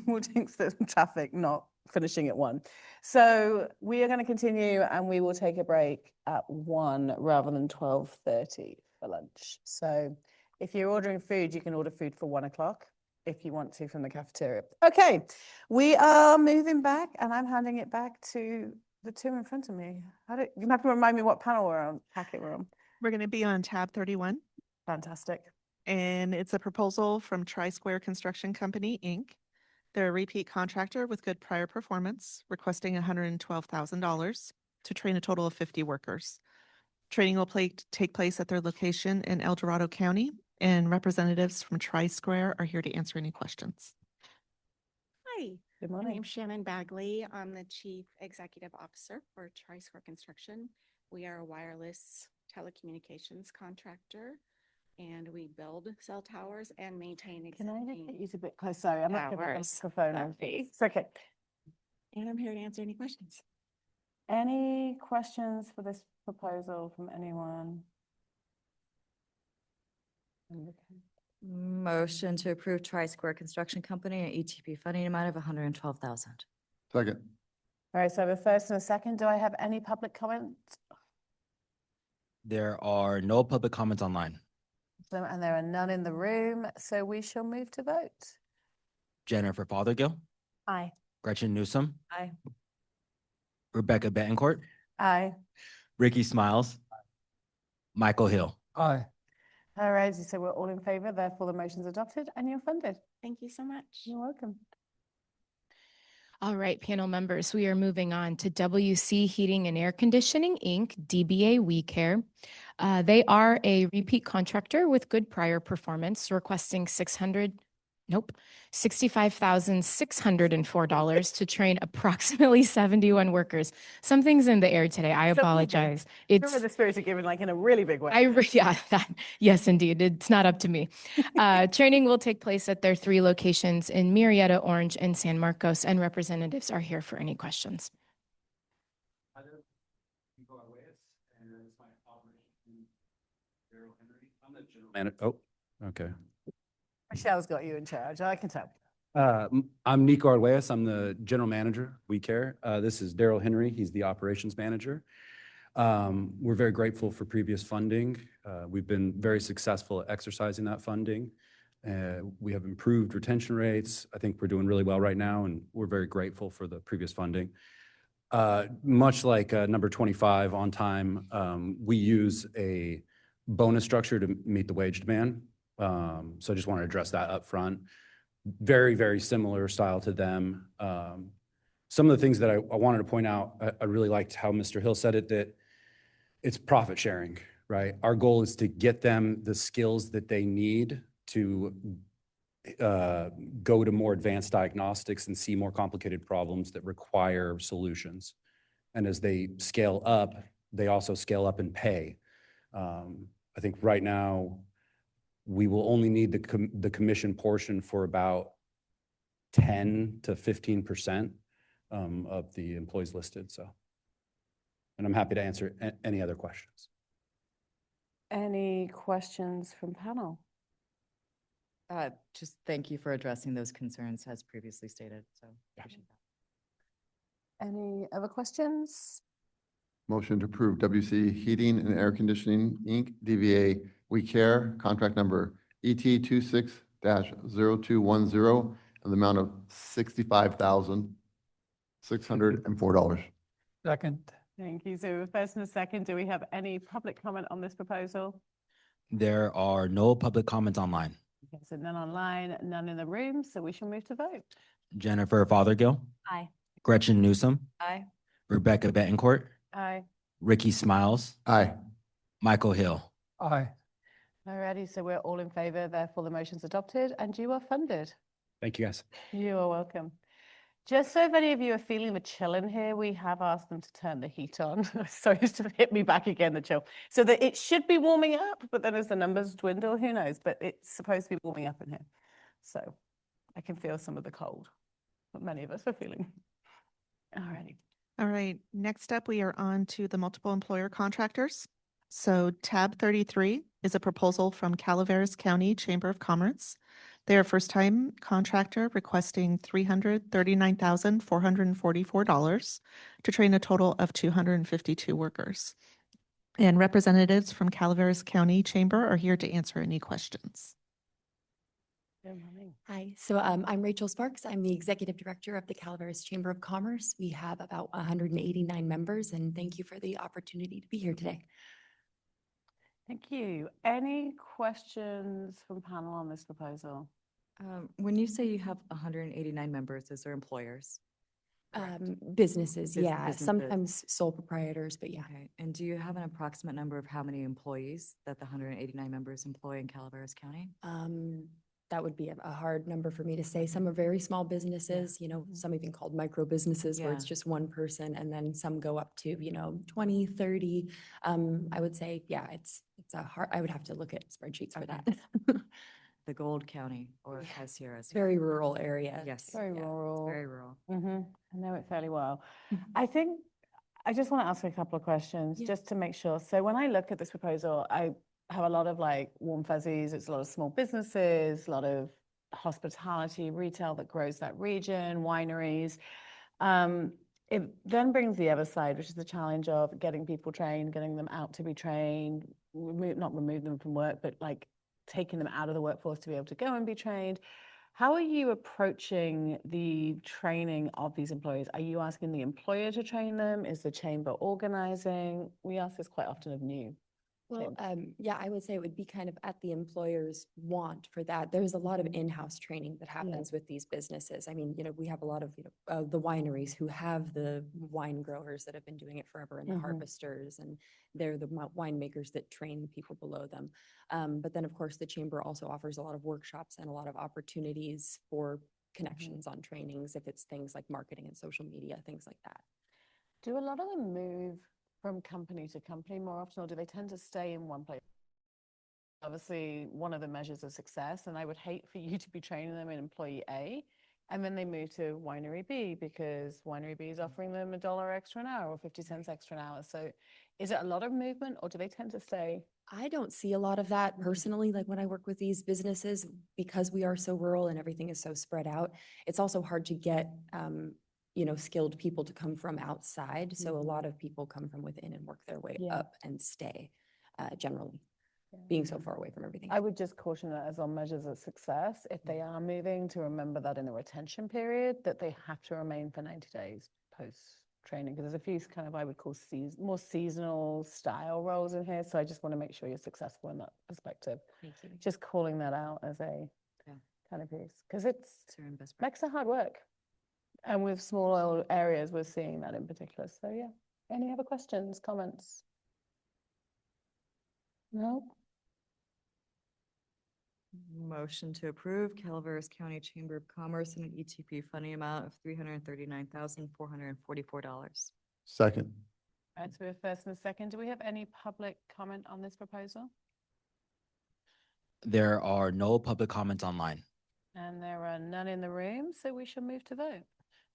we'll jinx the traffic, not finishing at 1. So we are going to continue, and we will take a break at 1 rather than 12:30 for lunch. So if you're ordering food, you can order food for 1 o'clock if you want to from the cafeteria. Okay, we are moving back, and I'm handing it back to the two in front of me. You have to remind me what panel we're on, packet we're on. We're going to be on tab 31. Fantastic. and it's a proposal from Tri-Square Construction Company, Inc. They're a repeat contractor with good prior performance, requesting $112,000 to train a total of 50 workers. Training will take place at their location in El Dorado County, and representatives from Tri-Square are here to answer any questions. Hi, Good my morning. name's Shannon Bagley. I'm the Chief Executive Officer for Tri-Square Construction. We are a wireless telecommunications contractor, and we build cell towers and maintain Can I just existing get you a bit close? Sorry, I'm not going to have towers. the microphone on. It's okay. And I'm here to answer any questions. Any questions for this proposal from anyone? Motion to approve Tri-Square Construction Company and ETP funding amount of $112,000. Second. All right, so I have a first and a second. Do I have any public comment? There are no public comments online. And there are none in the room, so we shall move to vote. Jennifer Fothergill, Aye. Gretchen Newsom, Aye. Rebecca Betancourt, Aye. Ricky Smiles, Michael Hill. Aye. All right, so we're all in favor, therefore the motion's adopted and you're funded. Thank you so much. You're welcome. All right, panel members, we are moving on to WC Heating and Air Conditioning, Inc., DBA We Care. They are a repeat contractor with good prior performance, requesting $65,604 to train approximately 71 workers. Something's in the air today. I apologize. It's the spirit of giving, like in a really big way. Yes, indeed. It's not up to me. Training will take place at their 3 locations in Murrieta, Orange, and San Marcos, and representatives are here for any questions. Oh, okay. Michelle's got you in charge, I can tell. I'm Nico Arguelles. I'm the general manager, We Care. This is Daryl Henry. He's the operations manager. We're very grateful for previous funding. We've been very successful at exercising that funding. We have improved retention rates. I think we're doing really well right now, and we're very grateful for the previous funding. Much like number 25 on time, we use a bonus structure to meet the wage demand. So I just want to address that up front. Very, very similar style to them. Some of the things that I wanted to point out, I really liked how Mr. Hill said it, that it's profit sharing, right? Our goal is to get them the skills that they need to go to more advanced diagnostics and see more complicated problems that require solutions. And as they scale up, they also scale up in pay. I think right now, we will only need the commission portion for about 10 to 15% of the employees listed, so. And I'm happy to answer any other questions. Any questions from panel? Just thank you for addressing those concerns as previously stated, so. appreciate that. Any other questions? Motion to approve WC Heating and Air Conditioning, Inc., DBA We Care, contract number ET 26-0210, and the amount of $65,604. Second. Thank you. So first and a second, do we have any public comment on this proposal? There are no public comments online. Okay, so none online, none in the room, so we shall move to vote. Jennifer Fothergill, Aye. Gretchen Newsom, Aye. Rebecca Betancourt, Aye. Ricky Smiles, Aye. Michael Hill. Aye. Alrighty, so we're all in favor, therefore the motion's adopted and you are funded. Thank you, guys. You are welcome. Just so if any of you are feeling the chill in here, we have asked them to turn the heat on. So it's to hit me back again, the chill. So that it should be warming up, but then as the numbers dwindle, who knows? But it's supposed to be warming up in here. So I can feel some of the cold, but many of us are feeling. Alrighty. All right, next up, we are on to the multiple employer contractors. So tab 33 is a proposal from Calaveras County Chamber of Commerce. They are a first-time contractor requesting $339,444 to train a total of 252 workers. And representatives from Calaveras County Chamber are here to answer any questions. Hi, so I'm Rachel Sparks. I'm the Executive Director of the Calaveras Chamber of Commerce. We have about 189 members, and thank you for the opportunity to be here today. Thank you. Any questions from panel on this proposal? When you say you have 189 members, those are employers? Businesses, yeah, Businesses. sometimes sole proprietors, but yeah. Okay. And do you have an approximate number of how many employees that the 189 members employ in Calaveras County? That would be a hard number for me to say. Some are very small businesses, some even called micro businesses where it's Yeah. just one person, and then some go up to, 20, 30. I would say, yeah, it's a hard, I would have to look at spreadsheets for that. The Gold County or High Sierras? It's very rural area. Yes. Very yeah, it's rural. Very rural. I know it fairly well. I think I just want to ask a couple of questions just to make sure. So when I look at this proposal, I have a lot of like warm fuzzies. It's a lot of small businesses, a lot of hospitality, retail that grows that region, wineries. It then brings the other side, which is the challenge of getting people trained, getting them out to be trained, not remove them from work, but like taking them out of the workforce to be able to go and be trained. How are you approaching the training of these employees? Are you asking the employer to train them? Is the chamber organizing? We ask this quite often of new. Well, yeah, I would say it would be kind of at the employer's want for that. There's a lot of in-house training that happens with these businesses. I mean, we have a lot of, the wineries who have the wine growers that have been doing it forever and the harvesters, and they're the winemakers that train the people below them. But then, of course, the chamber also offers a lot of workshops and a lot of opportunities for connections on trainings, if it's things like marketing and social media, things like that. Do a lot of them move from company to company more often, or do they tend to stay in one place? Obviously, one of the measures of success, and I would hate for you to be training them in employee A, and then they move to winery B because winery B is offering them $1 extra an hour or 50 cents extra an hour. So is it a lot of movement, or do they tend to stay? I don't see a lot of that personally, like when I work with these businesses, because we are so rural and everything is so spread out, it's also hard to get skilled people to come from outside. So a lot of people come from within and work their way up and stay, generally, being so far away from everything. I would just caution that as on measures of success, if they are moving, to remember that in the retention period, that they have to remain for 90 days post-training, because there's a few kind of, I would call more seasonal style roles in here. So I just want to make sure you're successful in that perspective. Thank you. Just calling that out as a kind of piece, because it's makes it hard work. And with small areas, we're seeing that in particular. So yeah, any other questions, comments? No? Motion to approve Calaveras County Chamber of Commerce in an ETP funding amount of $339,444. Second. All right, so we have first and a second. Do we have any public comment on this proposal? There are no public comments online. And there are none in the room, so we shall move to vote.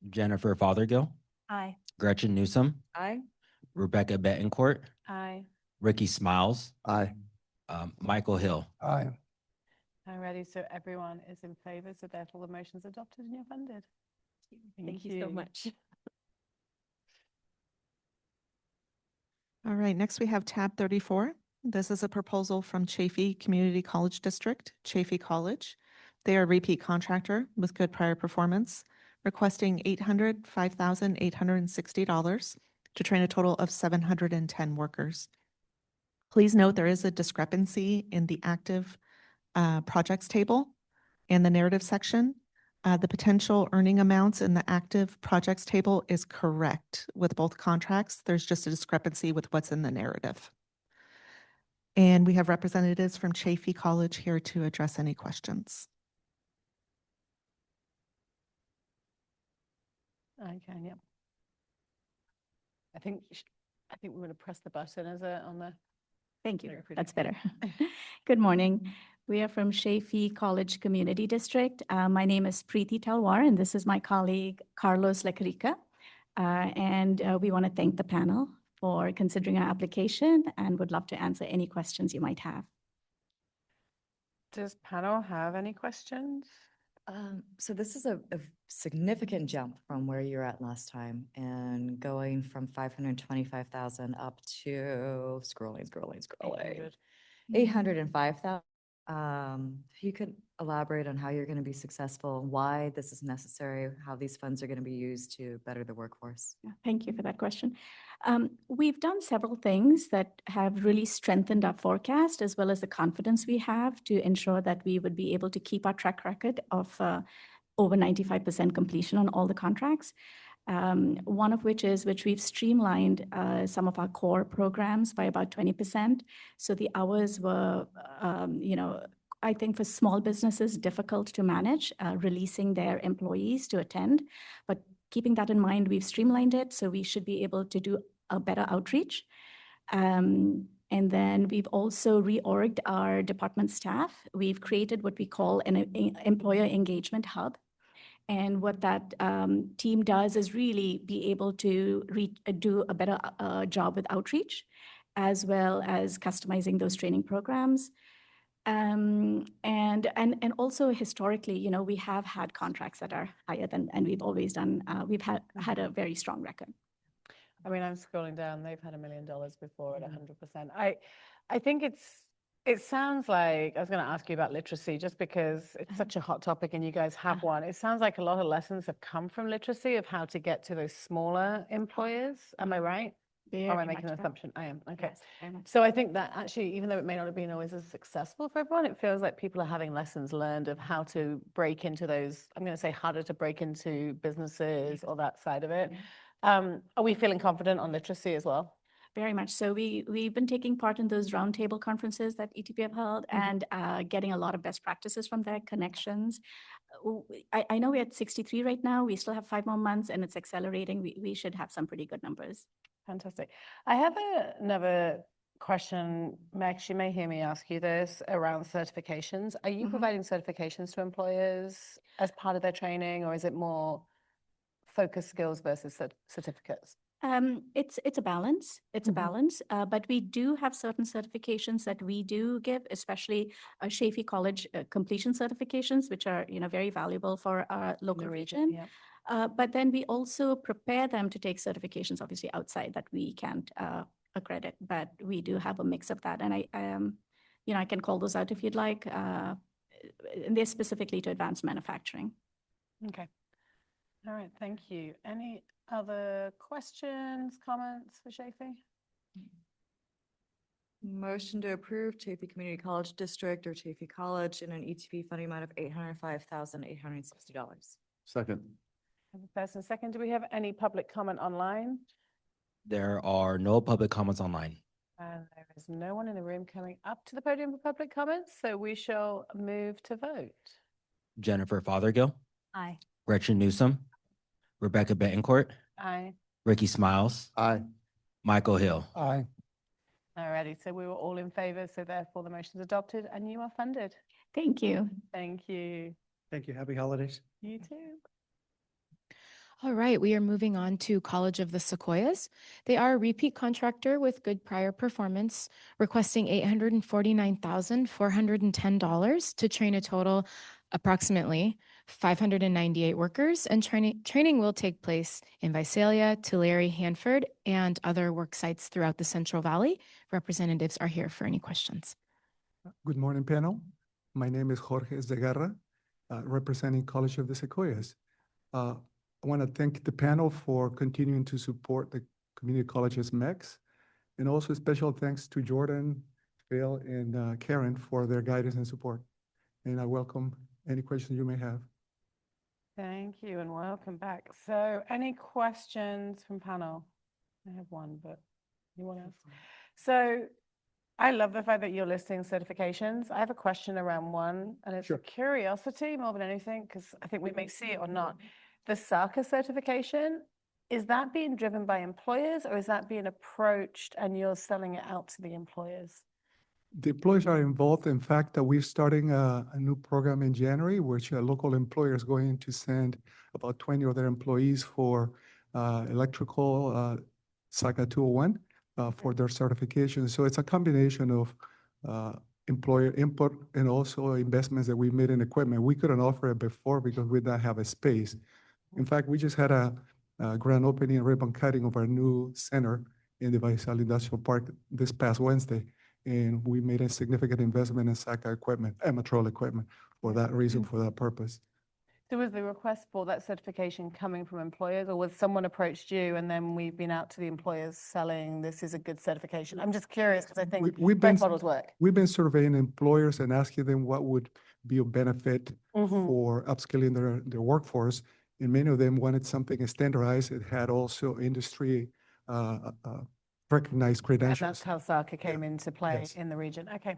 Jennifer Fothergill, Aye. Gretchen Newsom, Aye. Rebecca Betancourt, Aye. Ricky Smiles, Aye. Michael Hill. Aye. Alrighty, so everyone is in favor, so therefore the motion is adopted and you're funded. Thank you so much. All right, next we have tab 34. This is a proposal from Chaffey Community College District, Chaffey College. They are a repeat contractor with good prior performance, requesting $5,860 to train a total of 710 workers. Please note there is a discrepancy in the active projects table and the narrative section. The potential earning amounts in the active projects table is correct with both contracts. There's just a discrepancy with what's in the narrative. And we have representatives from Chaffey College here to address any questions. I can, yep. I think we're going to press the button on the. Thank you. That's better. Good morning. We are from Chaffey College Community District. My name is Preeti Talwar, and this is my colleague Carlos Lecarica. And we want to thank the panel for considering our application and would love to answer any questions you might have. Does panel have any questions? So this is a significant jump from where you're at last time, and going from 525,000 up to scrolling, 805,000. If you could elaborate on how you're going to be successful, why this is necessary, how these funds are going to be used to better the workforce. Yeah, thank you for that question. We've done several things that have really strengthened our forecast as well as the confidence we have to ensure that we would be able to keep our track record of over 95% completion on all the contracts. One of which we've streamlined some of our core programs by about 20%. So the hours were, I think for small businesses, difficult to manage, releasing their employees to attend. But keeping that in mind, we've streamlined it, so we should be able to do a better outreach. And then we've also reorged our department staff. We've created what we call an employer engagement hub. And what that team does is really be able to do a better job with outreach, as well as customizing those training programs. And also historically, we have had contracts that are higher than, and we've always done, we've had a very strong record. I mean, I'm scrolling down, they've had $1 million before at 100%. I think it sounds like, I was going to ask you about literacy just because it's such a hot topic and you guys have one. It sounds like a lot of lessons have come from literacy of how to get to those smaller employers. Am I right? Or am I making an assumption? I am. Okay. Yes, So I think that actually, even though it may not have been always as successful for everyone, it feels like people are having lessons learned of how to break into those, I'm going to say harder to break into businesses or that side of it. Are we feeling confident on literacy as well? Very much so. We've been taking part in those roundtable conferences that ETP have held and getting a lot of best practices from their connections. I know we're at 63 right now. We still have 5 more months and it's accelerating. We should have some pretty good numbers. Fantastic. I have another question, Max, you may hear me ask you this around certifications. Are you providing certifications to employers as part of their training, or is it more focused skills versus certificates? It's a balance. It's a balance, but we do have certain certifications that we do give, especially Chaffey College completion certifications, which are very valuable for our local region. But then we also prepare them to take certifications, obviously outside that we can't accredit, but we do have a mix of that, and I can call those out if you'd like. And they're specifically to advanced manufacturing. Okay. All right. Thank you. Any other questions, comments for Chaffey? Motion to approve Chaffey Community College District or Chaffey College in an ETP funding amount of $805,860. Second. First and second, do we have any public comment online? There are no public comments online. And there is no one in the room coming up to the podium for public comments, so we shall move to vote. Jennifer Fothergill. Aye. Gretchen Newsom. Rebecca Betancourt. Aye. Ricky Smiles. Aye. Michael Hill. Aye. Alrighty, so we were all in favor, so therefore the motion is adopted and you are funded. Thank you. Thank you. Thank you. Happy holidays. You too. All right, we are moving on to College of the Sequoias. They are a repeat contractor with good prior performance, requesting $849,410 to train a total approximately 598 workers, and training will take place in Visalia, Tulare, Hanford, and other work sites throughout the Central Valley. Representatives are here for any questions. Good morning, panel. My name is Jorge Zegarra, representing College of the Sequoias. I want to thank the panel for continuing to support the community colleges MEX, and also special thanks to Jordan, Phil, and Karen for their guidance and support. And I welcome any questions you may have. Thank you and welcome back. So any questions from panel? I have one, but anyone else? So I love the fact that you're listing certifications. I have a question around one, and it's a curiosity more than anything, because I think we may see it or not. The SACA certification, is that being driven by employers, or is that being approached and you're selling it out to the employers? The employers are involved. In fact, we're starting a new program in January, which local employers going to send about 20 of their employees for electrical SACA 201 for their certification. So it's a combination of employer input and also investments that we've made in equipment. We couldn't offer it before because we didn't have a space. In fact, we just had a grand opening and ribbon cutting of our new center in the Visalia Industrial Park this past Wednesday. and we made a significant investment in SACA equipment, Amatrol equipment, for that reason, for that purpose. So was the request for that certification coming from employers, or was someone approached you and then we've been out to the employers selling this is a good certification? I'm just curious because I think We've both been, models work. we've been surveying employers and asking them what would be a benefit for upskilling their workforce. And many of them wanted something standardized. It had also industry recognized And credentials. that's how SACA came into play Yes. in the region. Okay.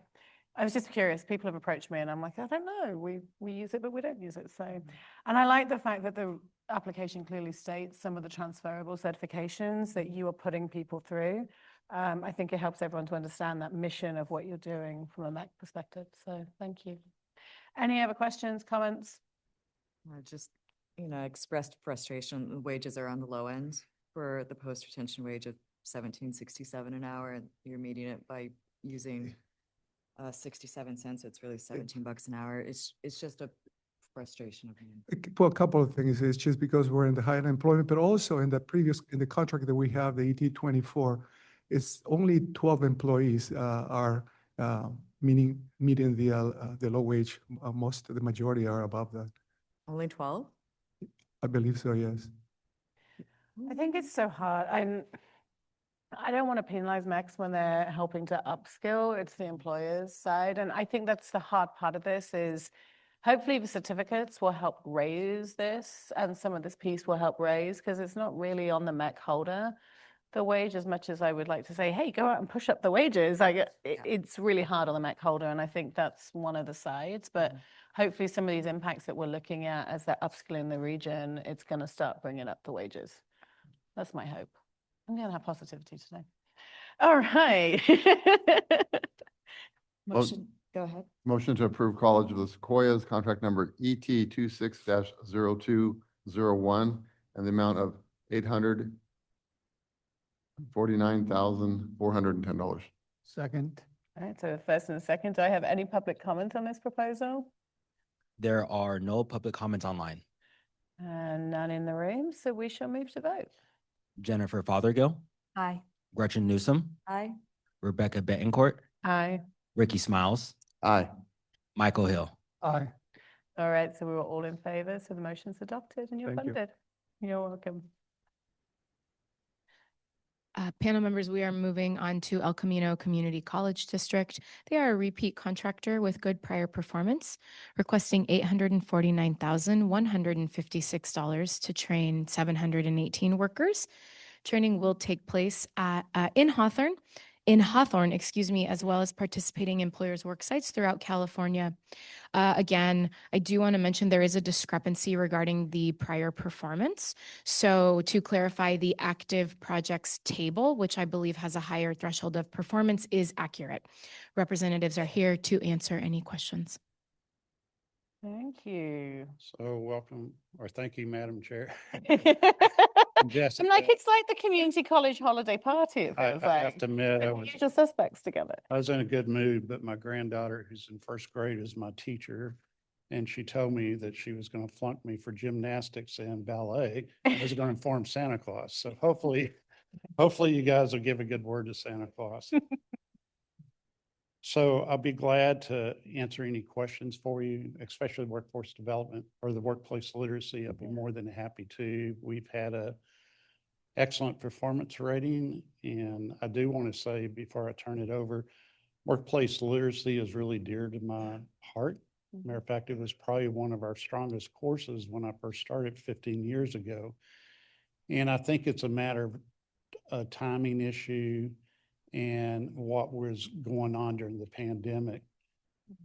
I was just curious. People have approached me and I'm like, I don't know. We use it, but we don't use it. So, and I like the fact that the application clearly states some of the transferable certifications that you are putting people through. I think it helps everyone to understand that mission of what you're doing from a MEC perspective. So thank you. Any other questions, comments? Just, expressed frustration. The wages are on the low end for the post-retention wage of $17.67 an hour, and you're meeting it by using 67 cents. It's really $17 an hour. It's just a frustration of mine. Well, a couple of things. It's just because we're in the high unemployment, but also in the contract that we have, the ET 24, it's only 12 employees are meeting the low wage. The majority are above that. Only 12? I believe so, yes. I think it's so hard. I don't want to penalize MECs when they're helping to upskill. It's the employer's side. And I think that's the hard part of this is hopefully the certificates will help raise this and some of this piece will help raise because it's not really on the MEC holder, the wage, as much as I would like to say, hey, go out and push up the wages. It's really hard on the MEC holder. And I think that's one of the sides. But hopefully some of these impacts that we're looking at as they're upskilling the region, it's going to start bringing up the wages. That's my hope. I'm going to have positivity today. All right. Motion, go ahead. Motion to approve College of the Sequoias, contract number ET 26-0201, and the amount of $849,410. Second. All right, so first and a second, do I have any public comment on this proposal? There are no public comments online. None in the room, so we shall move to vote. Jennifer Fothergill, Aye. Gretchen Newsom, Aye. Rebecca Betancourt, Aye. Ricky Smiles, Aye. Michael Hill. Aye. All right, so we were all in favor, so the motion's adopted and you're Thank you. funded. You're welcome. Panel members, we are moving on to El Camino Community College District. They are a repeat contractor with good prior performance, requesting $849,156 to train 718 workers. Training will take place in Hawthorne, as well as participating employers' work sites throughout California. Again, I do want to mention there is a discrepancy regarding the prior performance. So to clarify, the active projects table, which I believe has a higher threshold of performance, is accurate. Representatives are here to answer any questions. Thank you. So welcome, or thank you, Madam Chair. I'm Jessica, like, it's like the community college holiday party, it I feels I have like. to admit, Usual suspects together. I was in a good mood, but my granddaughter, who's in first grade, is my teacher. And she told me that she was going to flunk me for gymnastics and ballet. I was going to inform Santa Claus. So hopefully you guys will give a good word to Santa Claus. So I'll be glad to answer any questions for you, especially workforce development or the workplace literacy. I'll be more than happy to. We've had a excellent performance rating. And I do want to say before I turn it over, workplace literacy is really dear to my heart. Matter of fact, it was probably one of our strongest courses when I first started 15 years ago. And I think it's a matter of a timing issue and what was going on during the pandemic.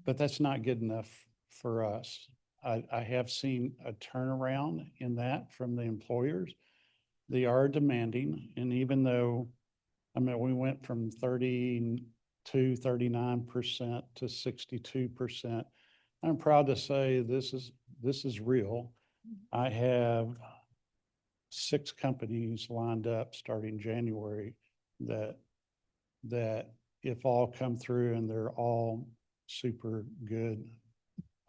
But that's not good enough for us. I have seen a turnaround in that from the employers. They are demanding. And even though, we went from 39% to 62%. I'm proud to say this is real. I have 6 companies lined up starting January that if all come through and they're all super good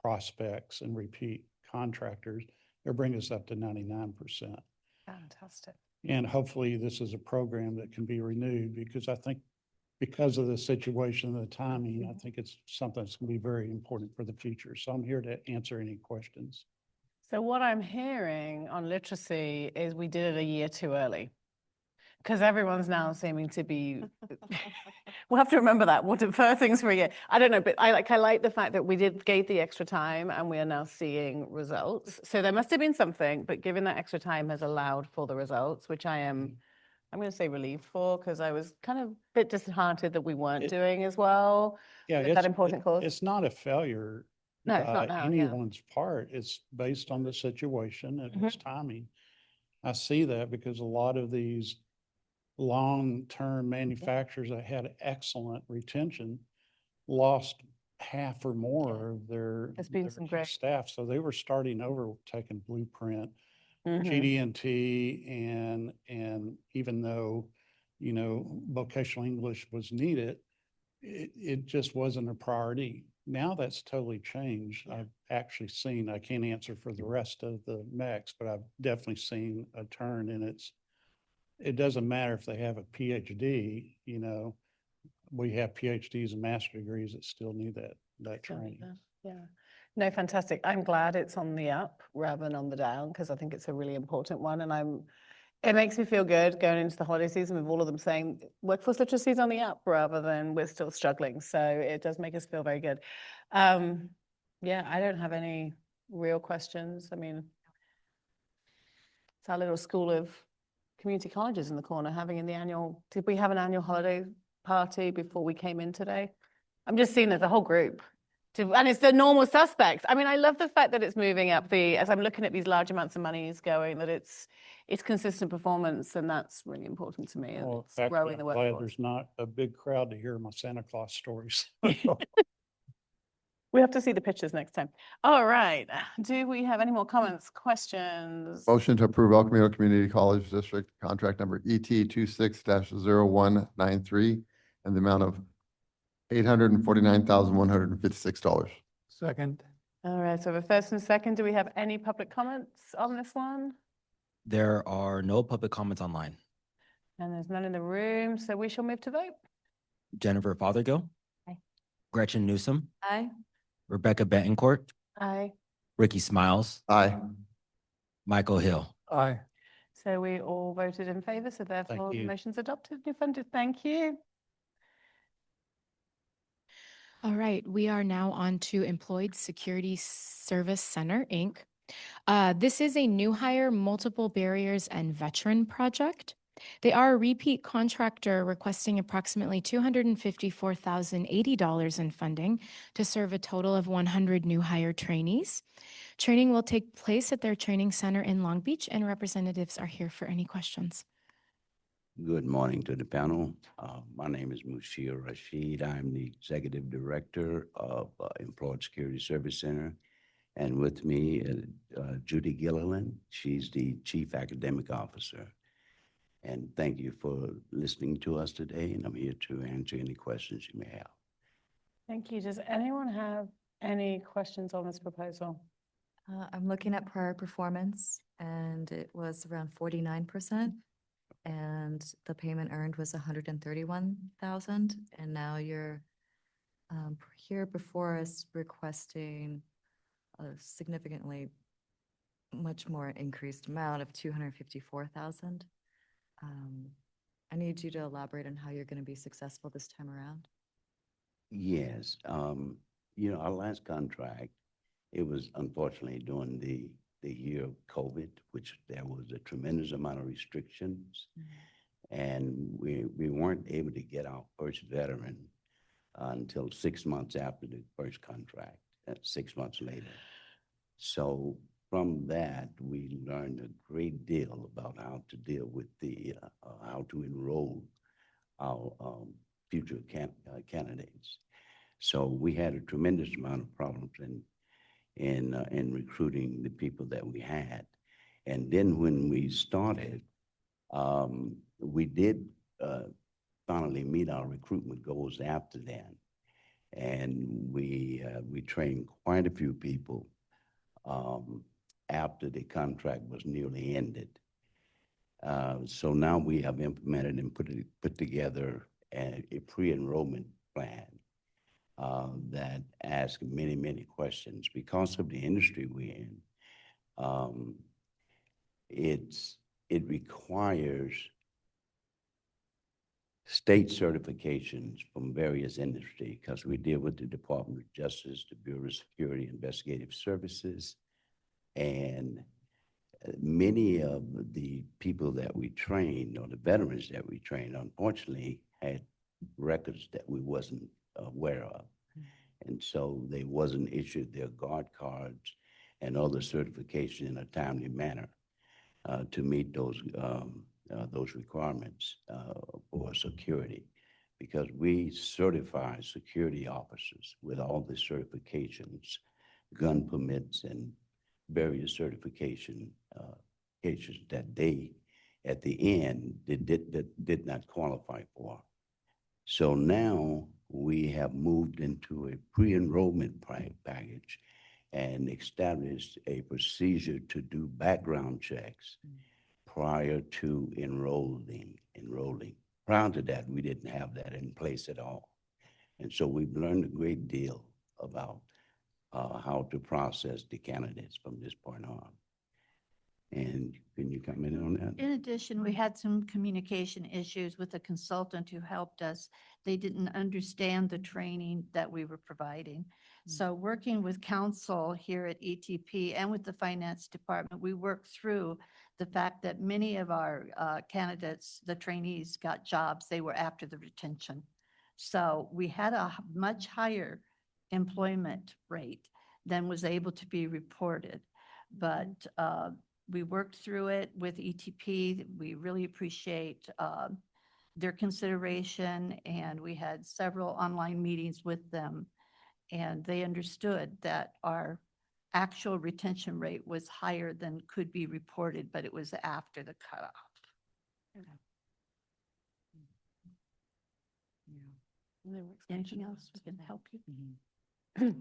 prospects and repeat contractors, they'll bring us up to 99%. Fantastic. And hopefully this is a program that can be renewed because I think because of the situation and the timing, I think it's something that's going to be very important for the future. So I'm here to answer any questions. So what I'm hearing on literacy is we did it a year too early. Because everyone's now seeming to be, we'll have to remember that. We'll defer things for a year. I don't know, but I like the fact that we gave the extra time and we are now seeing results. So there must have been something, but giving that extra time has allowed for the results, which I'm going to say relieved for, because I was kind of a bit disheartened that we weren't doing as well with that important cause. It's not a failure No, it's not now, yeah. anyone's part. It's based on the situation and its timing. I see that because a lot of these long-term manufacturers that had excellent retention lost half or more of their staff. So they were starting over, taking Blueprint, GD&T, and even though, you know, vocational English was needed, it just wasn't a priority. Now that's totally changed. I've actually seen, I can't answer for the rest of the MECs, but I've definitely seen a turn, and it doesn't matter if they have a PhD, you know, we have PhDs and master degrees that still need that training. Yeah. No, fantastic. I'm glad it's on the up rather than on the down, because I think it's a really important one. And it makes me feel good going into the holiday season with all of them saying workforce literacy is on the up rather than we're still struggling. So it does make us feel very good. Yeah, I don't have any real questions. I mean, it's our little school of community colleges in the corner having did we have an annual holiday party before we came in today? I'm just seeing there's a whole group. And it's the normal suspects. I mean, I love the fact that it's moving up as I'm looking at these large amounts of monies going, that it's consistent performance, and that's really important to me. And Well, it's actually, growing the I'm glad workforce. there's not a big crowd to hear my Santa Claus stories. We have to see the pictures next time. All right. Do we have any more comments, questions? Motion to approve El Camino Community College District Contract Number ET 26-0193 and the amount of $849,156. Second. All right. So the first and second, do we have any public comments on this one? There are no public comments online. And there's none in the room, so we shall move to vote. Jennifer Fothergill. Aye. Gretchen Newsom. Aye. Rebecca Betancourt. Aye. Ricky Smiles. Aye. Michael Hill. Aye. So we all voted in favor, so therefore the you. motion's adopted. You're funded. Thank you. All right, we are now on to Employed Security Service Center, Inc. This is a new hire, multiple barriers and veteran project. They are a repeat contractor requesting approximately $254,080 in funding to serve a total of 100 new hire trainees. Training will take place at their training center in Long Beach, and representatives are here for any questions. Good morning to the panel. My name is Mushir Rashid. I'm the Executive Director of Employed Security Service Center. And with me, Judy Gilliland. She's the Chief Academic Officer. And thank you for listening to us today, and I'm here to answer any questions you may have. Thank you. Does anyone have any questions on this proposal? I'm looking at prior performance, and it was around 49%. And the payment earned was 131,000. And now you're here before us requesting a significantly much more increased amount of 254,000. I need you to elaborate on how you're going to be successful this time around. Yes, you know, our last contract, it was unfortunately during the year of COVID, which there was a tremendous amount of restrictions. And we weren't able to get our first veteran until 6 months after the first contract, 6 months later. So from that, we learned a great deal about how to deal with how to enroll our future candidates. So we had a tremendous amount of problems in recruiting the people that we had. And then when we started, we did finally meet our recruitment goals after that. And we trained quite a few people after the contract was nearly ended. So now we have implemented and put together a pre-enrollment plan that asks many, many questions because of the industry we're in. It requires state certifications from various industries because we deal with the Department of Justice, the Bureau of Security Investigative Services, and many of the people that we trained, or the veterans that we trained, unfortunately had records that we wasn't aware of. And so they wasn't issued their guard cards and other certification in a timely manner to meet those requirements for security. Because we certify security officers with all the certifications, gun permits, and various certification cases that they, at the end, did not qualify for. So now we have moved into a pre-enrollment package and established a procedure to do background checks prior to enrolling. Prior to that, we didn't have that in place at all. And so we've learned a great deal about how to process the candidates from this point on. And can you comment on that? In addition, we had some communication issues with the consultant who helped us. They didn't understand the training that we were providing. So working with counsel here at ETP and with the finance department, we worked through the fact that many of our candidates, the trainees, got jobs. They were after the retention. So we had a much higher employment rate than was able to be reported. But we worked through it with ETP. We really appreciate their consideration, and we had several online meetings with them, and they understood that our actual retention rate was higher than could be reported, but it was after the cutoff. Anything else we can help you?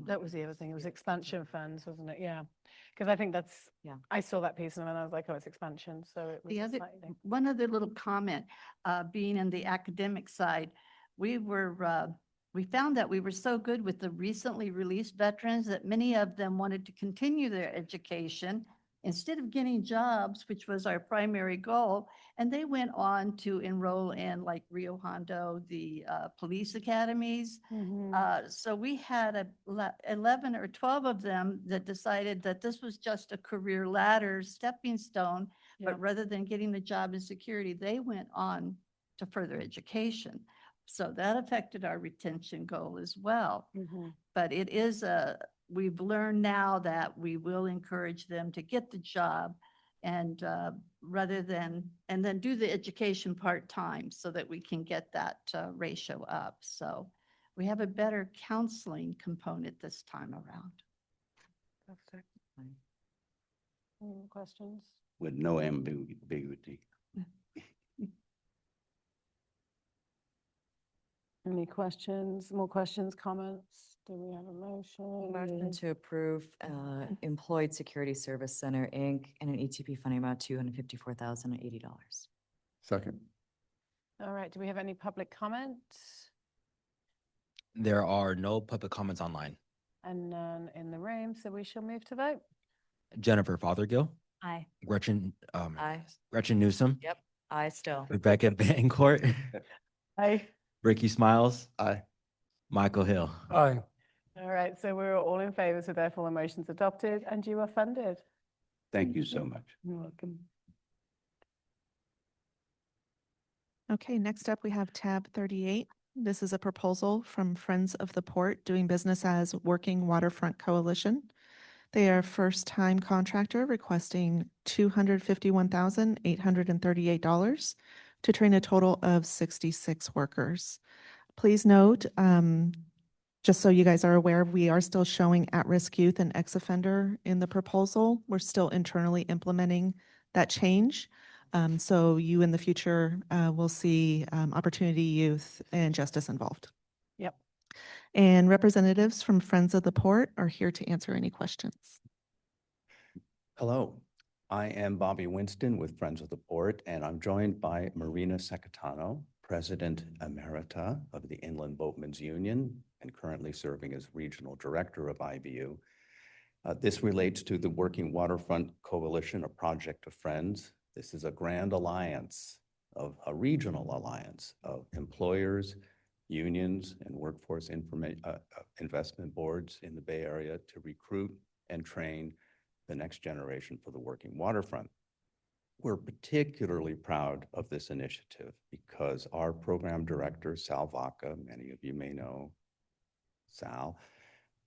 That was the other thing. It was expansion funds, wasn't it? Yeah. Because I think that's, I saw that piece and then I was like, oh, it's expansion. So it was The other, slightly. one other little comment, being in the academic side, we found that we were so good with the recently released veterans that many of them wanted to continue their education instead of getting jobs, which was our primary goal. And they went on to enroll in like Rio Hondo, the police academies. So we had 11 or 12 of them that decided that this was just a career ladder stepping stone, but rather than getting the job in security, they went on to further education. So that affected our retention goal as well. But it is we've learned now that we will encourage them to get the job and rather than, and then do the education part-time so that we can get that ratio up. So we have a better counseling component this time around. Perfect. Any more questions? With no ambiguity. Any questions, more questions, comments? Do we have a motion? Motion to approve Employed Security Service Center, Inc., and an ETP funding amount $254,080. Second. All right, do we have any public comment? There are no public comments online. And none in the room, so we shall move to vote. Jennifer Fothergill, Aye. Gretchen, Aye. Gretchen Newsom, Yep. Aye still. Rebecca Bancourt, Aye. Ricky Smiles, Aye. Michael Hill. Aye. All right, so we're all in favor, so therefore the motion's adopted and you are funded. Thank you so much. You're welcome. Okay, next up, we have tab 38. This is a proposal from Friends of the Port doing business as Working Waterfront Coalition. They are a first-time contractor requesting $251,838 to train a total of 66 workers. Please note, just so you guys are aware, we are still showing at-risk youth and ex-offender in the proposal. We're still internally implementing that change. So you in the future will see opportunity youth and justice involved. Yep. And representatives from Friends of the Port are here to answer any questions. Hello, I am Bobby Winston with Friends of the Port, and I'm joined by Marina Secatano, President Emerita of the Inland Boatmen's Union and currently serving as Regional Director of IBU. This relates to the Working Waterfront Coalition, a project of friends. This is a grand alliance of a regional alliance of employers, unions, and workforce investment boards in the Bay Area to recruit and train the next generation for the working waterfront. We're particularly proud of this initiative because our program director, Sal Vaca, many of you may know Sal,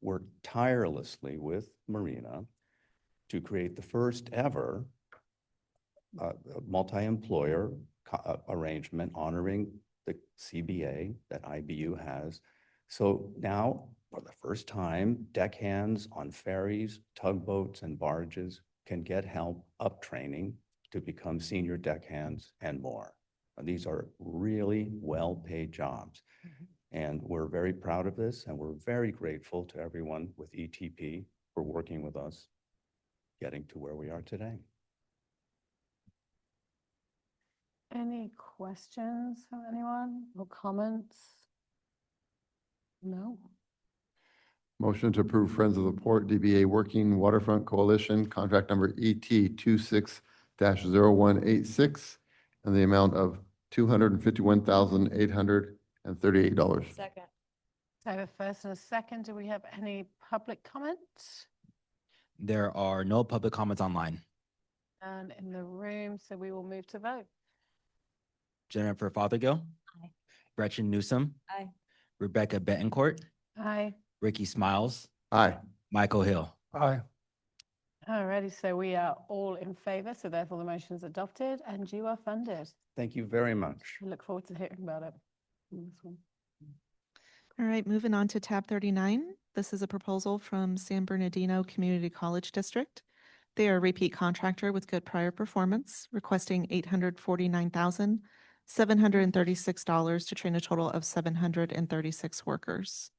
worked tirelessly with Marina to create the first ever multi-employer arrangement honoring the CBA that IBU has. So now, for the first time, deckhands on ferries, tugboats, and barges can get help up training to become senior deckhands and more. And these are really well-paid jobs. And we're very proud of this, and we're very grateful to everyone with ETP for working with us, getting to where we are today. Any questions from anyone or comments? No? Motion to approve Friends of the Port DBA Working Waterfront Coalition, contract number ET 26-0186, and the amount of $251,838. Second. So I have a first and a second. Do we have any public comments? There are no public comments online. And in the room, so we will move to vote. Jennifer Fothergill. Aye. Gretchen Newsom. Aye. Rebecca Betancourt. Aye. Ricky Smiles. Aye. Michael Hill. Aye. Alrighty, so we are all in favor, so therefore the motion is adopted and you are funded. Thank you very much. I look forward to hearing about it. on this one. All right, moving on to tab 39. This is a proposal from San Bernardino Community College District. They are a repeat contractor with good prior performance, requesting $849,736 to train a total of 736 workers.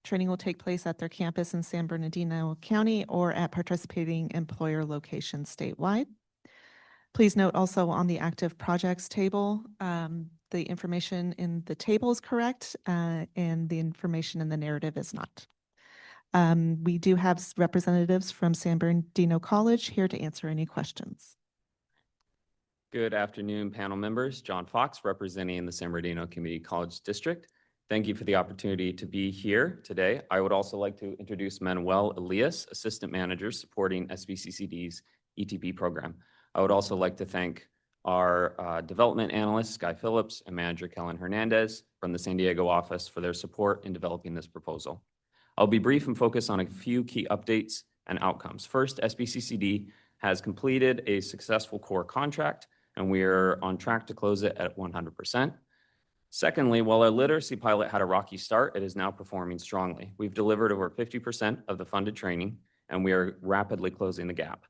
Training will take place at their campus in San Bernardino County or at participating employer locations statewide. Please note also on the active projects table, the information in the table is correct and the information in the narrative is not. We do have representatives from San Bernardino College here to answer any questions. Good afternoon, panel members. John Fox, representing the San Bernardino Community College District. Thank you for the opportunity to be here today. I would also like to introduce Manuel Elias, Assistant Manager supporting SBCCD's ETP program. I would also like to thank our development analyst, Sky Phillips, and manager Kellen Hernandez from the San Diego office for their support in developing this proposal. I'll be brief and focus on a few key updates and outcomes. First, SBCCD has completed a successful core contract, and we are on track to close it at 100%. Secondly, while our literacy pilot had a rocky start, it is now performing strongly. We've delivered over 50% of the funded training, and we are rapidly closing the gap.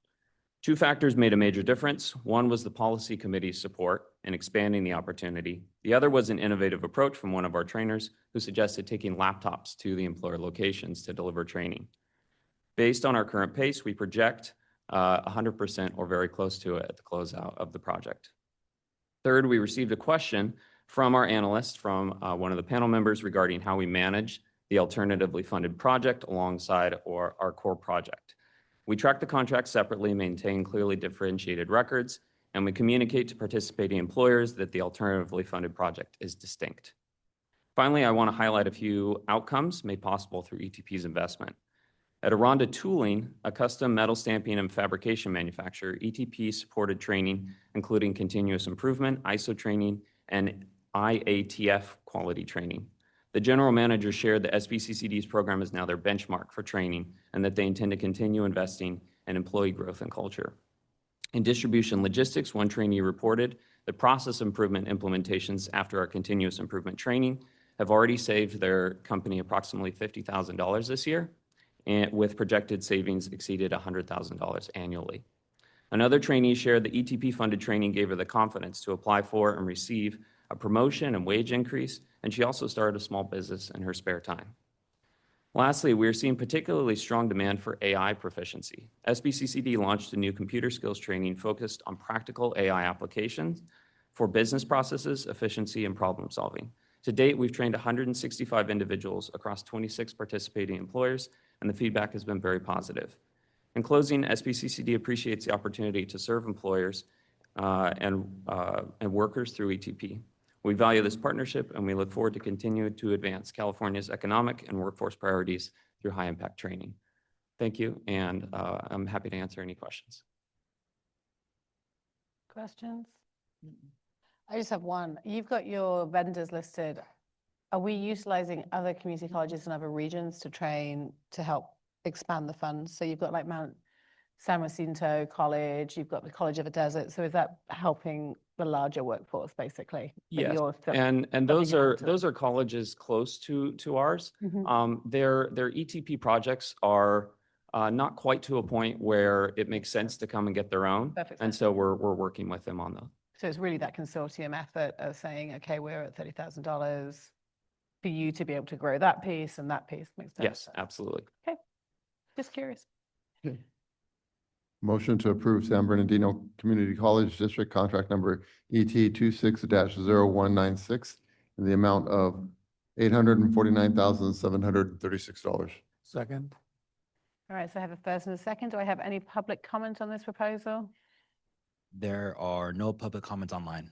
Two factors made a major difference. One was the policy committee's support in expanding the opportunity. The other was an innovative approach from one of our trainers who suggested taking laptops to the employer locations to deliver training. Based on our current pace, we project 100% or very close to it at the closeout of the project. Third, we received a question from our analyst, from one of the panel members regarding how we manage the alternatively funded project alongside our core project. We track the contract separately, maintain clearly differentiated records, and we communicate to participating employers that the alternatively funded project is distinct. Finally, I want to highlight a few outcomes made possible through ETP's investment. At Aranda Tooling, a custom metal stamping and fabrication manufacturer, ETP supported training, including continuous improvement, ISO training, and IATF quality training. The general manager shared that SBCCD's program is now their benchmark for training and that they intend to continue investing in employee growth and culture. In distribution logistics, one trainee reported that process improvement implementations after our continuous improvement training have already saved their company approximately $50,000 this year, and with projected savings exceeded $100,000 annually. Another trainee shared that ETP-funded training gave her the confidence to apply for and receive a promotion and wage increase, and she also started a small business in her spare time. Lastly, we are seeing particularly strong demand for AI proficiency. SBCCD launched a new computer skills training focused on practical AI applications for business processes, efficiency, and problem solving. To date, we've trained 165 individuals across 26 participating employers, and the feedback has been very positive. In closing, SBCCD appreciates the opportunity to serve employers and workers through ETP. We value this partnership, and we look forward to continue to advance California's economic and workforce priorities through high-impact training. Thank you, and I'm happy to answer any questions. Questions? I just have one. You've got your vendors listed. Are we utilizing other community colleges in other regions to train to help expand the funds? So you've got like Mount San Jacinto College, you've got the College of the Desert. So is that helping the larger workforce basically? Yes, and those are colleges close to ours. Their ETP projects are not quite to a point where it makes sense to come and get their own. And so we're working with them on those. So it's really that consortium effort of saying, okay, we're at $30,000 for you to be able to grow that piece and that piece makes sense. Yes, absolutely. Okay, just curious. Motion to approve San Bernardino Community College District Contract Number ET 26-0196 in the amount of $849,736. Second. All right, so I have a first and a second. Do I have any public comment on this proposal? There are no public comments online.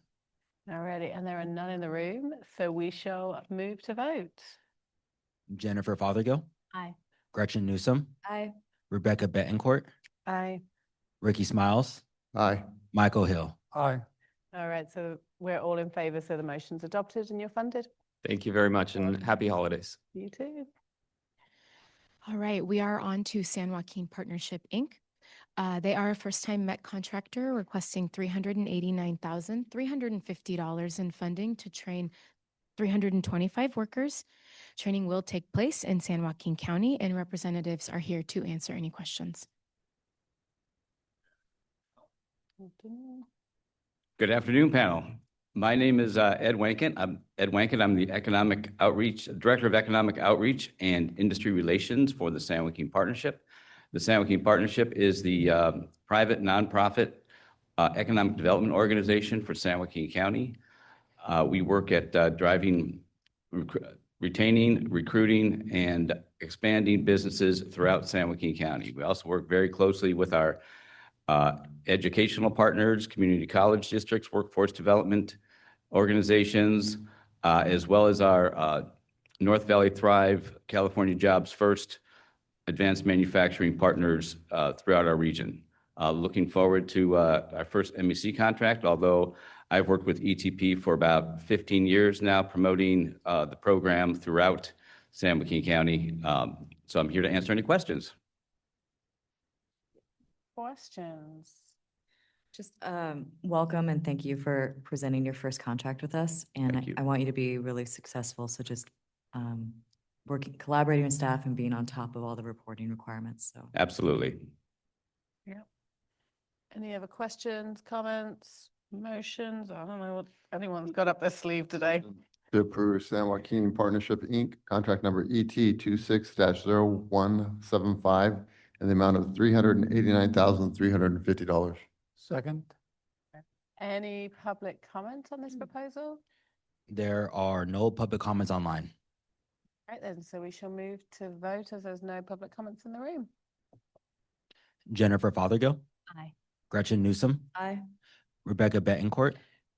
Alrighty, and there are none in the room, so we shall move to vote. Jennifer Fothergill, Aye. Gretchen Newsom, Aye. Rebecca Betancourt, Aye. Ricky Smiles, Aye. Michael Hill. Aye. All right, so we're all in favor, so the motion's adopted and you're funded. Thank you very much, and happy holidays. You too. All right, we are on to San Joaquin Partnership, Inc. They are a first-time MET contractor requesting $389,350 in funding to train 325 workers. Training will take place in San Joaquin County, and representatives are here to answer any questions. Good afternoon, panel. My name is Ed Wankin. I'm the Director of Economic Outreach and Industry Relations for the San Joaquin Partnership. The San Joaquin Partnership is the private nonprofit economic development organization for San Joaquin County. We work at retaining, recruiting, and expanding businesses throughout San Joaquin County. We also work very closely with our educational partners, community college districts, workforce development organizations, as well as our North Valley Thrive, California Jobs First, advanced manufacturing partners throughout our region. Looking forward to our first MEC contract, although I've worked with ETP for about 15 years now, promoting the program throughout San Joaquin County. So I'm here to answer any questions. Questions? Just welcome and thank you for presenting your first contract with us. And I want you to be really successful. So just collaborating with staff and being on top of all the reporting requirements. So Absolutely. Yeah. Any other questions, comments, motions? I don't know what anyone's got up their sleeve today. To approve San Joaquin Partnership, Inc., contract number ET 26-0175 in the amount of $389,350. Second. Any public comment on this proposal? There are no public comments online. Right then, so we shall move to vote as there's no public comments in the room. Jennifer Fothergill, Aye. Gretchen Newsom, Aye. Rebecca Betancourt,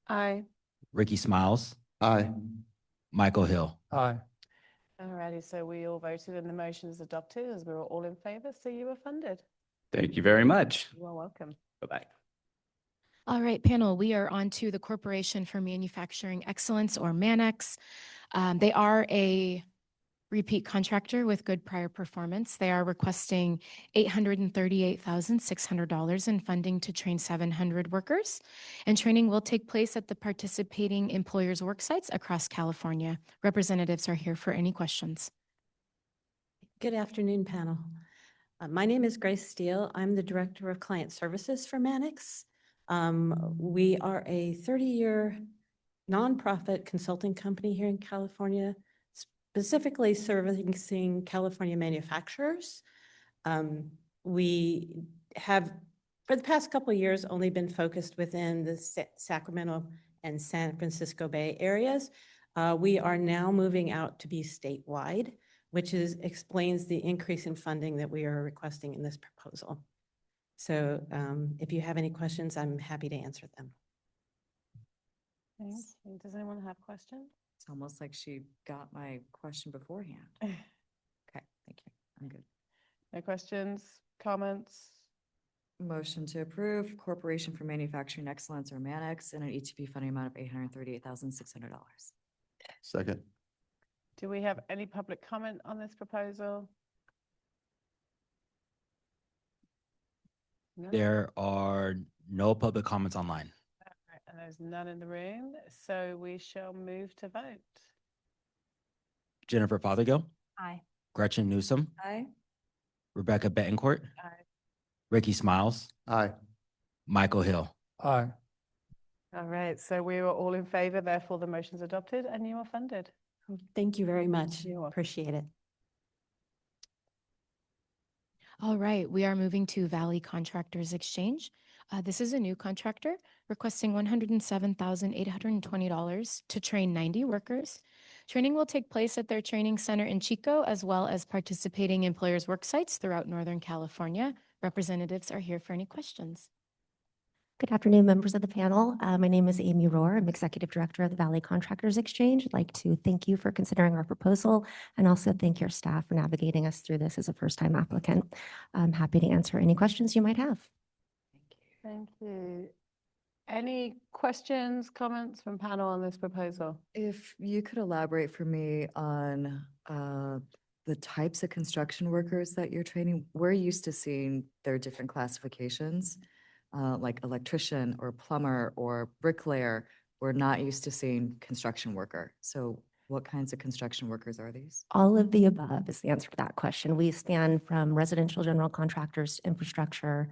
Aye. Ricky Smiles, Aye. Michael Hill. Aye. Alrighty, so we all voted and the motion is adopted as we were all in favor, so you were funded. Thank you very much. You are welcome. Bye-bye. All right, panel, we are on to the Corporation for Manufacturing Excellence, or MANEX. They are a repeat contractor with good prior performance. They are requesting $838,600 in funding to train 700 workers, and training will take place at the participating employers' work sites across California. Representatives are here for any questions. Good afternoon, panel. My name is Grace Steele. I'm the Director of Client Services for MANEX. We are a 30-year nonprofit consulting company here in California, specifically servicing California manufacturers. We have, for the past couple of years, only been focused within the Sacramento and San Francisco Bay areas. We are now moving out to be statewide, which explains the increase in funding that we are requesting in this proposal. So if you have any questions, I'm happy to answer them. Thanks. Does anyone have questions? It's almost like she got my question beforehand. Okay, thank you. I'm good. No questions, comments? Motion to approve Corporation for Manufacturing Excellence, or Manex, in an ETP funding amount of $838,600. Second. Do we have any public comment on this proposal? No? There are no public comments online. Alright, and there's none in the room, so we shall move to vote. Jennifer Fothergill, Aye. Gretchen Newsom, Aye. Rebecca Betancourt, Aye. Ricky Smiles, Aye. Michael Hill. Aye. All right, so we were all in favor, therefore the motion's adopted and you are funded. Thank you very much. You're welcome. Appreciate it. All right, we are moving to Valley Contractors Exchange. This is a new contractor requesting $107,820 to train 90 workers. Training will take place at their training center in Chico, as well as participating employers' work sites throughout Northern California. Representatives are here for any questions. Good afternoon, members of the panel. My name is Amy Rohr. I'm Executive Director of the Valley Contractors Exchange. I'd like to thank you for considering our proposal and also thank your staff for navigating us through this as a first-time applicant. I'm happy to answer any questions you might have. Thank you. Any questions, comments from panel on this proposal? If you could elaborate for me on the types of construction workers that you're training. We're used to seeing their different classifications, like electrician or plumber or bricklayer. We're not used to seeing construction worker. So what kinds of construction workers are these? All of the above is the answer to that question. We span from residential general contractors, infrastructure,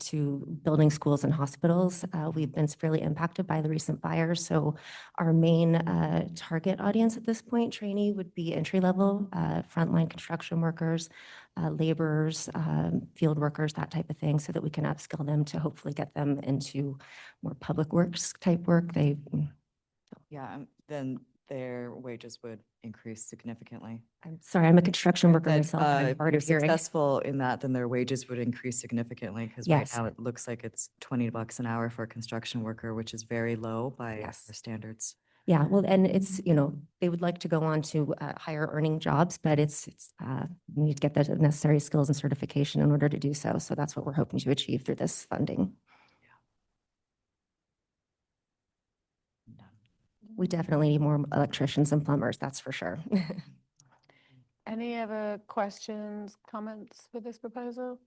to building schools and hospitals. We've been severely impacted by the recent fires. So our main target audience at this point, trainee, would be entry-level, frontline construction workers, laborers, field workers, that type of thing, so that we can upskill them to hopefully get them into more public works type work. Yeah, then their wages would increase significantly. I'm sorry, I'm a construction worker That, myself. I'm if hard you're of hearing. successful in that, then their wages would increase significantly, because right Yes. now it looks like it's $20 an hour for a construction worker, which is very low by Yes. our standards. Yeah, well, and it's, they would like to go on to higher earning jobs, but you need to get the necessary skills and certification in order to do so. So that's what we're hoping to achieve through this funding. We definitely need more electricians and plumbers, that's for sure. Any other questions, comments with this proposal?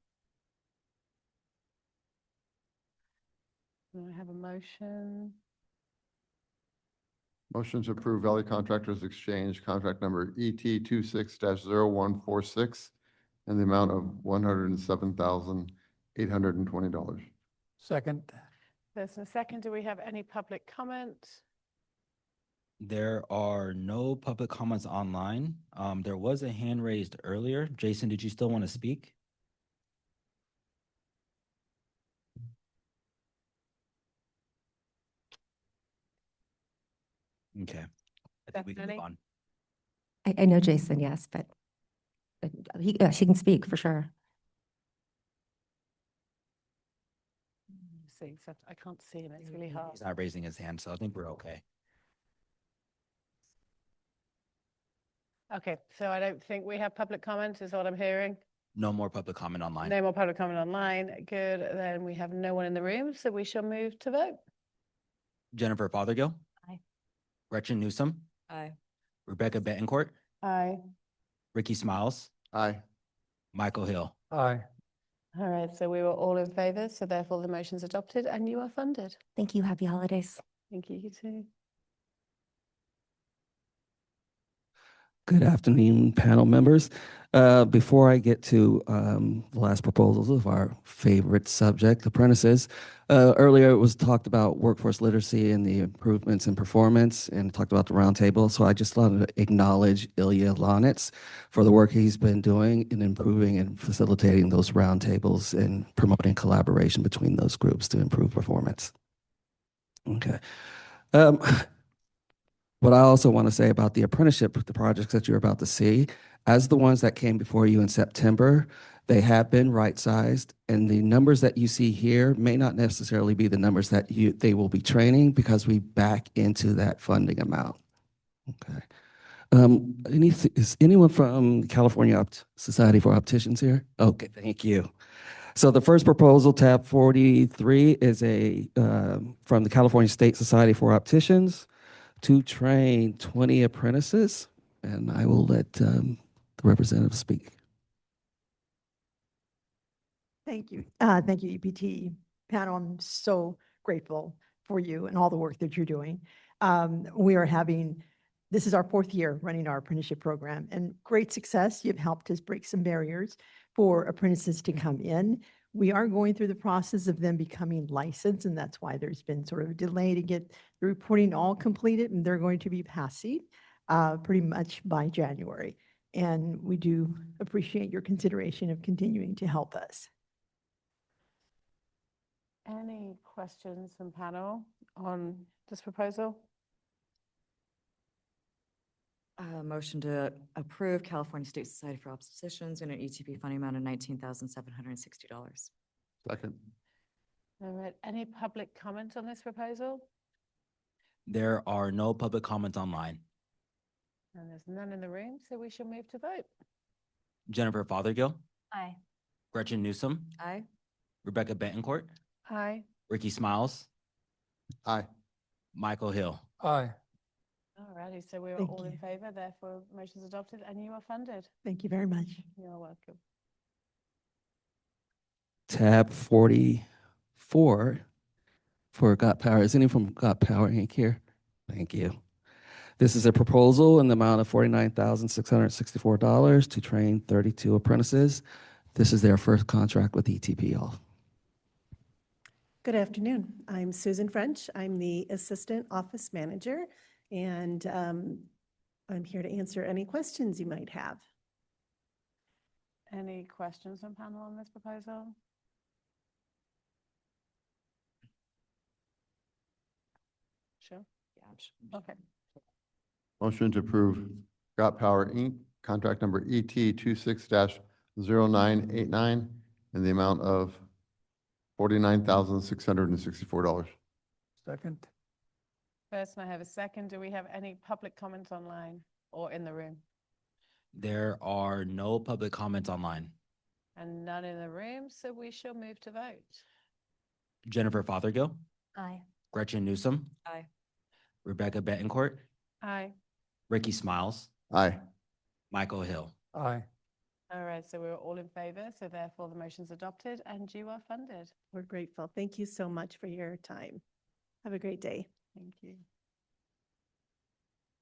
Do I have a motion? Motion to approve Valley Contractors Exchange contract number ET 26-0146 in the amount of $107,820. Second. There's a second. Do we have any public comment? There are no public comments online. There was a hand raised earlier. Jason, did you still want to speak? Okay. I think we can move Stephanie? on. I know Jason, yes, but she can speak for sure. See, so I can't see him. It's really hard. He's not raising his hand, so I think we're okay. Okay, so I don't think we have public comment, is what I'm hearing. No more public comment online. No more public comment online. Good. Then we have no one in the room, so we shall move to vote. Jennifer Fothergill. Aye. Gretchen Newsom. Aye. Rebecca Betancourt. Aye. Ricky Smiles. Aye. Michael Hill. Aye. All right, so we were all in favor, so therefore the motion's adopted and you are funded. Thank you. Happy holidays. Thank you, you too. Good afternoon, panel members. Before I get to the last proposals of our favorite subject, apprentices, earlier it was talked about workforce literacy and the improvements in performance, and talked about the roundtable. So I just wanted to acknowledge Ilya Lonitz for the work he's been doing in improving and facilitating those roundtables and promoting collaboration between those groups to improve performance. Okay. What I also want to say about the apprenticeship, the projects that you're about to see, as the ones that came before you in September, they have been right-sized, and the numbers that you see here may not necessarily be the numbers that they will be training because we back into that funding amount. Okay. Is anyone from California Society for Opticians here? Okay, thank you. So the first proposal, tab 43, is from the California State Society for Opticians to train 20 apprentices, and I will let the representative speak. Thank you. Thank you, EPT panel. I'm so grateful for you and all the work that you're doing. This is our 4th year running our apprenticeship program, and great success. You've helped us break some barriers for apprentices to come in. We are going through the process of them becoming licensed, and that's why there's been sort of a delay to get the reporting all completed, and they're going to be passing pretty much by January. And we do appreciate your consideration of continuing to help us. Any questions from panel on this proposal? Motion to approve California State Society for Obstetricians in an ETP funding amount of $19,760. Second. All right, any public comment on this proposal? There are no public comments online. And there's none in the room, so we shall move to vote. Jennifer Fothergill, Aye. Gretchen Newsom, Aye. Rebecca Betancourt, Aye. Ricky Smiles, Aye. Michael Hill. Aye. All righty, so we are Thank all in you. favor, therefore motion's adopted and you are funded. Thank you very much. You're welcome. Tab 44 for Got Power. Is anyone from Got Power Inc. here? Thank you. This is a proposal in the amount of $49,664 to train 32 apprentices. This is their first contract with ETPL. Good afternoon. I'm Susan French. I'm the Assistant Office Manager, and I'm here to answer any questions you might have. Any questions from panel on this proposal? Sure. Yeah. Okay. Motion to approve Got Power Inc., contract number ET 26-0989 in the amount of $49,664. Second. First, I have a second. Do we have any public comments online or in the room? There are no public comments online. And none in the room, so we shall move to vote. Jennifer Fothergill, Aye. Gretchen Newsom, Aye. Rebecca Betancourt, Aye. Ricky Smiles, Aye. Michael Hill. Aye. All right, so we're all in favor, so therefore the motion's adopted and you are funded. We're grateful. Thank you so much for your time. Have a great day. Thank you.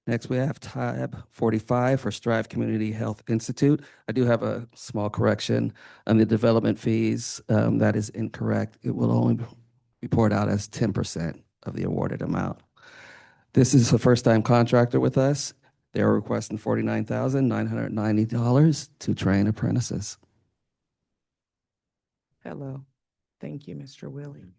Next, we have tab 45 for Strive Community Health Institute. I do have a small correction on the development fees. That is incorrect. It will only be poured out as 10% of the awarded amount. This is a first-time contractor with us. They are requesting $49,990 to train apprentices. Hello. Thank you, Mr. Willie.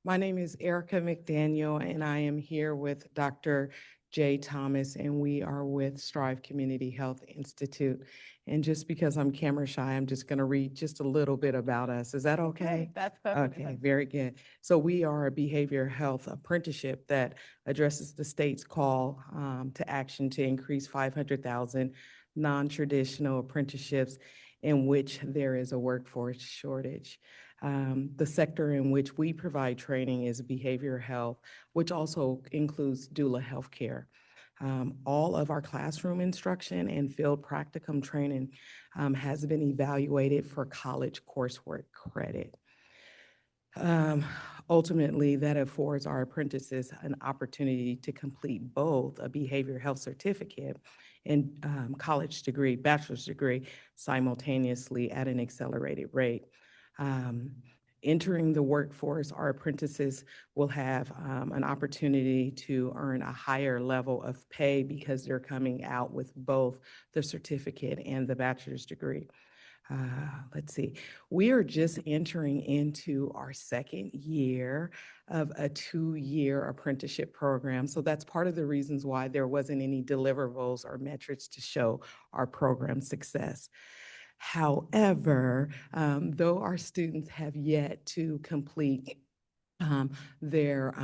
My name is Erica McDaniel, and I am here with Dr. Jay Thomas, and we are with Strive Community Health Institute. And just because I'm camera shy, I'm just going to read just a little bit about us. Is that okay? That's perfect. Okay, very good. So we are a behavioral health apprenticeship that addresses the state's call to action to increase 500,000 non-traditional apprenticeships in which there is a workforce shortage. The sector in which we provide training is behavioral health, which also includes doula healthcare. All of our classroom instruction and field practicum training has been evaluated for college coursework credit. Ultimately, that affords our apprentices an opportunity to complete both a behavioral health certificate and college degree, bachelor's degree, simultaneously at an accelerated rate. Entering the workforce, our apprentices will have an opportunity to earn a higher level of pay because they're coming out with both the certificate and the bachelor's degree. let's see, we are just entering into our second year of a 2-year apprenticeship program. So that's part of the reasons why there wasn't any deliverables or metrics to show our program success. However, though our students have yet to complete their,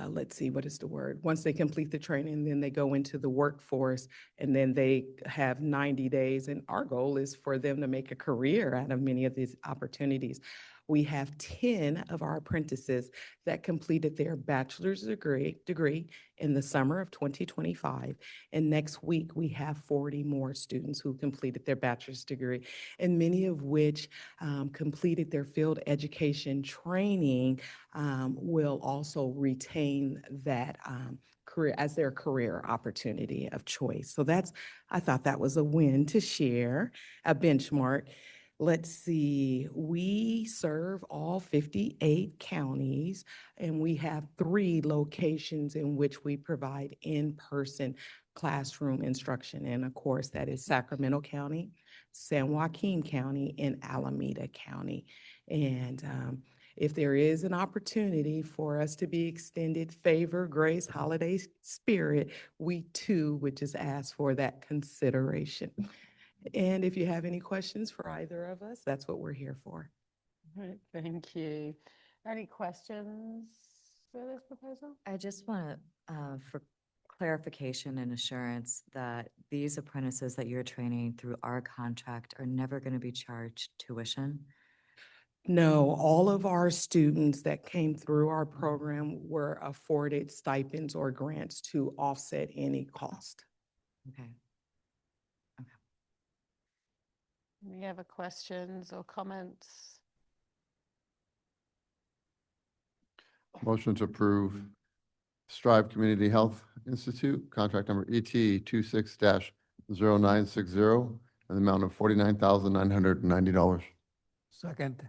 let's see, what is the word? Once they complete the training, then they go into the workforce and then they have 90 days. And our goal is for them to make a career out of many of these opportunities. We have 10 of our apprentices that completed their bachelor's degree in the summer of 2025. And next week, we have 40 more students who completed their bachelor's degree, and many of which completed their field education training will also retain that career as their career opportunity of choice. So I thought that was a win to share, a benchmark. Let's see, we serve all 58 counties, and we have 3 locations in which we provide in-person classroom instruction. And of course, that is Sacramento County, San Joaquin County, and Alameda County. And if there is an opportunity for us to be extended favor, grace, holiday spirit, we too would just ask for that consideration. And if you have any questions for either of us, that's what we're here for. All right, thank you. Any questions for this proposal? I just want to, for clarification and assurance that these apprentices that you're training through our contract are never going to be charged tuition? No, all of our students that came through our program were afforded stipends or grants to offset any cost. Okay. Any other questions or comments? Motion to approve Strive Community Health Institute, contract number ET 26-0960, and the amount of $49,990. Second.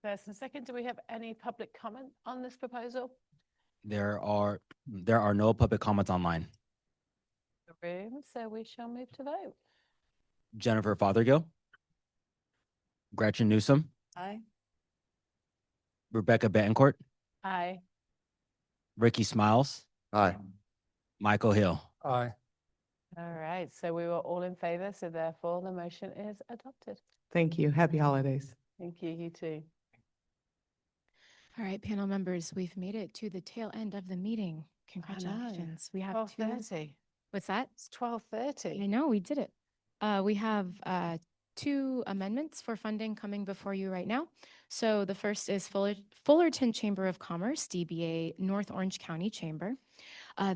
First and second, do we have any public comment on this proposal? There are no public comments online. The room, so we shall move to vote. Jennifer Fothergill, Gretchen Newsom, Aye. Rebecca Betancourt, Aye. Ricky Smiles, Aye. Michael Hill. Aye. All right, so we were all in favor, so therefore the motion is adopted. Thank you. Happy holidays. Thank you, you too. All right, panel members, we've made it to the tail end of the meeting. Congratulations. We have 12:30. What's that? It's 12:30. I know, we did it. We have 2 amendments for funding coming before you right now. So the first is Fullerton Chamber of Commerce, DBA North Orange County Chamber.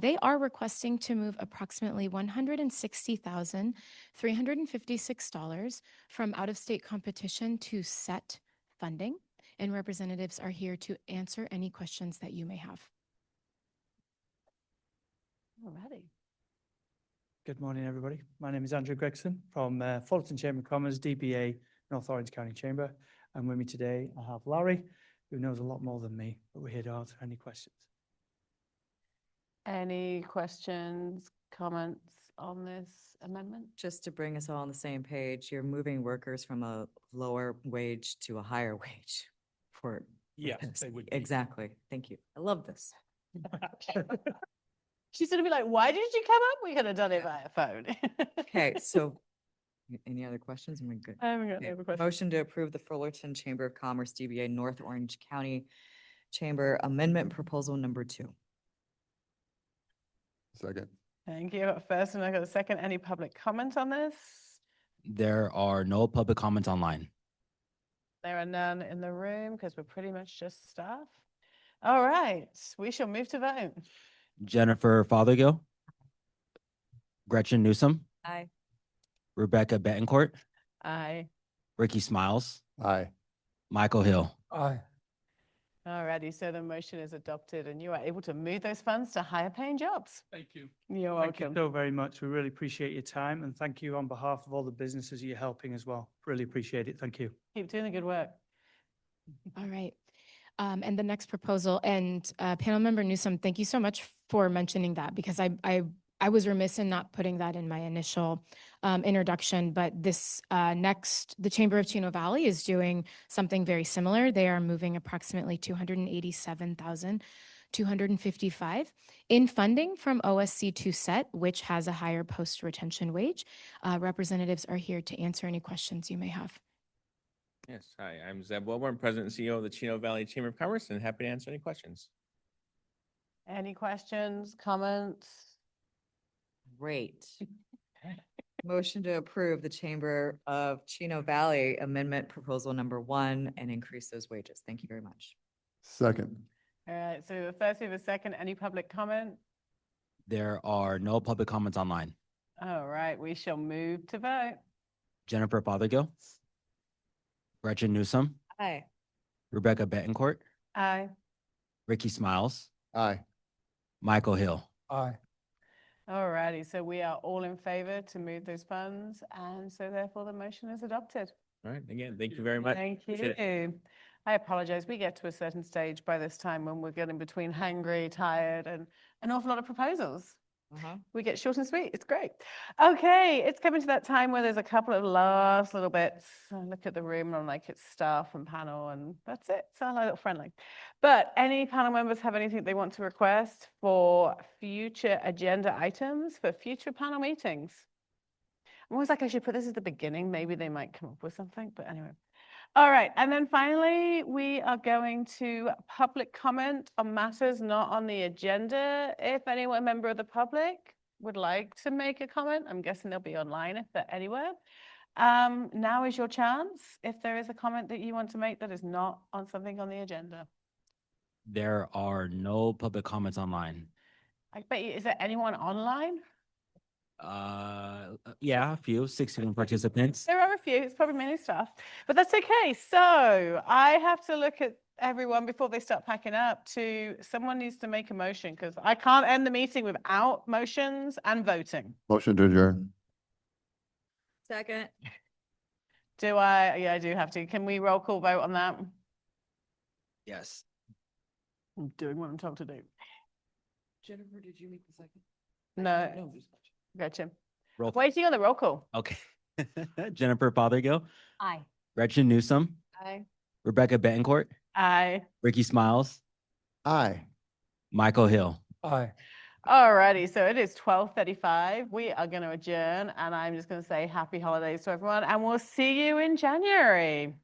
They are requesting to move approximately $160,356 from out-of-state competition to set funding, and representatives are here to answer any questions that you may have. Alrighty. Good morning, everybody. My name is Andrew Gregson from Fullerton Chamber of Commerce, DBA North Orange County Chamber. And with me today, I have Larry, who knows a lot more than me, but we're here to answer any questions. Any questions, comments on this amendment? Just to bring us all on the same page, you're moving workers from a lower wage to a higher wage for. Yes, they would be. Exactly. Thank you. I love this. She's gonna be like, why did you come up? We could have done it via phone. Okay, so any other questions? Am I good? I haven't got Okay, any other questions. Motion to approve the Fullerton Chamber of Commerce, DBA North Orange County Chamber Amendment Proposal Number 2. Second. Thank you. I got a first and I got a second. Any public comment on this? There are no public comments online. There are none in the room because we're pretty much just staff. All right, we shall move to vote. Jennifer Fothergill, Gretchen Newsom, Aye. Rebecca Betancourt, Aye. Ricky Smiles, Aye. Michael Hill. Aye. All righty, so the motion is adopted and you are able to move those funds to higher paying jobs. Thank you. You're Thank you welcome. so very much. We really appreciate your time, and thank you on behalf of all the businesses you're helping as well. Really appreciate it. Thank you. Keep doing the good work. All right. And the next proposal, and panel member Newsom, thank you so much for mentioning that, because I I was remiss in not putting that in my initial introduction, but this the Chamber of Chino Valley is doing something very similar. They are moving approximately 287,255 in funding from OSC 2 set, which has a higher post-retention wage. Representatives are here to answer any questions you may have. Yes, hi, I'm Zeb Wilburn, President and CEO of the Chino Valley Chamber of Commerce, and happy to answer any questions. Any questions, comments? Great. Motion to approve the Chamber of Chino Valley Amendment Proposal Number 1 and increase those wages. Thank you very much. Second. All right, so first we have a second. Any public comment? There are no public comments online. All right, we shall move to vote. Jennifer Fothergill, Gretchen Newsom, Aye. Rebecca Betancourt, Aye. Ricky Smiles, Aye. Michael Hill. Aye. All righty, so we are all in favor to move those funds, and so therefore the motion is adopted. All right, again, thank you very much. Thank Appreciate it. you. I apologize. We get to a certain stage by this time when we're getting between hungry, tired, and an awful lot of proposals. We get short and sweet. It's great. Okay, it's coming to that time where there's a couple of last little bits. I look at the room and I'm like, it's staff and panel, and that's it. It's a little friendly. But any panel members have anything they want to request for future agenda items for future panel meetings? I'm always like, I should put this at the beginning. Maybe they might come up with something, but anyway. All right, and then finally, we are going to public comment on matters not on the agenda. If anyone, member of the public, would like to make a comment, I'm guessing they'll be online if they're anywhere. Now is your chance if there is a comment that you want to make that is not on something on the agenda. There are no public comments online. I bet you, is there anyone online? Yeah, a few, 16 participants. There are a few, it's probably many staff, but that's okay. So I have to look at everyone before they start packing up someone needs to make a motion because I can't end the meeting without motions and voting. Motion to adjourn. Second. Yeah, I do have to. Can we roll call vote on that? Yes. I'm doing what I'm told to do. Jennifer, did you make the second? No. Gotcha. Roll. Waiting on the roll call. Okay. Jennifer Fothergill, Aye. Gretchen Newsom, Aye. Rebecca Betancourt, Aye. Ricky Smiles, Aye. Michael Hill. Aye. All righty, so it is 12:35. We are going to adjourn, and I'm just going to say happy holidays to everyone, and we'll see you in January.